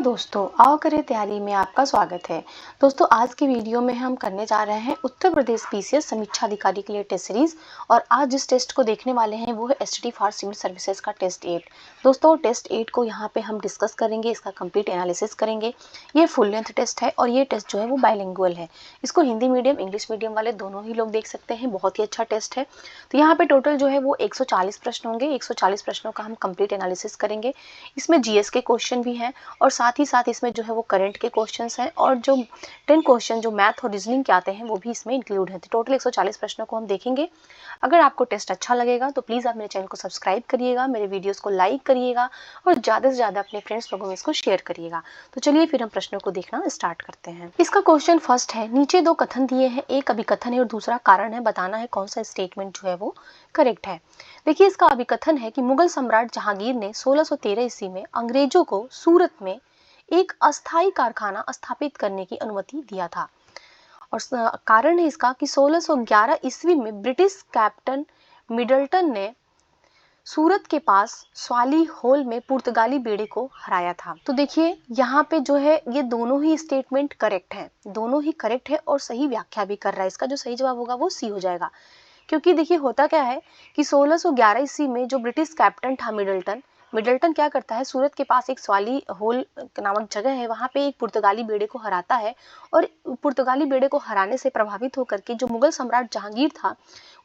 दोस्तों, आओ करें तैयारी में आपका स्वागत है। दोस्तों, आज की वीडियो में हम करने जा रहे हैं उत्तर प्रदेश पीसीएस समीक्षा अधिकारी के लिए टेस्ट सीरीज। और आज जिस टेस्ट को देखने वाले हैं वो है एसटीटी फॉर सिविल सर्विसेज का टेस्ट 8। दोस्तों, टेस्ट 8 को यहाँ पे हम डिस्कस करेंगे, इसका कंप्लीट एनालिसिस करेंगे। ये फुल लेंथ टेस्ट है और ये टेस्ट जो है वो बाइलिंगुअल है। इसको हिंदी मीडियम इंग्लिश मीडियम वाले दोनों ही लोग देख सकते हैं। बहुत ही अच्छा टेस्ट है। तो यहाँ पे टोटल जो है वो 140 प्रश्न होंगे। 140 प्रश्नों का हम कंप्लीट एनालिसिस करेंगे। इसमें जीएस के क्वेश्चन भी हैं और साथ ही साथ इसमें जो है वो करंट के क्वेश्चंस हैं और जो 10 क्वेश्चन जो मैथ और रीजनिंग के आते हैं वो भी इसमें इंक्लूड है। तो टोटल 140 प्रश्नों को हम देखेंगे। अगर आपको टेस्ट अच्छा लगेगा तो प्लीज़ आप मेरे चैनल को सब्सक्राइब करिएगा, मेरे वीडियोस को लाइक करिएगा और ज़्यादा से ज़्यादा अपने फ्रेंड्स लोगों में इसको शेयर करिएगा। तो चलिए फिर हम प्रश्नों को देखना स्टार्ट करते हैं। इसका क्वेश्चन फर्स्ट है, नीचे दो कथन दिए हैं, एक अभिकथन है और दूसरा कारण है, बताना है कौन सा स्टेटमेंट जो है वो करेक्ट है। देखिए, इसका अभिकथन है कि मुगल सम्राट जहांगीर ने 1613 ईस्वी में अंग्रेजों को सूरत में एक अस्थायी कारखाना स्थापित करने की अनुमति दिया था। और कारण है इसका कि 1611 ईस्वी में ब्रिटिश कैप्टन मिडल्टन ने सूरत के पास स्वाली होल में पुर्तगाली बेड़े को हराया था। तो देखिए, यहाँ पे जो है ये दोनों ही स्टेटमेंट करेक्ट है, दोनों ही करेक्ट है और सही व्याख्या भी कर रहा है। इसका जो सही जवाब होगा वो सी हो जाएगा। क्योंकि देखिए, होता क्या है कि 1611 ईस्वी में जो ब्रिटिश कैप्टन था मिडल्टन क्या करता है, सूरत के पास एक स्वाली होल नामक जगह है, वहाँ पे एक पुर्तगाली बेड़े को हराता है। और पुर्तगाली बेड़े को हराने से प्रभावित होकर के जो मुगल सम्राट जहांगीर था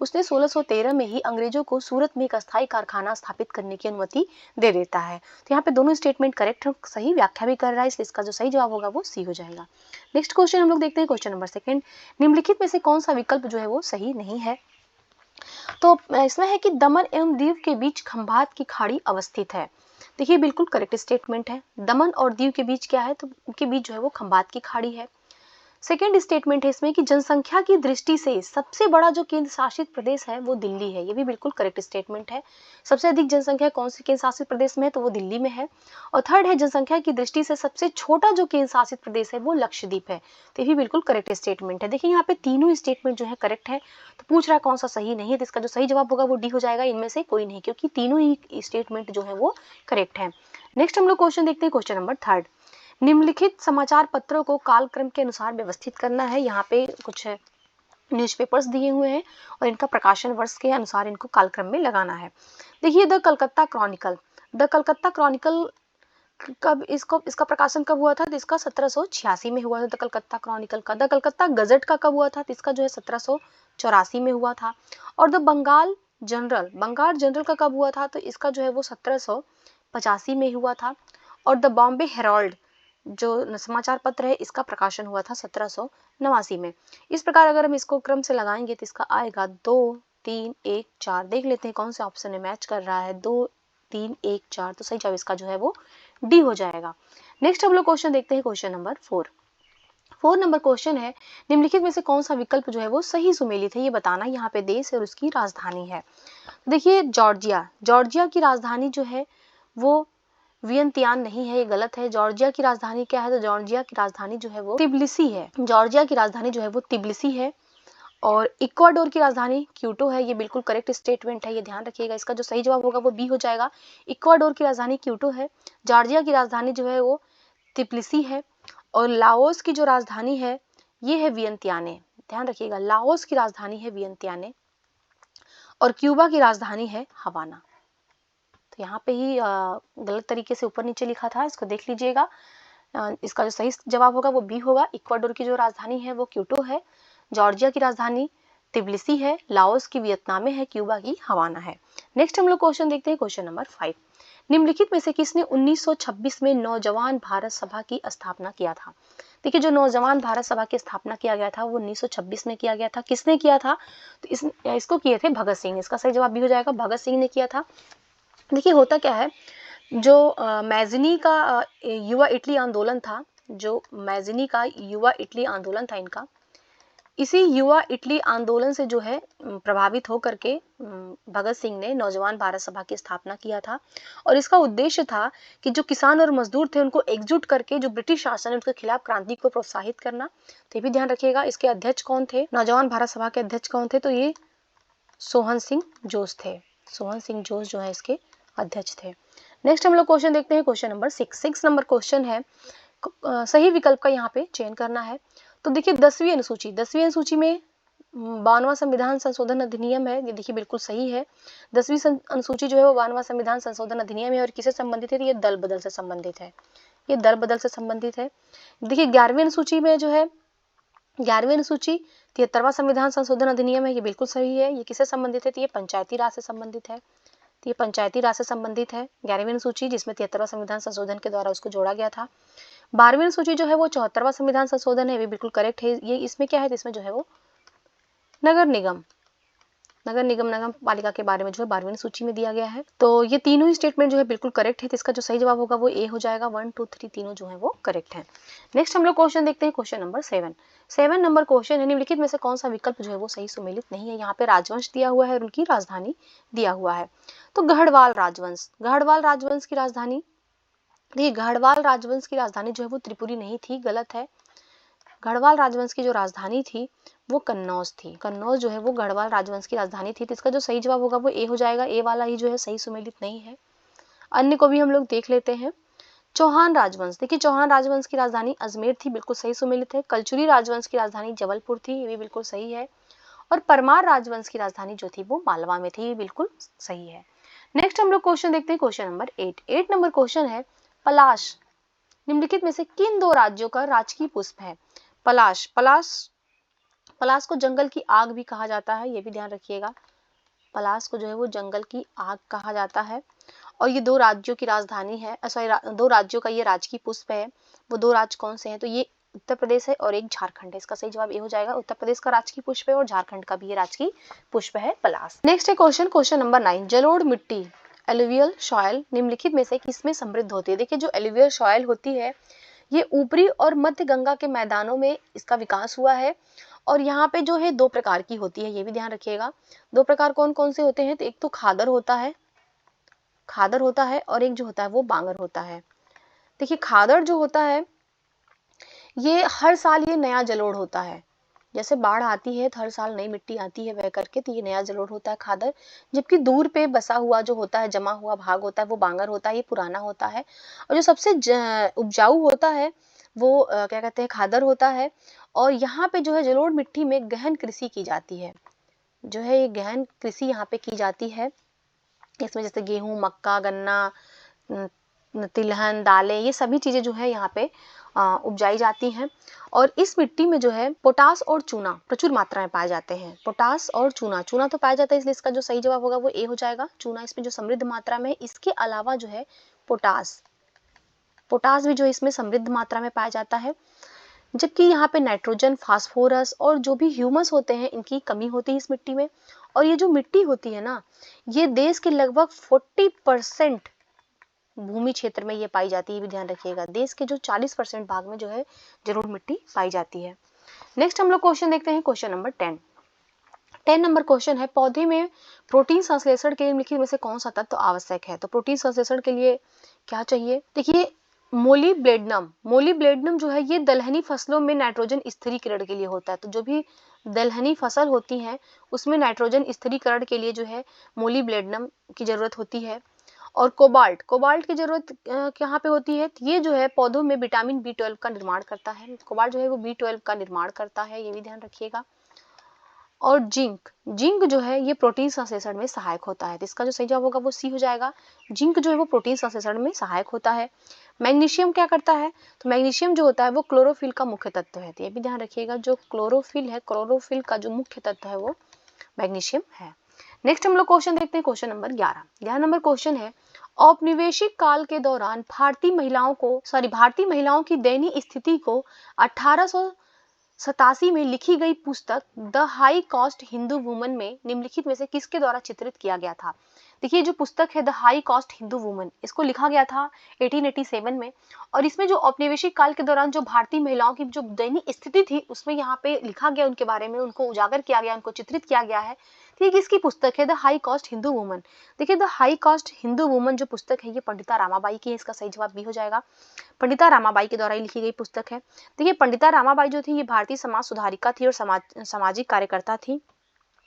उसने 1613 में ही अंग्रेजों को सूरत में एक अस्थायी कारखाना स्थापित करने की अनुमति दे देता है। तो यहाँ पे दोनों स्टेटमेंट करेक्ट है, सही व्याख्या भी कर रहा है, इसलिए इसका जो सही जवाब होगा वो सी हो जाएगा। नेक्स्ट क्वेश्चन हम लोग देखते हैं, क्वेश्चन नंबर 2। निम्नलिखित में से कौन सा विकल्प जो है वो सही नहीं है। तो इसमें है कि दमन एवं दीव के बीच खंभात की खाड़ी अवस्थित है। देखिए, बिल्कुल करेक्ट स्टेटमेंट है। दमन और दीव के बीच क्या है, तो उनके बीच जो है वो खंभात की खाड़ी है। सेकेंड स्टेटमेंट है इसमें कि जनसंख्या की दृष्टि से सबसे बड़ा जो केंद्र शासित प्रदेश है वो दिल्ली है। ये भी बिल्कुल करेक्ट स्टेटमेंट है। सबसे अधिक जनसंख्या कौन से केंद्र शासित प्रदेश में है, तो वो दिल्ली में है। और थर्ड है, जनसंख्या की दृष्टि से सबसे छोटा जो केंद्र शासित प्रदेश है वो लक्षद्वीप है। तो ये भी बिल्कुल करेक्ट स्टेटमेंट है। देखिए, यहाँ पे तीनों स्टेटमेंट जो है करेक्ट है। तो पूछ रहा है कौन सा सही नहीं है, तो इसका जो सही जवाब होगा वो डी हो जाएगा। इनमें से कोई नहीं, क्योंकि तीनों ही स्टेटमेंट जो है वो करेक्ट है। नेक्स्ट हम लोग क्वेश्चन देखते हैं, क्वेश्चन नंबर 3। निम्नलिखित समाचार पत्रों को कालक्रम के अनुसार व्यवस्थित करना है। यहाँ पे कुछ न्यूज़पेपर्स दिए हुए हैं और इनका प्रकाशन वर्ष के अनुसार इनको कालक्रम में लगाना है। देखिए, द कलकत्ता क्रॉनिकल कब इसका प्रकाशन कब हुआ था, तो इसका 1786 में हुआ था द कलकत्ता क्रॉनिकल का। द कलकत्ता गजट का कब हुआ था, तो इसका जो है 1784 में हुआ था। और द बंगाल जनरल का कब हुआ था, तो इसका जो है वो 1785 में हुआ था। और द बॉम्बे हेराल्ड जो समाचार पत्र है इसका प्रकाशन हुआ था 1789 में। इस प्रकार अगर हम इसको क्रम से लगाएंगे तो इसका आएगा 2 3 1 4। देख लेते हैं कौन से ऑप्शन में मैच कर रहा है। 2 3 1 4, तो सही जवाब इसका जो है वो डी हो जाएगा। नेक्स्ट हम लोग क्वेश्चन देखते हैं, क्वेश्चन नंबर 4 नंबर क्वेश्चन है, निम्नलिखित में से कौन सा विकल्प जो है वो सही सुमेलित है, ये बताना। यहाँ पे देश और उसकी राजधानी है। देखिए, जॉर्जिया की राजधानी जो है वो वियंतियान नहीं है, ये गलत है। जॉर्जिया की राजधानी क्या है, तो जॉर्जिया की राजधानी जो है वो तिब्लिसी है। जॉर्जिया की राजधानी जो है वो तिब्लिसी है। और इक्वाडोर की राजधानी क्यूटो है। ये बिल्कुल करेक्ट स्टेटमेंट है, ये ध्यान रखिएगा। इसका जो सही जवाब होगा वो बी हो जाएगा। इक्वाडोर की राजधानी क्यूटो है। जॉर्जिया की राजधानी जो है वो तिब्लिसी है। और लाओस की जो राजधानी है ये है वियंतियाने। ध्यान रखिएगा, लाओस की राजधानी है वियंतियाने और क्यूबा की राजधानी है हवाना। तो यहाँ पे ही गलत तरीके से ऊपर नीचे लिखा था, इसको देख लीजिएगा। इसका जो सही जवाब होगा वो बी होगा। इक्वाडोर की जो राजधानी है वो क्यूटो है। जॉर्जिया की राजधानी तिब्लिसी है। लाओस की वियतनाम में है। क्यूबा की हवाना है। नेक्स्ट हम लोग क्वेश्चन देखते हैं, क्वेश्चन नंबर 5। निम्नलिखित में से किसने 1926 में नौजवान भारत सभा की स्थापना किया था। देखिए, जो नौजवान भारत सभा की स्थापना किया गया था वो 1926 में किया गया था। किसने किया था, तो इसको किए थे भगत सिंह। इसका सही जवाब भी हो जाएगा, भगत सिंह ने किया था। देखिए, होता क्या है, जो मैज़नी का युवा इटली आंदोलन था, जो मैज़नी का युवा इटली आंदोलन था इनका, इसी युवा इटली आंदोलन से जो है प्रभावित होकर के भगत सिंह ने नौजवान भारत सभा की स्थापना किया था। और इसका उद्देश्य था कि जो किसान और मजदूर थे उनको एकजुट करके जो ब्रिटिश शासन है उसके खिलाफ क्रांति को प्रोत्साहित करना। तो ये भी ध्यान रखिएगा। इसके अध्यक्ष कौन थे, नौजवान भारत सभा के अध्यक्ष कौन थे, तो ये सोहन सिंह जोश थे। सोहन सिंह जोश जो है इसके अध्यक्ष थे। नेक्स्ट हम लोग क्वेश्चन देखते हैं, क्वेश्चन नंबर 6 नंबर क्वेश्चन है, सही विकल्प का यहाँ पे चयन करना है। तो देखिए 10वीं अनुसूची में 52वां संविधान संशोधन अधिनियम है, ये देखिए बिल्कुल सही है। 10वीं अनुसूची जो है वो 52वां संविधान संशोधन अधिनियम है और किससे संबंधित है, तो ये दल बदल से संबंधित है, ये दल बदल से संबंधित है। देखिए 11वीं अनुसूची में जो है 11वीं अनुसूची 73वां संविधान संशोधन अधिनियम है, ये बिल्कुल सही है। ये किससे संबंधित है, तो ये पंचायती राज से संबंधित है, तो ये पंचायती राज से संबंधित है 11वीं अनुसूची, जिसमें 73वां संविधान संशोधन के द्वारा उसको जोड़ा गया था। 12वीं अनुसूची जो है वो 74वां संविधान संशोधन है, ये बिल्कुल करेक्ट है। ये इसमें क्या है, तो इसमें जो है वो नगर निगम नगर पालिका के बारे में जो है 12वीं सूची में दिया गया है। तो ये तीनों ही स्टेटमेंट जो है बिल्कुल करेक्ट है, तो इसका जो सही जवाब होगा वो ए हो जाएगा। 1 2 3 तीनों जो है वो करेक्ट है। नेक्स्ट हम लोग क्वेश्चन देखते हैं, क्वेश्चन नंबर 7 नंबर क्वेश्चन है, निम्नलिखित में से कौन सा विकल्प जो है वो सही सुमेलित नहीं है। यहाँ पे राजवंश दिया हुआ है और उनकी राजधानी दिया हुआ है। तो गढ़वाल राजवंश की राजधानी, देखिए गढ़वाल राजवंश की राजधानी जो है वो त्रिपुरी नहीं थी, गलत है। गढ़वाल राजवंश की जो राजधानी थी वो कन्नौज थी। कन्नौज जो है वो गढ़वाल राजवंश की राजधानी थी, तो इसका जो सही जवाब होगा वो ए हो जाएगा। ए वाला ही जो है सही सुमेलित नहीं है। अन्य को भी हम लोग देख लेते हैं। चौहान राजवंश, देखिए चौहान राजवंश की राजधानी अजमेर थी, बिल्कुल सही सुमेलित है। कलचुरी राजवंश की राजधानी जबलपुर थी, ये भी बिल्कुल सही है। और परमार राजवंश की राजधानी जो थी वो मालवा में थी, ये बिल्कुल सही है। नेक्स्ट हम लोग क्वेश्चन देखते हैं, क्वेश्चन नंबर 8 नंबर क्वेश्चन है, पलाश निम्नलिखित में से किन दो राज्यों का राजकीय पुष्प है। पलाश को जंगल की आग भी कहा जाता है, ये भी ध्यान रखिएगा। पलाश को जो है वो जंगल की आग कहा जाता है। और ये दो राज्यों की राजधानी है, सॉरी दो राज्यों का ये राजकीय पुष्प है। वो दो राज्य कौन से हैं, तो ये उत्तर प्रदेश है और एक झारखंड है। इसका सही जवाब ये हो जाएगा। उत्तर प्रदेश का राजकीय पुष्प है और झारखंड का भी ये राजकीय पुष्प है पलाश। नेक्स्ट है क्वेश्चन नंबर 9, जलोढ़ मिट्टी एलुवियल सॉइल निम्नलिखित में से किसमें समृद्ध होती है। देखिए जो एलुवियल सॉइल होती है ये ऊपरी और मध्य गंगा के मैदानों में इसका विकास हुआ है। और यहाँ पे जो है दो प्रकार की होती है, ये भी ध्यान रखिएगा। दो प्रकार कौन कौन से होते हैं, तो एक तो खादर होता है और एक जो होता है वो बांगर होता है। देखिए खादर जो होता है ये हर साल ये नया जलोढ़ होता है, जैसे बाढ़ आती है तो हर साल नई मिट्टी आती है वह करके, तो ये नया जलोढ़ होता है खादर। जबकि दूर पे बसा हुआ जो होता है, जमा हुआ भाग होता है, वो बांगर होता है, ये पुराना होता है। और जो सबसे उपजाऊ होता है वो क्या कहते हैं, खादर होता है। और यहाँ पे जो है जलोढ़ मिट्टी में गहन कृषि की जाती है, जो है ये गहन कृषि यहाँ पे की जाती है। इसमें जैसे गेहूं, मक्का, गन्ना, तिलहन, दालें, ये सभी चीजें जो है यहाँ पे उपजाई जाती हैं। और इस मिट्टी में जो है पोटास और चूना प्रचुर मात्रा में पाए जाते हैं। पोटास और चूना तो पाया जाता है, इसलिए इसका जो सही जवाब होगा वो ए हो जाएगा। चूना इसमें जो समृद्ध मात्रा में है। इसके अलावा जो है पोटास भी जो इसमें समृद्ध मात्रा में पाया जाता है। जबकि यहाँ पे नाइट्रोजन, फास्फोरस और जो भी ह्यूमस होते हैं इनकी कमी होती है इस मिट्टी में। और ये जो मिट्टी होती है ना, ये देश के लगभग 40% भूमि क्षेत्र में ये पाई जाती है, ये भी ध्यान रखिएगा। देश के जो 40% भाग में जो है जलोढ़ मिट्टी पाई जाती है। नेक्स्ट हम लोग क्वेश्चन देखते हैं, क्वेश्चन नंबर 10 नंबर क्वेश्चन है, पौधे में प्रोटीन संश्लेषण के लिए निम्नलिखित में से कौन सा तत्व आवश्यक है। तो प्रोटीन संश्लेषण के लिए क्या चाहिए, देखिए मोलिब्लेडनम जो है ये दलहनी फसलों में नाइट्रोजन स्थिरीकरण के लिए होता है। तो जो भी दलहनी फसल होती है उसमें नाइट्रोजन स्थिरीकरण के लिए जो है मोलिब्लेडनम की जरूरत होती है। और कोबाल्ट की जरूरत कहाँ पे होती है, ये जो है पौधों में विटामिन B12 का निर्माण करता है। कोबाल्ट जो है वो B12 का निर्माण करता है, ये भी ध्यान रखिएगा। और जिंक जो है ये प्रोटीन संश्लेषण में सहायक होता है, तो इसका जो सही जवाब होगा वो सी हो जाएगा। जिंक जो है वो प्रोटीन संश्लेषण में सहायक होता है। मैग्नीशियम क्या करता है, तो मैग्नीशियम जो होता है वो क्लोरोफिल का मुख्य तत्व है, तो ये भी ध्यान रखिएगा। जो क्लोरोफिल का जो मुख्य तत्व है वो मैग्नीशियम है। नेक्स्ट हम लोग क्वेश्चन देखते हैं, क्वेश्चन नंबर 11 नंबर क्वेश्चन है, औपनिवेशिक काल के दौरान भारतीय महिलाओं की दयनीय स्थिति को 1887 में लिखी गई पुस्तक the high caste Hindu woman में निम्नलिखित में से किसके द्वारा चित्रित किया गया था। देखिए जो पुस्तक है the high caste Hindu woman, इसको लिखा गया था 1887 में। और इसमें जो औपनिवेशिक काल के दौरान जो भारतीय महिलाओं की जो दयनीय स्थिति थी उसमें यहाँ पे लिखा गया, उनके बारे में उनको उजागर किया गया, उनको चित्रित किया गया है। ठीक, इसकी पुस्तक है the high caste Hindu woman. देखिए the high caste Hindu woman जो पुस्तक है ये पंडिता रामाबाई की है, इसका सही जवाब भी हो जाएगा। पंडिता रामाबाई के द्वारा ही लिखी गई पुस्तक है। देखिए पंडिता रामाबाई जो थी ये भारतीय समाज सुधारिका थी और सामाजिक कार्यकर्ता थी।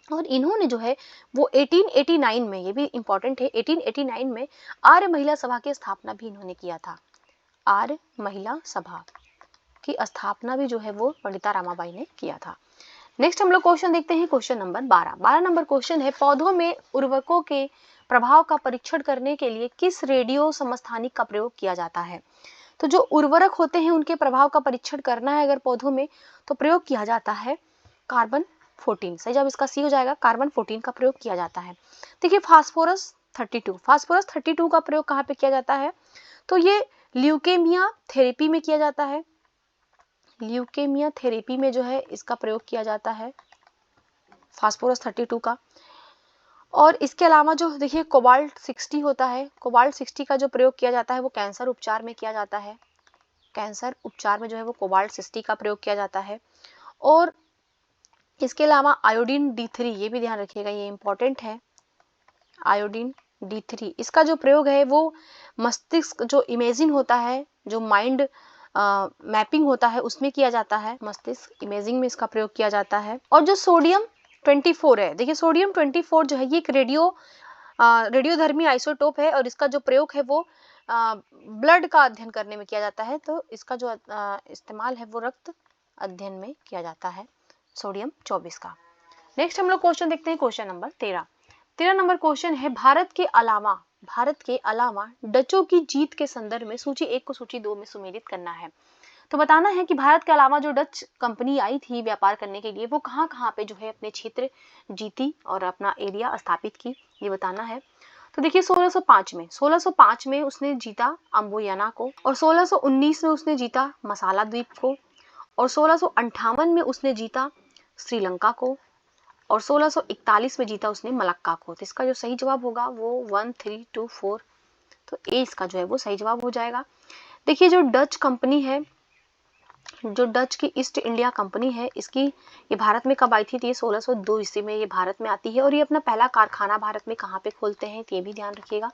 और इन्होंने जो है वो 1889 में, ये भी इंपॉर्टेंट है, 1889 में आर्य महिला सभा की स्थापना भी इन्होंने किया था। आर्य महिला सभा की स्थापना भी जो है वो पंडिता रामाबाई ने किया था। नेक्स्ट हम लोग क्वेश्चन देखते हैं, क्वेश्चन नंबर 12 नंबर क्वेश्चन है, पौधों में उर्वरकों के प्रभाव का परीक्षण करने के लिए किस रेडियो समस्थानिक का प्रयोग किया जाता है। तो जो उर्वरक होते हैं उनके प्रभाव का परीक्षण करना है अगर पौधों में, तो प्रयोग किया जाता है कार्बन 14। सही जवाब इसका सी हो जाएगा, कार्बन 14 का प्रयोग किया जाता है। देखिए फास्फोरस 32 का प्रयोग कहाँ पे किया जाता है, तो ये ल्यूकेमिया थेरेपी में किया जाता है। ल्यूकेमिया थेरेपी में जो है इसका प्रयोग किया जाता है फास्फोरस 32 का। और इसके अलावा जो देखिए कोबाल्ट 60 होता है, कोबाल्ट 60 का जो प्रयोग किया जाता है वो कैंसर उपचार में किया जाता है। कैंसर उपचार में जो है वो कोबाल्ट 60 का प्रयोग किया जाता है। और इसके अलावा आयोडीन D3, ये भी ध्यान रखिएगा, ये इंपॉर्टेंट है। आयोडीन D3 इसका जो प्रयोग है वो मस्तिष्क जो इमेजिंग होता है, जो माइंड मैपिंग होता है उसमें किया जाता है, मस्तिष्क इमेजिंग में इसका प्रयोग किया जाता है। और जो सोडियम 24 है, देखिए सोडियम 24 जो है ये एक रेडियोधर्मी आइसोटोप है और इसका जो प्रयोग है वो ब्लड का अध्ययन करने में किया जाता है। तो इसका जो इस्तेमाल है वो रक्त अध्ययन में किया जाता है सोडियम 24 का। नेक्स्ट हम लोग क्वेश्चन देखते हैं, क्वेश्चन नंबर 13 नंबर क्वेश्चन है, भारत के अलावा डचों की जीत के संदर्भ में सूची 1 को सूची 2 में सुमेलित करना है। तो बताना है कि भारत के अलावा जो डच कंपनी आई थी व्यापार करने के लिए वो कहाँ कहाँ पे जो है अपने क्षेत्र जीती और अपना एरिया स्थापित की, ये बताना है। तो देखिए 1605 में उसने जीता अम्बोयाना को, और 1619 में उसने जीता मसाला द्वीप को, और 1658 में उसने जीता श्रीलंका को, और 1641 में जीता उसने मलक्का को। तो इसका जो सही जवाब होगा वो 1, 3, 2, 4, तो ए इसका जो है वो सही जवाब हो जाएगा। देखिए जो डच कंपनी है, जो डच की ईस्ट इंडिया कंपनी है, इसकी ये भारत में कब आई थी, तो ये 1602 ईस्वी में ये भारत में आती है। और ये अपना पहला कारखाना भारत में कहाँ पे खोलते हैं, तो ये भी ध्यान रखिएगा,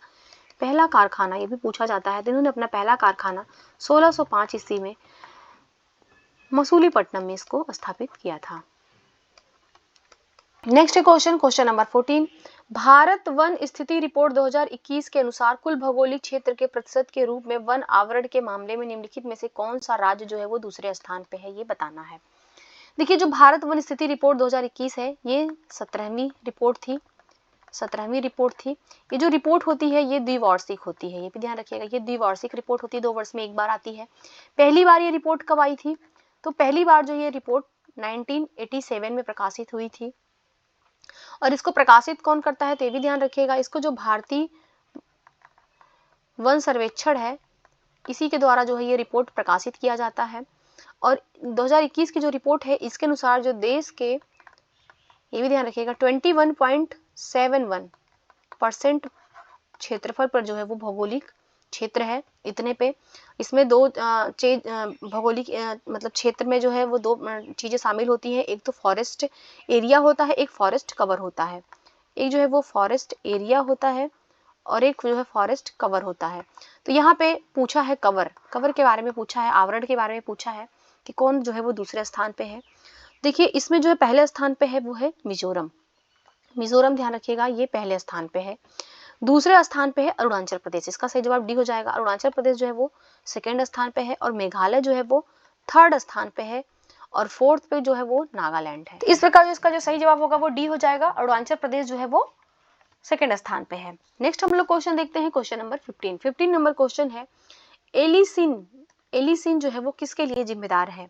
पहला कारखाना ये भी पूछा जाता है। तो इन्होंने अपना पहला कारखाना 1605 ईस्वी में मसूलीपट्टनम में इसको स्थापित किया था। Next question number 14, Bharat one स्थिति रिपोर्ट 2021 के अनुसार कुल भौगोलिक क्षेत्र के प्रतिशत के रूप में वन आवरण के मामले में निम्नलिखित में से कौन सा राज्य जो है वो दूसरे स्थान पे है, ये बताना है। देखिए जो भारत वन स्थिति रिपोर्ट 2021 है ये 17वीं रिपोर्ट थी। ये जो रिपोर्ट होती है ये द्विवार्षिक होती है, ये भी ध्यान रखिएगा, ये द्विवार्षिक रिपोर्ट होती है, 2 वर्ष में एक बार आती है। पहली बार ये रिपोर्ट कब आई थी, तो पहली बार जो ये रिपोर्ट 1987 में प्रकाशित हुई थी। और इसको प्रकाशित कौन करता है, तो ये भी ध्यान रखिएगा, इसको जो भारतीय वन सर्वेक्षण है इसी के द्वारा जो है ये रिपोर्ट प्रकाशित किया जाता है। और 2021 की जो रिपोर्ट है इसके अनुसार जो देश के, ये भी ध्यान रखिएगा, 21.71% क्षेत्रफल पर जो है वो भौगोलिक क्षेत्र है, इतने पे इसमें दो भौगोलिक मतलब क्षेत्र में जो है वो 2 चीजें शामिल होती हैं, एक तो फॉरेस्ट एरिया होता है, एक फॉरेस्ट कवर होता है। एक जो है वो फॉरेस्ट एरिया होता है और एक जो है फॉरेस्ट कवर होता है। तो यहाँ पे पूछा है कवर के बारे में पूछा है, आवरण के बारे में पूछा है कि कौन जो है वो दूसरे स्थान पे है। देखिए इसमें जो है पहले स्थान पे है वो है मिजोरम, ध्यान रखिएगा, ये पहले स्थान पे है। दूसरे स्थान पे है अरुणाचल प्रदेश, इसका सही जवाब डी हो जाएगा, अरुणाचल प्रदेश जो है वो सेकंड स्थान पे है, और मेघालय जो है वो थर्ड स्थान पे है, और फोर्थ पे जो है वो नागालैंड है। तो इस प्रकार जो इसका जो सही जवाब होगा वो डी हो जाएगा, अरुणाचल प्रदेश जो है वो सेकंड स्थान पे है। नेक्स्ट हम लोग क्वेश्चन देखते हैं, क्वेश्चन नंबर 15 नंबर क्वेश्चन है, एलिसिन जो है वो किसके लिए जिम्मेदार है।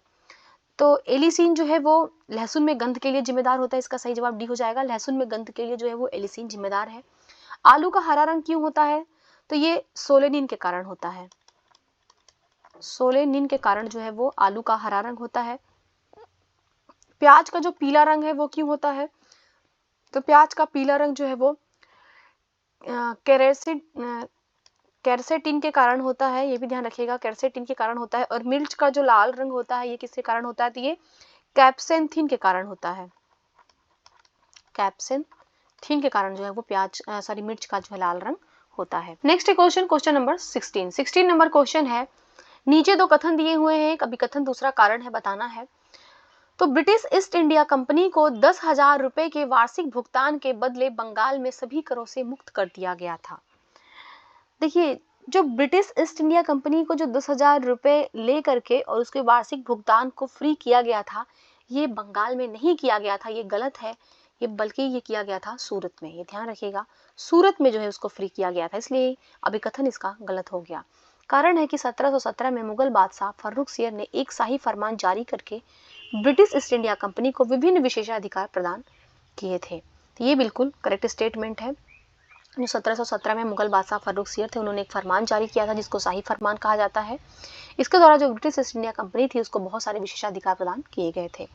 तो एलिसिन जो है वो लहसुन में गंध के लिए जिम्मेदार होता है, इसका सही जवाब डी हो जाएगा, लहसुन में गंध के लिए जो है वो एलिसिन जिम्मेदार है। आलू का हरा रंग क्यों होता है, तो ये सोलेनिन के कारण होता है, सोलेनिन के कारण जो है वो आलू का हरा रंग होता है। प्याज का जो पीला रंग है वो क्यों होता है, तो प्याज का पीला रंग जो है वो कैरसेटिन के कारण होता है, ये भी ध्यान रखिएगा, कैरसेटिन के कारण होता है। और मिर्च का जो लाल रंग होता है ये किसके कारण होता है, तो ये कैप्सेंथिन के कारण होता है, कैप्सेंथिन के कारण जो है वो मिर्च का जो है लाल रंग होता है। Next question number 16 number question है, नीचे 2 कथन दिए हुए हैं, एक अभिकथन दूसरा कारण है, बताना है। तो ब्रिटिश ईस्ट इंडिया कंपनी को 10,000 रुपए के वार्षिक भुगतान के बदले बंगाल में सभी करों से मुक्त कर दिया गया था। देखिए, जो ब्रिटिश ईस्ट इंडिया कंपनी को जो 10,000 रुपए ले करके और उसके वार्षिक भुगतान को फ्री किया गया था, ये बंगाल में नहीं किया गया था, ये गलत है। ये बल्कि ये किया गया था सूरत में, ये ध्यान रखिएगा, सूरत में जो है उसको फ्री किया गया था, इसलिए अभिकथन इसका गलत हो गया। कारण है कि 1717 में मुगल बादशाह फर्रुखसियर ने एक शाही फरमान जारी करके ब्रिटिश ईस्ट इंडिया कंपनी को विभिन्न विशेषाधिकार प्रदान किए थे। तो ये बिल्कुल करेक्ट स्टेटमेंट है। जो 1717 में मुगल बादशाह फर्रुखसियर थे, उन्होंने एक फरमान जारी किया था जिसको शाही फरमान कहा जाता है। इसके द्वारा जो ब्रिटिश ईस्ट इंडिया कंपनी थी उसको बहुत सारे विशेषाधिकार प्रदान किए गए थे।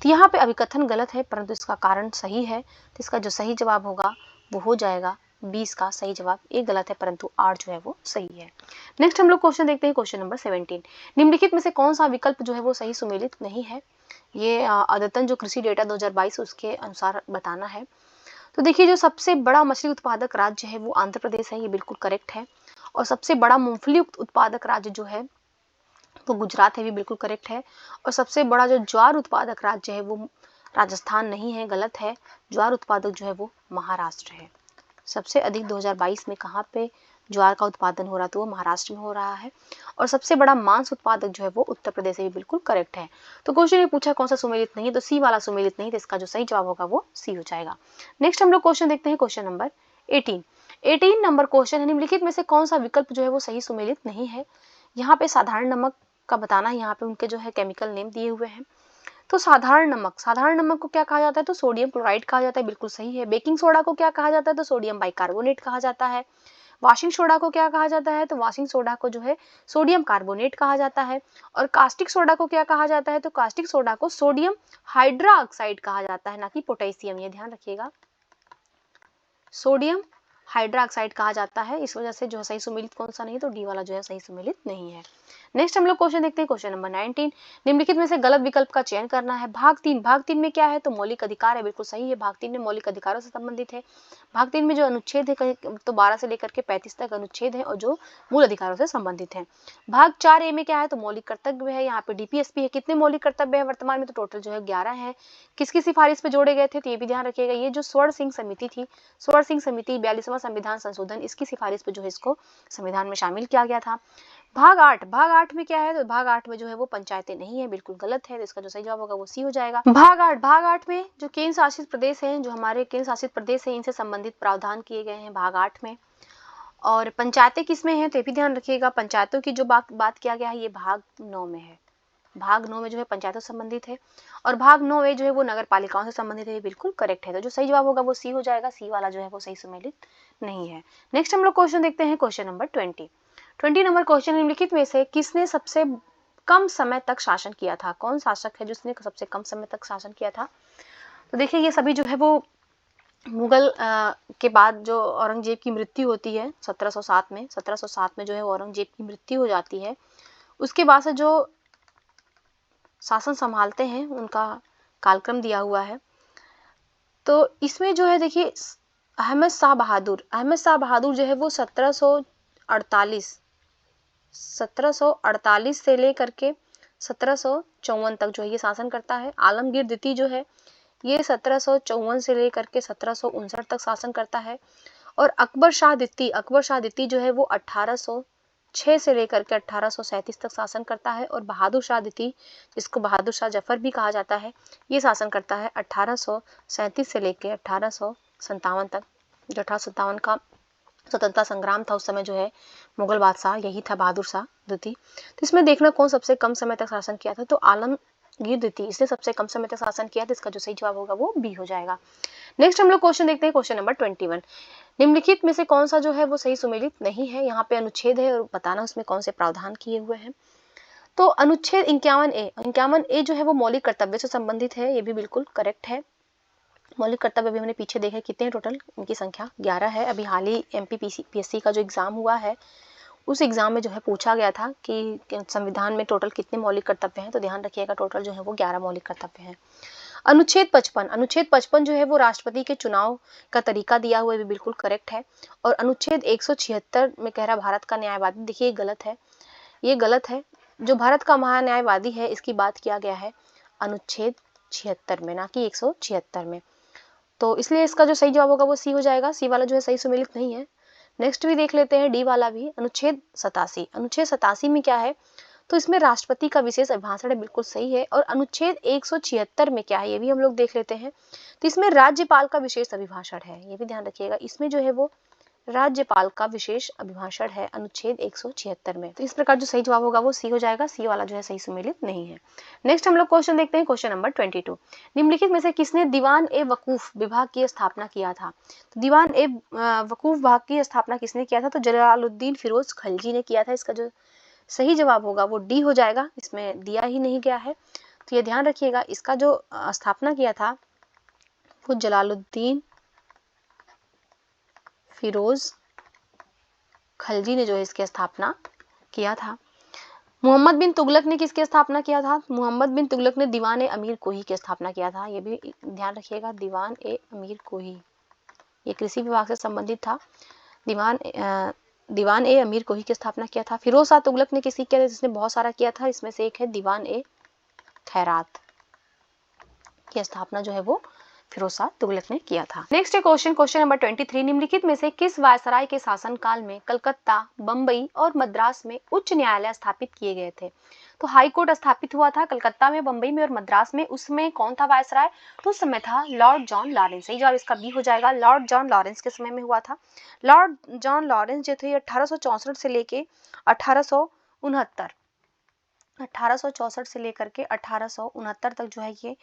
तो यहाँ पे अभिकथन गलत है, परंतु इसका कारण सही है। तो इसका जो सही जवाब होगा वो हो जाएगा 20 का सही जवाब। एक गलत है, परंतु 8 जो है वो सही है। नेक्स्ट हम लोग क्वेश्चन देखते हैं, क्वेश्चन नंबर 17। निम्नलिखित में से कौन सा विकल्प जो है वो सही सुमेलित नहीं है? ये अद्यतन जो कृषि डेटा 2022 उसके अनुसार बताना है। तो देखिए, जो सबसे बड़ा मछली उत्पादक राज्य है वो आंध्र प्रदेश है, ये बिल्कुल करेक्ट है। और सबसे बड़ा मूंगफली उत्पादक राज्य जो है वो गुजरात है, भी बिल्कुल करेक्ट है। और सबसे बड़ा जो ज्वार उत्पादक राज्य है वो राजस्थान नहीं है, गलत है। ज्वार उत्पादक जो है वो महाराष्ट्र है। सबसे अधिक 2022 में कहाँ पे ज्वार का उत्पादन हो रहा है? तो वो महाराष्ट्र में हो रहा है। और सबसे बड़ा मांस उत्पादक जो है वो उत्तर प्रदेश है, भी बिल्कुल करेक्ट है। तो क्वेश्चन ये पूछा कौन सा सुमेलित नहीं, तो सी वाला सुमेलित नहीं, तो इसका जो सही जवाब होगा वो सी हो जाएगा। नेक्स्ट हम लोग क्वेश्चन देखते हैं, क्वेश्चन नंबर 18 नंबर क्वेश्चन है, निम्नलिखित में से कौन सा विकल्प जो है वो सही सुमेलित नहीं है? यहाँ पे साधारण नमक का बताना है, यहाँ पे उनके जो है केमिकल नेम दिए हुए हैं। तो साधारण नमक को क्या कहा जाता है? तो सोडियम क्लोराइड कहा जाता है, बिल्कुल सही है। बेकिंग सोडा को क्या कहा जाता है? तो सोडियम बाइकार्बोनेट कहा जाता है। वॉशिंग सोडा को क्या कहा जाता है? तो वॉशिंग सोडा को जो है सोडियम कार्बोनेट कहा जाता है। और कास्टिक सोडा को क्या कहा जाता है? तो कास्टिक सोडा को सोडियम हाइड्रोक्साइड कहा जाता है, ना कि पोटेशियम, ये ध्यान रखिएगा। सोडियम हाइड्रोक्साइड कहा जाता है। इस वजह से जो सही सुमेलित कौन सा नहीं, तो डी वाला जो है सही सुमेलित नहीं है। नेक्स्ट हम लोग क्वेश्चन देखते हैं, क्वेश्चन नंबर 19। निम्नलिखित में से गलत विकल्प का चयन करना है। भाग 3 में क्या है? तो मौलिक अधिकार है, बिल्कुल सही है। भाग 3 में मौलिक अधिकारों से संबंधित है। भाग 3 में जो अनुच्छेद है तो 12 से लेकर के 35 तक अनुच्छेद है और जो मूल अधिकारों से संबंधित है। भाग 4A में क्या है? तो मौलिक कर्तव्य है। यहाँ पे डीपीएसपी है। कितने मौलिक कर्तव्य है वर्तमान में? तो टोटल जो है 11 है। किसकी सिफारिश पे जोड़े गए थे? तो ये भी ध्यान रखिएगा, ये जो स्वर्ण सिंह समिति थी, स्वर्ण सिंह समिति 42वां संविधान संशोधन, इसकी सिफारिश पे जो है इसको संविधान में शामिल किया गया था। भाग 8 में क्या है? तो भाग 8 में जो है वो पंचायतें नहीं है, बिल्कुल गलत है। तो इसका जो सही जवाब होगा वो सी हो जाएगा। भाग 8 में जो केंद्र शासित प्रदेश हैं, जो हमारे केंद्र शासित प्रदेश हैं, इनसे संबंधित प्रावधान किए गए हैं भाग 8 में। और पंचायतें किसमें हैं? तो ये भी ध्यान रखिएगा, पंचायतों की जो बात किया गया है ये भाग 9 में है। भाग 9 में जो है पंचायतों से संबंधित है। और भाग 9A जो है वो नगर पालिकाओं से संबंधित है, बिल्कुल करेक्ट है। तो जो सही जवाब होगा वो सी हो जाएगा। सी वाला जो है वो सही सुमेलित नहीं है। नेक्स्ट हम लोग क्वेश्चन देखते हैं, क्वेश्चन नंबर 20 नंबर क्वेश्चन, निम्नलिखित में से किसने सबसे कम समय तक शासन किया था? कौन शासक है जिसने सबसे कम समय तक शासन किया था? तो देखिए, ये सभी जो है वो मुगल के बाद जो औरंगजेब की मृत्यु होती है 1707 में जो है औरंगजेब की मृत्यु हो जाती है, उसके बाद से जो शासन संभालते हैं उनका कालक्रम दिया हुआ है। तो इसमें जो है देखिए, अहमद शाह बहादुर जो है वो 1748 से लेकर के 1754 तक जो है ये शासन करता है। आलमगीर द्वितीय जो है ये 1754 से लेकर के 1759 तक शासन करता है। और अकबर शाह द्वितीय जो है वो 1806 से लेकर के 1837 तक शासन करता है। और बहादुर शाह द्वितीय, जिसको बहादुर शाह जफर भी कहा जाता है, ये शासन करता है 1837 से लेकर 1857 तक। जो 1857 का स्वतंत्रता संग्राम था, उस समय जो है मुगल बादशाह यही था, बहादुर शाह द्वितीय। तो इसमें देखना कौन सबसे कम समय तक शासन किया था, तो आलमगीर द्वितीय, इसने सबसे कम समय तक शासन किया था। इसका जो सही जवाब होगा वो बी हो जाएगा। नेक्स्ट हम लोग क्वेश्चन देखते हैं, क्वेश्चन नंबर 21। निम्नलिखित में से कौन सा जो है वो सही सुमेलित नहीं है? यहाँ पे अनुच्छेद है और बताना उसमें कौन से प्रावधान किए हुए हैं। तो अनुच्छेद 51A जो है वो मौलिक कर्तव्य से संबंधित है, ये भी बिल्कुल करेक्ट है। मौलिक कर्तव्य भी हमने पीछे देखे कितने टोटल, इनकी संख्या 11 है। अभी हाल ही MPPSC का जो एग्जाम हुआ है उस एग्जाम में जो है पूछा गया था कि संविधान में टोटल कितने मौलिक कर्तव्य हैं, तो ध्यान रखिएगा टोटल जो है वो 11 मौलिक कर्तव्य हैं। अनुच्छेद 55 जो है वो राष्ट्रपति के चुनाव का तरीका दिया हुआ है, भी बिल्कुल करेक्ट है। और अनुच्छेद 176 में कह रहा भारत का न्यायवादी, देखिए ये गलत है। जो भारत का महान्यायवादी है इसकी बात किया गया है अनुच्छेद 176 में, ना कि 176 में। तो इसलिए इसका जो सही जवाब होगा वो सी हो जाएगा। सी वाला जो है सही सुमेलित नहीं है। नेक्स्ट भी देख लेते हैं, डी वाला भी, अनुच्छेद 87। अनुच्छेद 87 में क्या है, तो इसमें राष्ट्रपति का विशेष अभिभाषण है, बिल्कुल सही है। और अनुच्छेद 176 में क्या है, ये भी हम लोग देख लेते हैं। तो इसमें राज्यपाल का विशेष अभिभाषण है, ये भी ध्यान रखिएगा। इसमें जो है वो राज्यपाल का विशेष अभिभाषण है अनुच्छेद 176 में। तो इस प्रकार जो सही जवाब होगा वो सी हो जाएगा। सी वाला जो है सही सुमेलित नहीं है। नेक्स्ट हम लोग क्वेश्चन देखते हैं, क्वेश्चन नंबर 22। निम्नलिखित में से किसने दीवान ए वकूफ विभाग की स्थापना किया था? तो दीवान ए वकूफ विभाग की स्थापना किसने किया था? तो जलालुद्दीन फिरोज खलजी ने किया था। इसका जो सही जवाब होगा वो डी हो जाएगा, इसमें दिया ही नहीं गया है। तो ये ध्यान रखिएगा, इसका जो स्थापना किया था वो जलालुद्दीन फिरोज खलजी ने जो है इसकी स्थापना किया था। मोहम्मद बिन तुगलक ने किसकी स्थापना किया था? मोहम्मद बिन तुगलक ने दीवान ए अमीर कोही की स्थापना किया था। ये भी ध्यान रखिएगा, दीवान ए अमीर कोही, ये कृषि विभाग से संबंधित था। दीवान ए अमीर कोही की स्थापना किया था। फिरोज शाह तुगलक ने किसी किया था जिसने बहुत सारा किया था, इसमें से एक है दीवान ए खैरात की स्थापना जो है वो फिरोज शाह तुगलक ने किया था। नेक्स्ट है क्वेश्चन, क्वेश्चन नंबर 23। निम्नलिखित में से किस वायसराय के शासनकाल में कलकत्ता, बंबई और मद्रास में उच्च न्यायालय स्थापित किए गए थे? तो हाई कोर्ट स्थापित हुआ था कलकत्ता में, बंबई में और मद्रास में। उसमें कौन था वायसराय? तो उस समय था लॉर्ड जॉन लॉरेंस। सही जवाब इसका बी हो जाएगा, लॉर्ड जॉन लॉरेंस के समय में हुआ था। लॉर्ड जॉन लॉरेंस जो थे 1864 से लेके 1864 से लेकर के 1869 तक जो है ये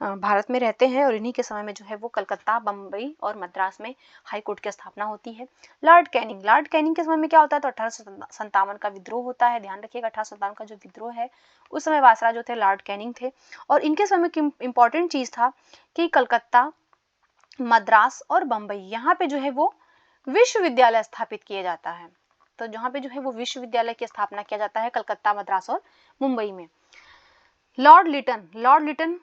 भारत में रहते हैं। और इन्हीं के समय में जो है वो कलकत्ता, बंबई और मद्रास में हाई कोर्ट की स्थापना होती है। लॉर्ड कैनिंग के समय में क्या होता है? तो 1857 का विद्रोह होता है। ध्यान रखिएगा, 1857 का जो विद्रोह है उस समय वायसराय जो थे लॉर्ड कैनिंग थे। और इनके समय की इंपॉर्टेंट चीज था कि कलकत्ता, मद्रास और बंबई, यहाँ पे जो है वो विश्वविद्यालय स्थापित किया जाता है। तो जहाँ पे जो है वो विश्वविद्यालय की स्थापना किया जाता है कलकत्ता, मद्रास और मुंबई में। लॉर्ड लिटन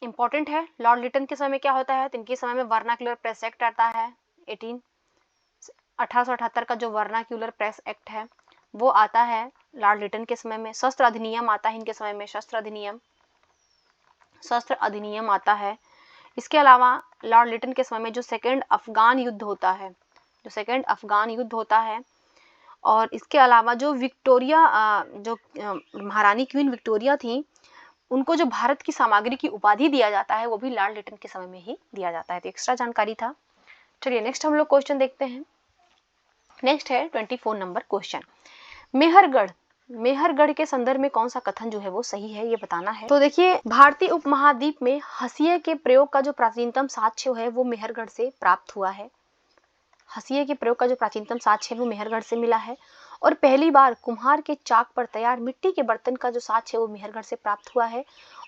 इंपॉर्टेंट है। लॉर्ड लिटन के समय में क्या होता है? तो इनके समय में वर्नाक्युलर प्रेस एक्ट आता है। 1878 का जो वर्नाक्युलर प्रेस एक्ट है वो आता है लॉर्ड लिटन के समय में। शस्त्र अधिनियम आता है इनके समय में, शस्त्र अधिनियम आता है। इसके अलावा लॉर्ड लिटन के समय में जो सेकेंड अफगान युद्ध होता है, और इसके अलावा जो विक्टोरिया जो महारानी क्वीन विक्टोरिया थी, उनको जो भारत की सामग्री की उपाधि दिया जाता है वो भी लॉर्ड लिटन के समय में ही दिया जाता है। तो एक्स्ट्रा जानकारी था। चलिए नेक्स्ट हम लोग क्वेश्चन देखते हैं। नेक्स्ट है 24 नंबर क्वेश्चन, मेहरगढ़ के संदर्भ में कौन सा कथन जो है वो सही है, ये बताना है। तो देखिए, भारतीय उपमहाद्वीप में हंसिया के प्रयोग का जो प्राचीनतम साक्ष्य है वो मेहरगढ़ से प्राप्त हुआ है। हंसिया के प्रयोग का जो प्राचीनतम साक्ष्य है वो मेहरगढ़ से मिला है। और पहली बार कुम्हार के चाक पर तैयार मिट्टी के बर्तन का जो साक्ष्य है वो मेहरगढ़ से प्राप्त हुआ है।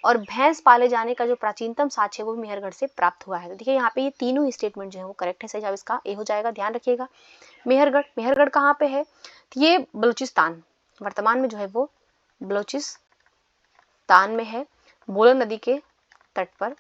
और भैंस पाले जाने का जो प्राचीनतम साक्ष्य है वो मेहरगढ़ से प्राप्त हुआ है। तो देखिए यहाँ पे ये तीनों ही स्टेटमेंट जो है वो करेक्ट है। सही जवाब इसका ए हो जाएगा। ध्यान रखिएगा, मेहरगढ़ कहाँ पे है? तो ये बलूचिस्तान, वर्तमान में जो है वो बलूचिस्तान में है, बोलन नदी के तट पर।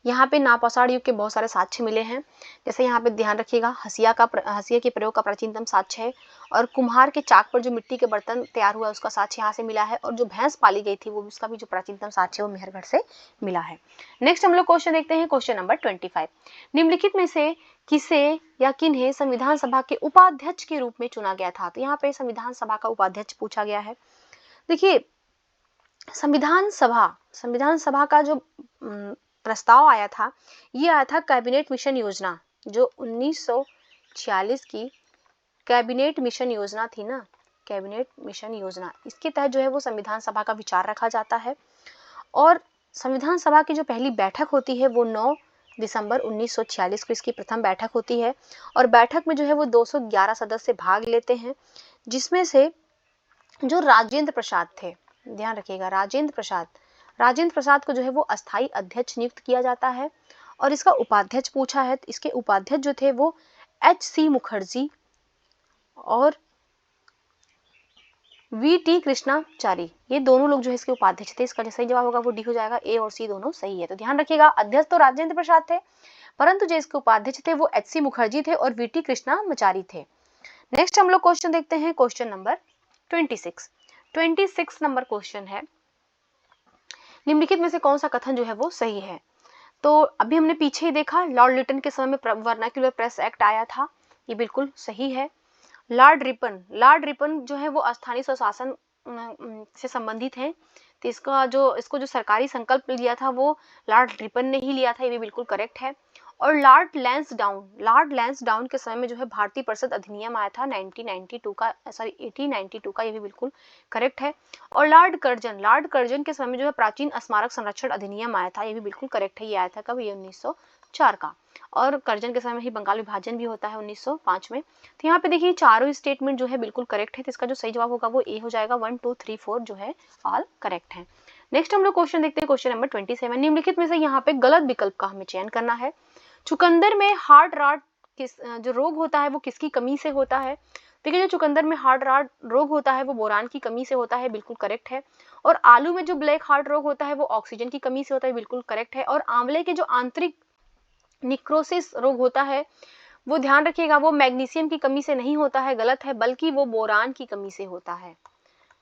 यहाँ पे नापाषाण युग के बहुत सारे साक्ष्य मिले हैं। जैसे यहाँ पे ध्यान रखिएगा, हंसिया के प्रयोग का प्राचीनतम साक्ष्य है, और कुम्हार के चाक पर जो मिट्टी के बर्तन तैयार हुआ उसका साक्ष्य यहाँ से मिला है, और जो भैंस पाली गई थी वो उसका भी जो प्राचीनतम साक्ष्य है वो मेहरगढ़ से मिला है। नेक्स्ट हम लोग क्वेश्चन देखते हैं, क्वेश्चन नंबर 25। निम्नलिखित में से किसे या किन्हें संविधान सभा के उपाध्यक्ष के रूप में चुना गया था? तो यहाँ पे संविधान सभा का उपाध्यक्ष पूछा गया है। देखिए, संविधान सभा का जो प्रस्ताव आया था, ये आया था कैबिनेट मिशन योजना, जो 1946 की कैबिनेट मिशन योजना थी ना, कैबिनेट मिशन योजना, इसके तहत जो है वो संविधान सभा का विचार रखा जाता है। और संविधान सभा की जो पहली बैठक होती है वो 9 दिसंबर 1946 को इसकी प्रथम बैठक होती है। और बैठक में जो है वो 211 सदस्य भाग लेते हैं, जिसमें से जो राजेंद्र प्रसाद थे, ध्यान रखिएगा, राजेंद्र प्रसाद को जो है वो अस्थायी अध्यक्ष नियुक्त किया जाता है। और इसका उपाध्यक्ष पूछा है, तो इसके उपाध्यक्ष जो थे वो H.C. मुखर्जी और V.T. कृष्णाचारी, ये दोनों लोग जो है इसके उपाध्यक्ष थे। इसका जो सही जवाब होगा वो डी हो जाएगा। ए और सी दोनों सही है। तो ध्यान रखिएगा, अध्यक्ष तो राजेंद्र प्रसाद थे, परंतु जो इसके उपाध्यक्ष थे वो H.C. मुखर्जी थे और V.T. कृष्णाचारी थे। नेक्स्ट हम लोग क्वेश्चन देखते हैं, क्वेश्चन नंबर 26 नंबर क्वेश्चन है, निम्नलिखित में से कौन सा कथन जो है वो सही है? तो अभी हमने पीछे ही देखा, लॉर्ड लिटन के समय में वर्नाक्युलर प्रेस एक्ट आया था, ये बिल्कुल सही है। लॉर्ड रिपन जो है वो स्थानीय स्वशासन से संबंधित है, तो इसको जो सरकारी संकल्प लिया था वो लॉर्ड रिपन ने ही लिया था, ये भी बिल्कुल करेक्ट है। और लॉर्ड लैंसडाउन के समय में जो है भारतीय परिषद अधिनियम आया था 1892 का, ये भी बिल्कुल करेक्ट है। और लॉर्ड कर्जन के समय में जो है प्राचीन स्मारक संरक्षण अधिनियम आया था, ये भी बिल्कुल करेक्ट है। ये आया था कब? ये 1904 का। और कर्जन के समय ही बंगाल विभाजन भी होता है 1905 में। तो यहाँ पे देखिए चारों स्टेटमेंट जो है बिल्कुल करेक्ट है, तो इसका जो सही जवाब होगा वो ए हो जाएगा। 1 2 3 4 जो है ऑल करेक्ट है। नेक्स्ट हम लोग क्वेश्चन देखते हैं, क्वेश्चन नंबर 27। निम्नलिखित में से यहाँ पे गलत विकल्प का हमें चयन करना है। चुकंदर में हार्ट रॉट जो रोग होता है वो किसकी कमी से होता है? देखिए जो चुकंदर में हार्ट रॉट रोग होता है वो बोरान की कमी से होता है, बिल्कुल करेक्ट है। और आलू में जो ब्लैक हार्ट रोग होता है वो ऑक्सीजन की कमी से होता है, बिल्कुल करेक्ट है। और आंवले के जो आंतरिक निक्रोसिस रोग होता है वो ध्यान रखिएगा वो मैग्नीशियम की कमी से नहीं होता है, गलत है, बल्कि वो बोरान की कमी से होता है,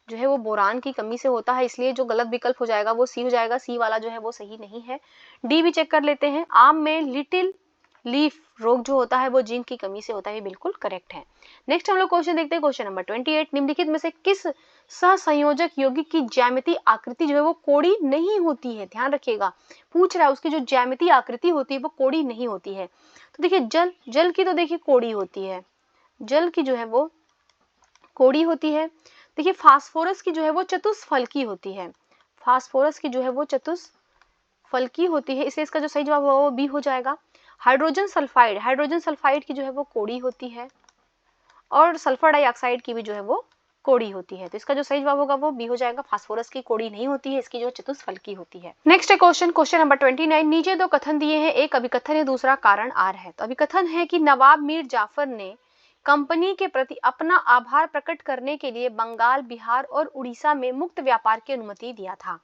जो है वो बोरान की कमी से होता है। इसलिए जो गलत विकल्प हो जाएगा वो सी हो जाएगा, सी वाला जो है वो सही नहीं है। डी भी चेक कर लेते हैं। आम में लिटिल लीफ रोग जो होता है वो जिंक की कमी से होता है, ये बिल्कुल करेक्ट है। नेक्स्ट हम लोग क्वेश्चन देखते हैं, क्वेश्चन नंबर 28। निम्नलिखित में से किस सहसंयोजक यौगिक की ज्यामितीय आकृति जो है वो कोड़ी नहीं होती है? ध्यान रखिएगा, पूछ रहा है उसकी जो ज्यामितीय आकृति होती है वो कोड़ी नहीं होती है। तो देखिए जल की तो देखिए कोड़ी होती है, जल की जो है वो कोड़ी होती है। देखिए फास्फोरस की जो है वो चतुष्फलकी होती है, फास्फोरस की जो है वो चतुष्फलकी होती है, इसलिए इसका जो सही जवाब होगा वो बी हो जाएगा। हाइड्रोजन सल्फाइड की जो है वो कोड़ी होती है, और सल्फर डाइऑक्साइड की भी जो है वो कोड़ी होती है, तो इसका जो सही जवाब होगा वो बी हो जाएगा। फास्फोरस की कोड़ी नहीं होती है, इसकी जो चतुष्फलकी होती है। नेक्स्ट है क्वेश्चन नंबर 29। नीचे दो कथन दिए हैं, एक अभिकथन है, दूसरा कारण आर है। तो अभिकथन है कि नवाब मीर जाफर ने कंपनी के प्रति अपना आभार प्रकट करने के लिए बंगाल, बिहार और उड़ीसा में मुक्त व्यापार की अनुमति दिया था,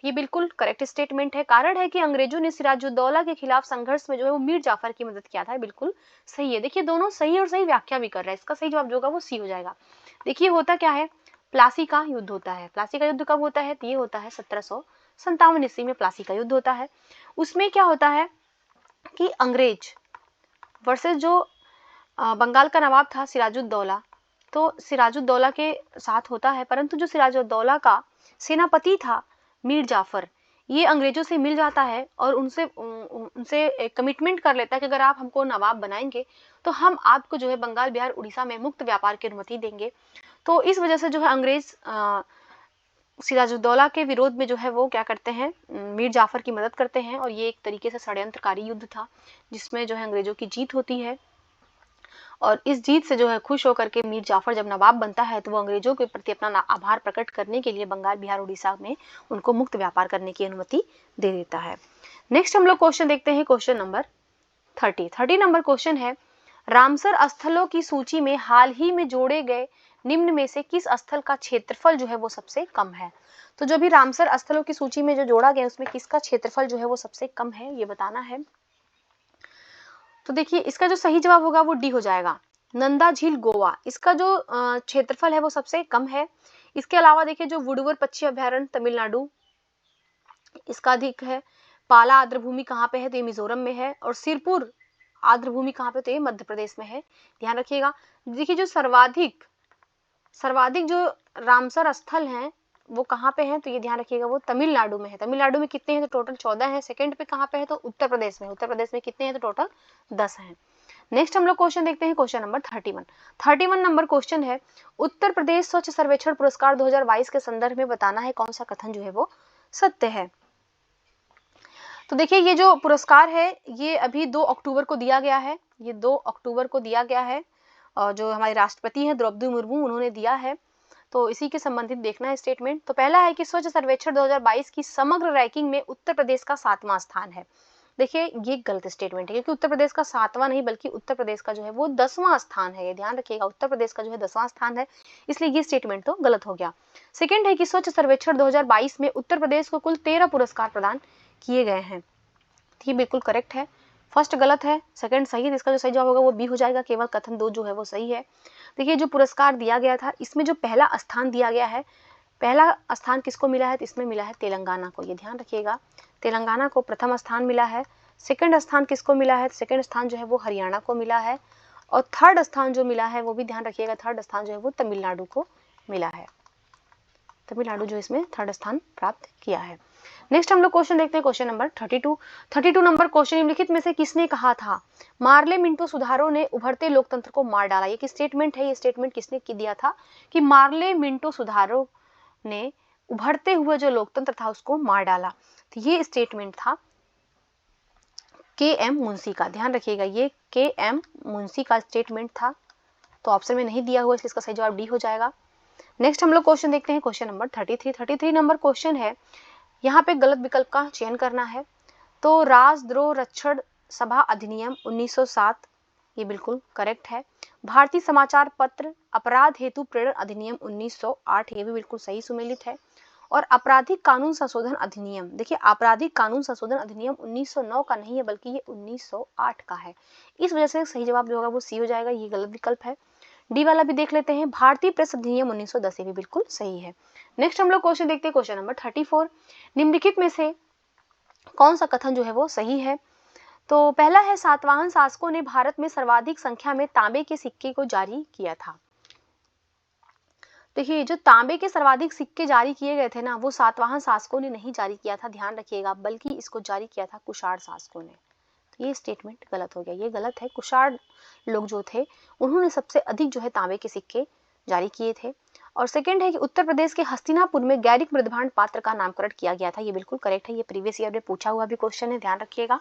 ये बिल्कुल करेक्ट स्टेटमेंट है। कारण है कि अंग्रेजों ने सिराजुद्दौला के खिलाफ संघर्ष में जो है वो मीर जाफर की मदद किया था, बिल्कुल सही है। देखिए दोनों सही और सही व्याख्या भी कर रहे हैं, इसका सही जवाब जो होगा वो सी हो जाएगा। देखिए होता क्या है, प्लासी का युद्ध होता है। प्लासी का युद्ध कब होता है? तो ये होता है 1757 ईस्वी में प्लासी का युद्ध होता है। उसमें क्या होता है कि अंग्रेज वर्सेस जो बंगाल का नवाब था सिराजुद्दौला, तो सिराजुद्दौला के साथ होता है, परंतु जो सिराजुद्दौला का सेनापति था मीर जाफर, ये अंग्रेजों से मिल जाता है और उनसे कमिटमेंट कर लेता है कि अगर आप हमको नवाब बनाएंगे तो हम आपको जो है बंगाल, बिहार, उड़ीसा में मुक्त व्यापार की अनुमति देंगे। तो इस वजह से जो है अंग्रेज सिराजुद्दौला के विरोध में जो है वो क्या करते हैं, मीर जाफर की मदद करते हैं, और ये एक तरीके से षड्यंत्रकारी युद्ध था जिसमें जो है अंग्रेजों की जीत होती है। और इस जीत से जो है खुश होकर के मीर जाफर जब नवाब बनता है तो वो अंग्रेजों के प्रति अपना आभार प्रकट करने के लिए बंगाल, बिहार, उड़ीसा में उनको मुक्त व्यापार करने की अनुमति दे देता है। नेक्स्ट हम लोग क्वेश्चन देखते हैं, क्वेश्चन नंबर 30 नंबर क्वेश्चन है, रामसर स्थलों की सूची में हाल ही में जोड़े गए निम्न में से किस स्थल का क्षेत्रफल जो है वो सबसे कम है? तो जो भी रामसर स्थलों की सूची में जो जोड़ा गया उसमें किसका क्षेत्रफल जो है वो सबसे कम है, ये बताना है। तो देखिए इसका जो सही जवाब होगा वो डी हो जाएगा, नंदा झील गोवा, इसका जो क्षेत्रफल है वो सबसे कम है। इसके अलावा देखिए जो वुडवर पक्षी अभ्यारण्य तमिलनाडु, इसका अधिक है। पाला आर्द्रभूमि कहाँ पे है? तो ये मिजोरम में है। और सिरपुर आर्द्रभूमि कहाँ पे? तो ये मध्य प्रदेश में है, ध्यान रखिएगा। देखिए जो सर्वाधिक जो रामसर स्थल हैं वो कहाँ पे हैं? तो ये ध्यान रखिएगा वो तमिलनाडु में है। तमिलनाडु में कितने हैं? तो टोटल 14 हैं। सेकंड पे कहाँ पे है? तो उत्तर प्रदेश में। उत्तर प्रदेश में कितने हैं? तो टोटल 10 हैं। नेक्स्ट हम लोग क्वेश्चन देखते हैं, क्वेश्चन नंबर 31 नंबर क्वेश्चन है, उत्तर प्रदेश स्वच्छ सर्वेक्षण पुरस्कार 2022 के संदर्भ में बताना है कौन सा कथन जो है वो सत्य है। तो देखिए ये जो पुरस्कार है ये अभी 2 अक्टूबर को दिया गया है, ये 2 अक्टूबर को दिया गया है, और जो हमारे राष्ट्रपति हैं द्रौपदी मुर्मू उन्होंने दिया है। तो इसी के संबंधित देखना है स्टेटमेंट। तो पहला है कि स्वच्छ सर्वेक्षण 2022 की समग्र रैंकिंग में उत्तर प्रदेश का 7वां स्थान है। देखिए ये गलत स्टेटमेंट है, क्योंकि उत्तर प्रदेश का 7वां नहीं बल्कि उत्तर प्रदेश का जो है वो 10वां स्थान है, ये ध्यान रखिएगा, उत्तर प्रदेश का जो है 10वां स्थान है, इसलिए ये स्टेटमेंट तो गलत हो गया। सेकंड है कि स्वच्छ सर्वेक्षण 2022 में उत्तर प्रदेश को कुल 13 पुरस्कार प्रदान किए गए हैं, ये बिल्कुल करेक्ट है। फर्स्ट गलत है, सेकंड सही है, इसका जो सही जवाब होगा वो बी हो जाएगा, केवल कथन 2 जो है वो सही है। देखिए जो पुरस्कार दिया गया था इसमें जो पहला स्थान दिया गया है पहला स्थान किसको मिला है, तो इसमें मिला है तेलंगाना को, ये ध्यान रखिएगा, तेलंगाना को प्रथम स्थान मिला है। सेकंड स्थान किसको मिला है, सेकंड स्थान जो है वो हरियाणा को मिला है। और थर्ड स्थान जो मिला है वो भी ध्यान रखिएगा, थर्ड स्थान जो है वो तमिलनाडु को मिला है। तमिलनाडु जो इसमें थर्ड स्थान प्राप्त किया है। नेक्स्ट हम लोग क्वेश्चन देखते हैं, क्वेश्चन नंबर 32 नंबर क्वेश्चन, निम्नलिखित में से किसने कहा था मार्ले मिंटो सुधारो ने उभरते लोकतंत्र को मार डाला। ये किस स्टेटमेंट है, ये स्टेटमेंट किसने दिया था कि मार्ले मिंटो सुधारो ने उभरते हुए जो लोकतंत्र था उसको मार डाला। तो ये स्टेटमेंट था के.एम. मुंशी का, ध्यान रखिएगा, ये के.एम. मुंशी का स्टेटमेंट था। तो ऑप्शन में नहीं दिया हुआ, इसलिए इसका सही जवाब डी हो जाएगा। नेक्स्ट हम लोग क्वेश्चन देखते हैं, क्वेश्चन नंबर 33 नंबर क्वेश्चन है, यहाँ पे गलत विकल्प का चयन करना है। तो राजद्रोह रक्षण सभा अधिनियम 1907 ये बिल्कुल करेक्ट है। भारतीय समाचार पत्र अपराध हेतु प्रेरण अधिनियम 1908 ये भी बिल्कुल सही सुमेलित है। और आपराधिक कानून संशोधन अधिनियम, देखिए आपराधिक कानून संशोधन अधिनियम 1909 का नहीं है बल्कि ये 1908 का है, इस वजह से सही जवाब जो होगा वो सी हो जाएगा, ये गलत विकल्प है। डी वाला भी देख लेते हैं, भारतीय प्रेस अधिनियम 1910 ये भी बिल्कुल सही है। नेक्स्ट हम लोग क्वेश्चन देखते हैं, क्वेश्चन नंबर 34, निम्नलिखित में से कौन सा कथन जो है वो सही है। तो पहला है सातवाहन शासकों ने भारत में सर्वाधिक संख्या में तांबे के सिक्के को जारी किया था। देखिए जो तांबे के सर्वाधिक सिक्के जारी किए गए थे ना, वो सातवाहन शासकों ने नहीं जारी किया था, ध्यान रखिएगा, बल्कि इसको जारी किया था कुषाण शासकों ने। तो ये स्टेटमेंट गलत हो गया, ये गलत है। कुषाण लोग जो थे उन्होंने सबसे अधिक जो है तांबे के सिक्के जारी किए थे। और सेकंड है कि उत्तर प्रदेश के हस्तिनापुर में गैरिक मृदभांड पात्र का नामकरण किया गया था, ये बिल्कुल करेक्ट है, ये प्रीवियस ईयर में पूछा हुआ भी क्वेश्चन है, ध्यान रखिएगा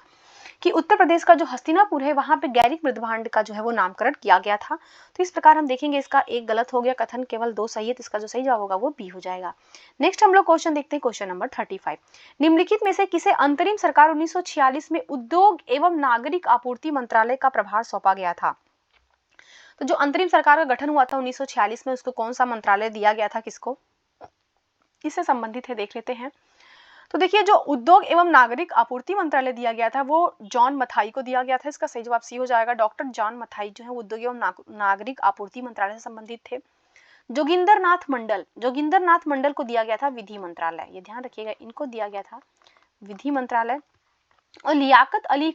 कि उत्तर प्रदेश का जो हस्तिनापुर है वहां पे गैरिक मृदभांड का जो है वो नामकरण किया गया था। तो इस प्रकार हम देखेंगे इसका एक गलत हो गया कथन, केवल 2 सही है, तो इसका जो सही जवाब होगा वो बी हो जाएगा। नेक्स्ट हम लोग क्वेश्चन देखते हैं, क्वेश्चन नंबर 35, निम्नलिखित में से किसे अंतरिम सरकार 1946 में उद्योग एवं नागरिक आपूर्ति मंत्रालय का प्रभार सौंपा गया था। तो जो अंतरिम सरकार का गठन हुआ था 1946 में, उसको कौन सा मंत्रालय दिया गया था, किसको, इससे संबंधित है देख लेते हैं। तो देखिए जो उद्योग एवं नागरिक आपूर्ति मंत्रालय दिया गया था वो जॉन मथाई को दिया गया था, इसका सही जवाब सी हो जाएगा। डॉक्टर जॉन मथाई जो है उद्योग एवं नागरिक आपूर्ति मंत्रालय से संबंधित थे। जोगिंदर नाथ मंडल को दिया गया था विधि मंत्रालय, ये ध्यान रखिएगा, इनको दिया गया था विधि मंत्रालय। और लियाकत अली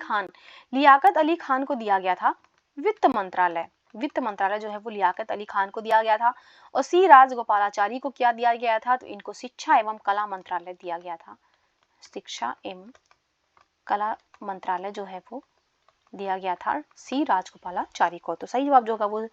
खान को दिया गया था वित्त मंत्रालय जो है वो लियाकत अली खान को दिया गया था। और सी राजगोपालाचारी को क्या दिया गया था, तो इनको शिक्षा एवं कला मंत्रालय दिया गया था, शिक्षा एवं कला मंत्रालय जो है वो दिया गया था सी राजगोपालाचारी को। तो सही जवाब जो होगा वो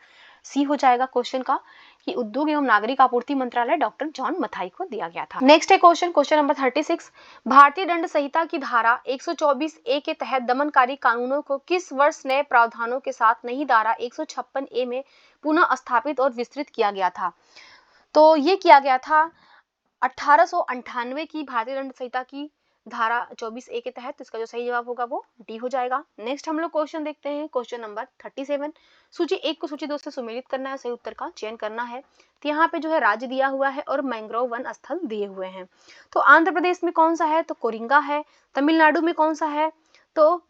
सी हो जाएगा क्वेश्चन का, कि उद्योग एवं नागरिक आपूर्ति मंत्रालय डॉक्टर जॉन मथाई को दिया गया था। नेक्स्ट है क्वेश्चन नंबर 36, भारतीय दंड संहिता की धारा 124A के तहत दमनकारी कानूनों को किस वर्ष नए प्रावधानों के साथ नई धारा 156A में पुनः स्थापित और विस्तृत किया गया था। तो ये किया गया था 1898 की भारतीय दंड संहिता की धारा 24A के तहत, इसका जो सही जवाब होगा वो डी हो जाएगा। नेक्स्ट हम लोग क्वेश्चन देखते हैं, क्वेश्चन नंबर 37, सूची 1 को सूची 2 से सुमेलित करना है, सही उत्तर का चयन करना है। तो यहाँ पे जो है राज्य दिया हुआ है और मैंग्रोव वन स्थल दिए हुए हैं। तो आंध्र प्रदेश में कौन सा है, तो कोरिंगा है। तमिलनाडु में कौन सा है, तो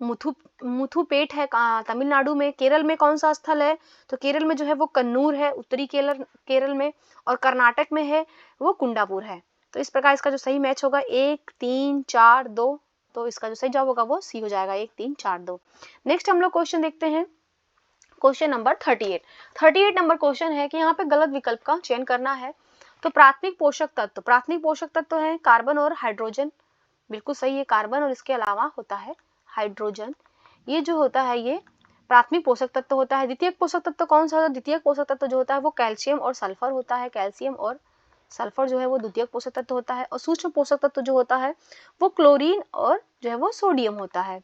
मुथुपेट है तमिलनाडु में। केरल में कौन सा स्थल है, तो केरल में जो है वो कन्नूर है उत्तरी केरल में। और कर्नाटक में है वो कुंडापुर है। तो इस प्रकार इसका जो सही मैच होगा 1 3 4 2, तो इसका जो सही जवाब होगा वो सी हो जाएगा 1 3 4 2। नेक्स्ट हम लोग क्वेश्चन देखते हैं, क्वेश्चन नंबर 38 नंबर क्वेश्चन है कि यहाँ पे गलत विकल्प का चयन करना है। तो प्राथमिक पोषक तत्व है कार्बन और हाइड्रोजन, बिल्कुल सही है, कार्बन और इसके अलावा होता है हाइड्रोजन, ये जो होता है ये प्राथमिक पोषक तत्व होता है। द्वितीयक पोषक तत्व कौन सा होता है, द्वितीयक पोषक तत्व जो होता है वो कैल्शियम और सल्फर होता है, कैल्शियम और सल्फर जो है वो द्वितीयक पोषक तत्व होता है। और सूक्ष्म पोषक तत्व जो होता है वो क्लोरीन और जो है वो सोडियम होता है।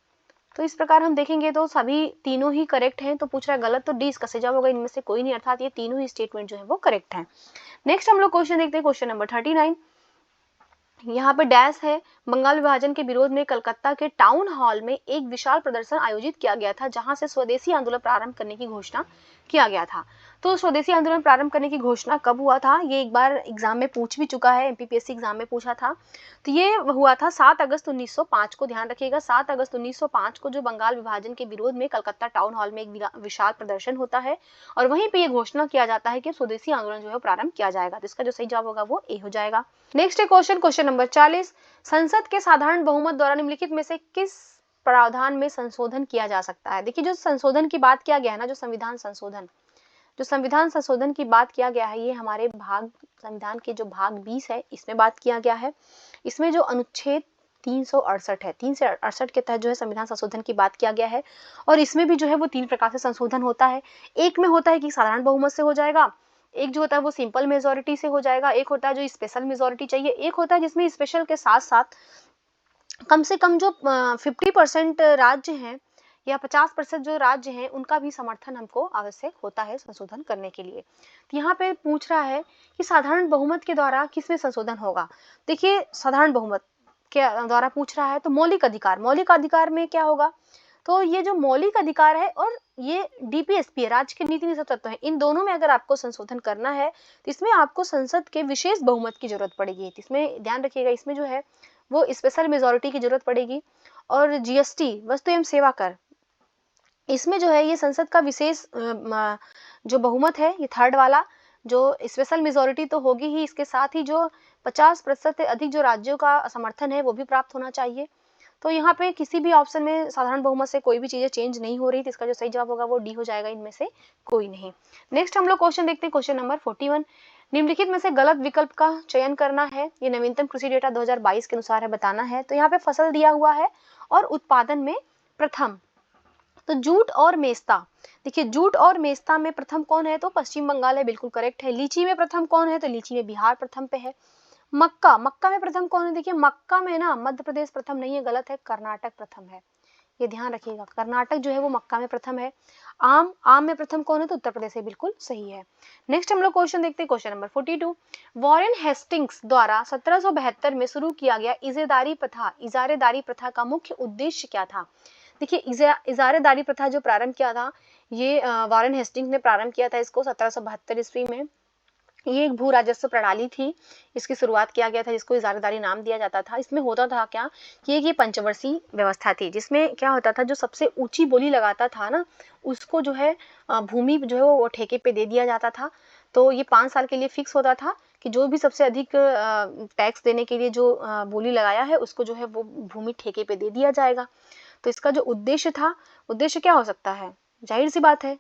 तो इस प्रकार हम देखेंगे तो सभी तीनों ही करेक्ट हैं। तो पूछ रहा है गलत, तो डी इसका सही जवाब होगा, इनमें से कोई नहीं, अर्थात ये तीनों ही स्टेटमेंट जो है वो करेक्ट है। नेक्स्ट हम लोग क्वेश्चन देखते हैं, क्वेश्चन नंबर 39, यहाँ पे डैश है, बंगाल विभाजन के विरोध में कलकत्ता के टाउन हॉल में एक विशाल प्रदर्शन आयोजित किया गया था, जहां से स्वदेशी आंदोलन प्रारंभ करने की घोषणा किया गया था। तो स्वदेशी आंदोलन प्रारंभ करने की घोषणा कब हुआ था, ये एक बार एग्जाम में पूछ भी चुका है, एमपीपीएससी एग्जाम में पूछा था। तो ये हुआ था 7 अगस्त 1905 को, ध्यान रखिएगा 7 अगस्त 1905 को जो बंगाल विभाजन के विरोध में कलकत्ता टाउन हॉल में एक विशाल प्रदर्शन होता है और वहीं पे ये घोषणा किया जाता है कि स्वदेशी आंदोलन जो है प्रारंभ किया जाएगा। तो इसका जो सही जवाब होगा वो ए हो जाएगा। नेक्स्ट है क्वेश्चन नंबर 40, संसद के साधारण बहुमत द्वारा निम्नलिखित में से किस प्रावधान में संशोधन किया जा सकता है। देखिए जो संशोधन की बात किया गया है ना, जो संविधान संशोधन की बात किया गया है, ये हमारे संविधान के जो भाग 20 है इसमें बात किया गया है। इसमें जो अनुच्छेद 368 है, 368 के तहत जो है संविधान संशोधन की बात किया गया है और इसमें भी जो है वो 3 प्रकार से संशोधन होता है। एक में होता है कि साधारण बहुमत से हो जाएगा, एक जो होता है वो सिंपल मेजोरिटी से हो जाएगा, एक होता है जो स्पेशल मेजोरिटी चाहिए, एक होता है जिसमें स्पेशल के साथ साथ कम से कम जो 50% राज्य हैं या 50% जो राज्य हैं उनका भी समर्थन हमको आवश्यक होता है संशोधन करने के लिए। तो यहाँ पे पूछ रहा है कि साधारण बहुमत के द्वारा किसमें संशोधन होगा। देखिए साधारण बहुमत के द्वारा पूछ रहा है तो मौलिक अधिकार में क्या होगा, तो ये जो मौलिक अधिकार है और ये डीपीएसपी है, राज्य के नीति निषेध तत्व है, इन दोनों में अगर आपको संशोधन करना है तो इसमें आपको संसद के विशेष बहुमत की जरूरत पड़ेगी। इसमें ध्यान रखिएगा, इसमें जो है वो स्पेशल मेजोरिटी की जरूरत पड़ेगी। और जीएसटी वस्तु एवं सेवा कर, इसमें जो है ये संसद का विशेष जो बहुमत है, ये थर्ड वाला जो स्पेशल मेजोरिटी तो होगी ही, इसके साथ ही जो 50% से अधिक जो राज्यों का समर्थन है वो भी प्राप्त होना चाहिए। तो यहाँ पे किसी भी ऑप्शन में साधारण बहुमत से कोई भी चीजें चेंज नहीं हो रही, तो इसका जो सही जवाब होगा वो डी हो जाएगा, इनमें से कोई नहीं। नेक्स्ट हम लोग क्वेश्चन देखते हैं, क्वेश्चन नंबर 41, निम्नलिखित में से गलत विकल्प का चयन करना है। ये नवीनतम कृषि डेटा 2022 के अनुसार है, बताना है। तो यहाँ पे फसल दिया हुआ है और उत्पादन में प्रथम, तो जूट और मेस्ता। देखिए जूट और मेस्ता में प्रथम कौन है, तो पश्चिम बंगाल है, बिल्कुल करेक्ट है। लीची में प्रथम कौन है, तो लीची में बिहार प्रथम पे है। मक्का में प्रथम कौन है, देखिए मक्का में ना मध्य प्रदेश प्रथम नहीं है, गलत है, कर्नाटक प्रथम है, ये ध्यान रखिएगा, कर्नाटक जो है वो मक्का में प्रथम है। आम में प्रथम कौन है, तो उत्तर प्रदेश है, बिल्कुल सही है। नेक्स्ट हम लोग क्वेश्चन देखते हैं, क्वेश्चन नंबर 42, वॉरेन हेस्टिंग्स द्वारा 1772 में शुरू किया गया इजारेदारी प्रथा का मुख्य उद्देश्य क्या था। देखिए इजारेदारी प्रथा जो प्रारंभ किया था, ये वॉरेन हेस्टिंग्स ने प्रारंभ किया था इसको 1772 ईस्वी में। ये एक भू राजस्व प्रणाली थी, इसकी शुरुआत किया गया था, जिसको इजारेदारी नाम दिया जाता था। इसमें होता था क्या कि ये पंचवर्षीय व्यवस्था थी, जिसमें क्या होता था, जो सबसे ऊंची बोली लगाता था ना, उसको जो है भूमि जो है वो ठेके पे दे दिया जाता था। तो ये 5 साल के लिए फिक्स होता था कि जो भी सबसे अधिक टैक्स देने के लिए जो बोली लगाया है उसको जो है वो भूमि ठेके पे दे दिया जाएगा। तो इसका जो उद्देश्य था, उद्देश्य क्या हो सकता है, जाहिर सी बात है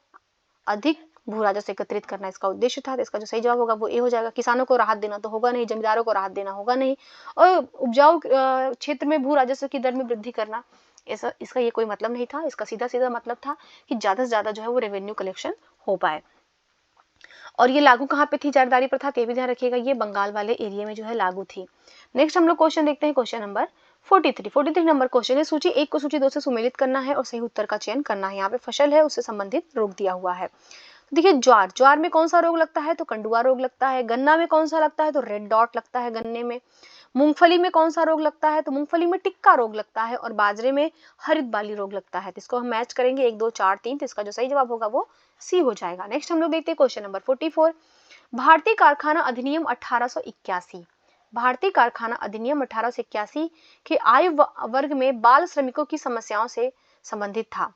अधिक भू राजस्व एकत्रित करना इसका उद्देश्य था। तो इसका जो सही जवाब होगा वो ए हो जाएगा। किसानों को राहत देना तो होगा नहीं, जमींदारों को राहत देना होगा नहीं, और उपजाऊ क्षेत्र में भू राजस्व की दर में वृद्धि करना, ऐसा इसका ये कोई मतलब नहीं था। इसका सीधा मतलब था कि ज्यादा से ज्यादा जो है वो रेवेन्यू कलेक्शन हो पाए। और ये लागू कहाँ पे थी जारदारी प्रथा, ये भी ध्यान रखिएगा, ये बंगाल वाले एरिया में जो है लागू थी। नेक्स्ट हम लोग क्वेश्चन देखते हैं, क्वेश्चन नंबर 43 नंबर क्वेश्चन है, सूची 1 को सूची 2 से सुमेलित करना है और सही उत्तर का चयन करना है। यहाँ पे फसल है उससे संबंधित रोग दिया हुआ है। देखिए ज्वार में कौन सा रोग लगता है, तो कंडुआ रोग लगता है। गन्ना में कौन सा लगता है, तो रेड डॉट लगता है गन्ने में। मूंगफली में कौन सा रोग लगता है, तो मूंगफली में टिक्का रोग लगता है। और बाजरे में हरित बाली रोग लगता है। तो इसको हम मैच करेंगे 1 2 4 3, तो इसका जो सही जवाब होगा वो सी हो जाएगा। नेक्स्ट हम लोग देखते हैं क्वेश्चन नंबर 44, भारतीय कारखाना अधिनियम 1881, भारतीय कारखाना अधिनियम 1881 के आयु वर्ग में बाल श्रमिकों की समस्याओं से संबंधित था।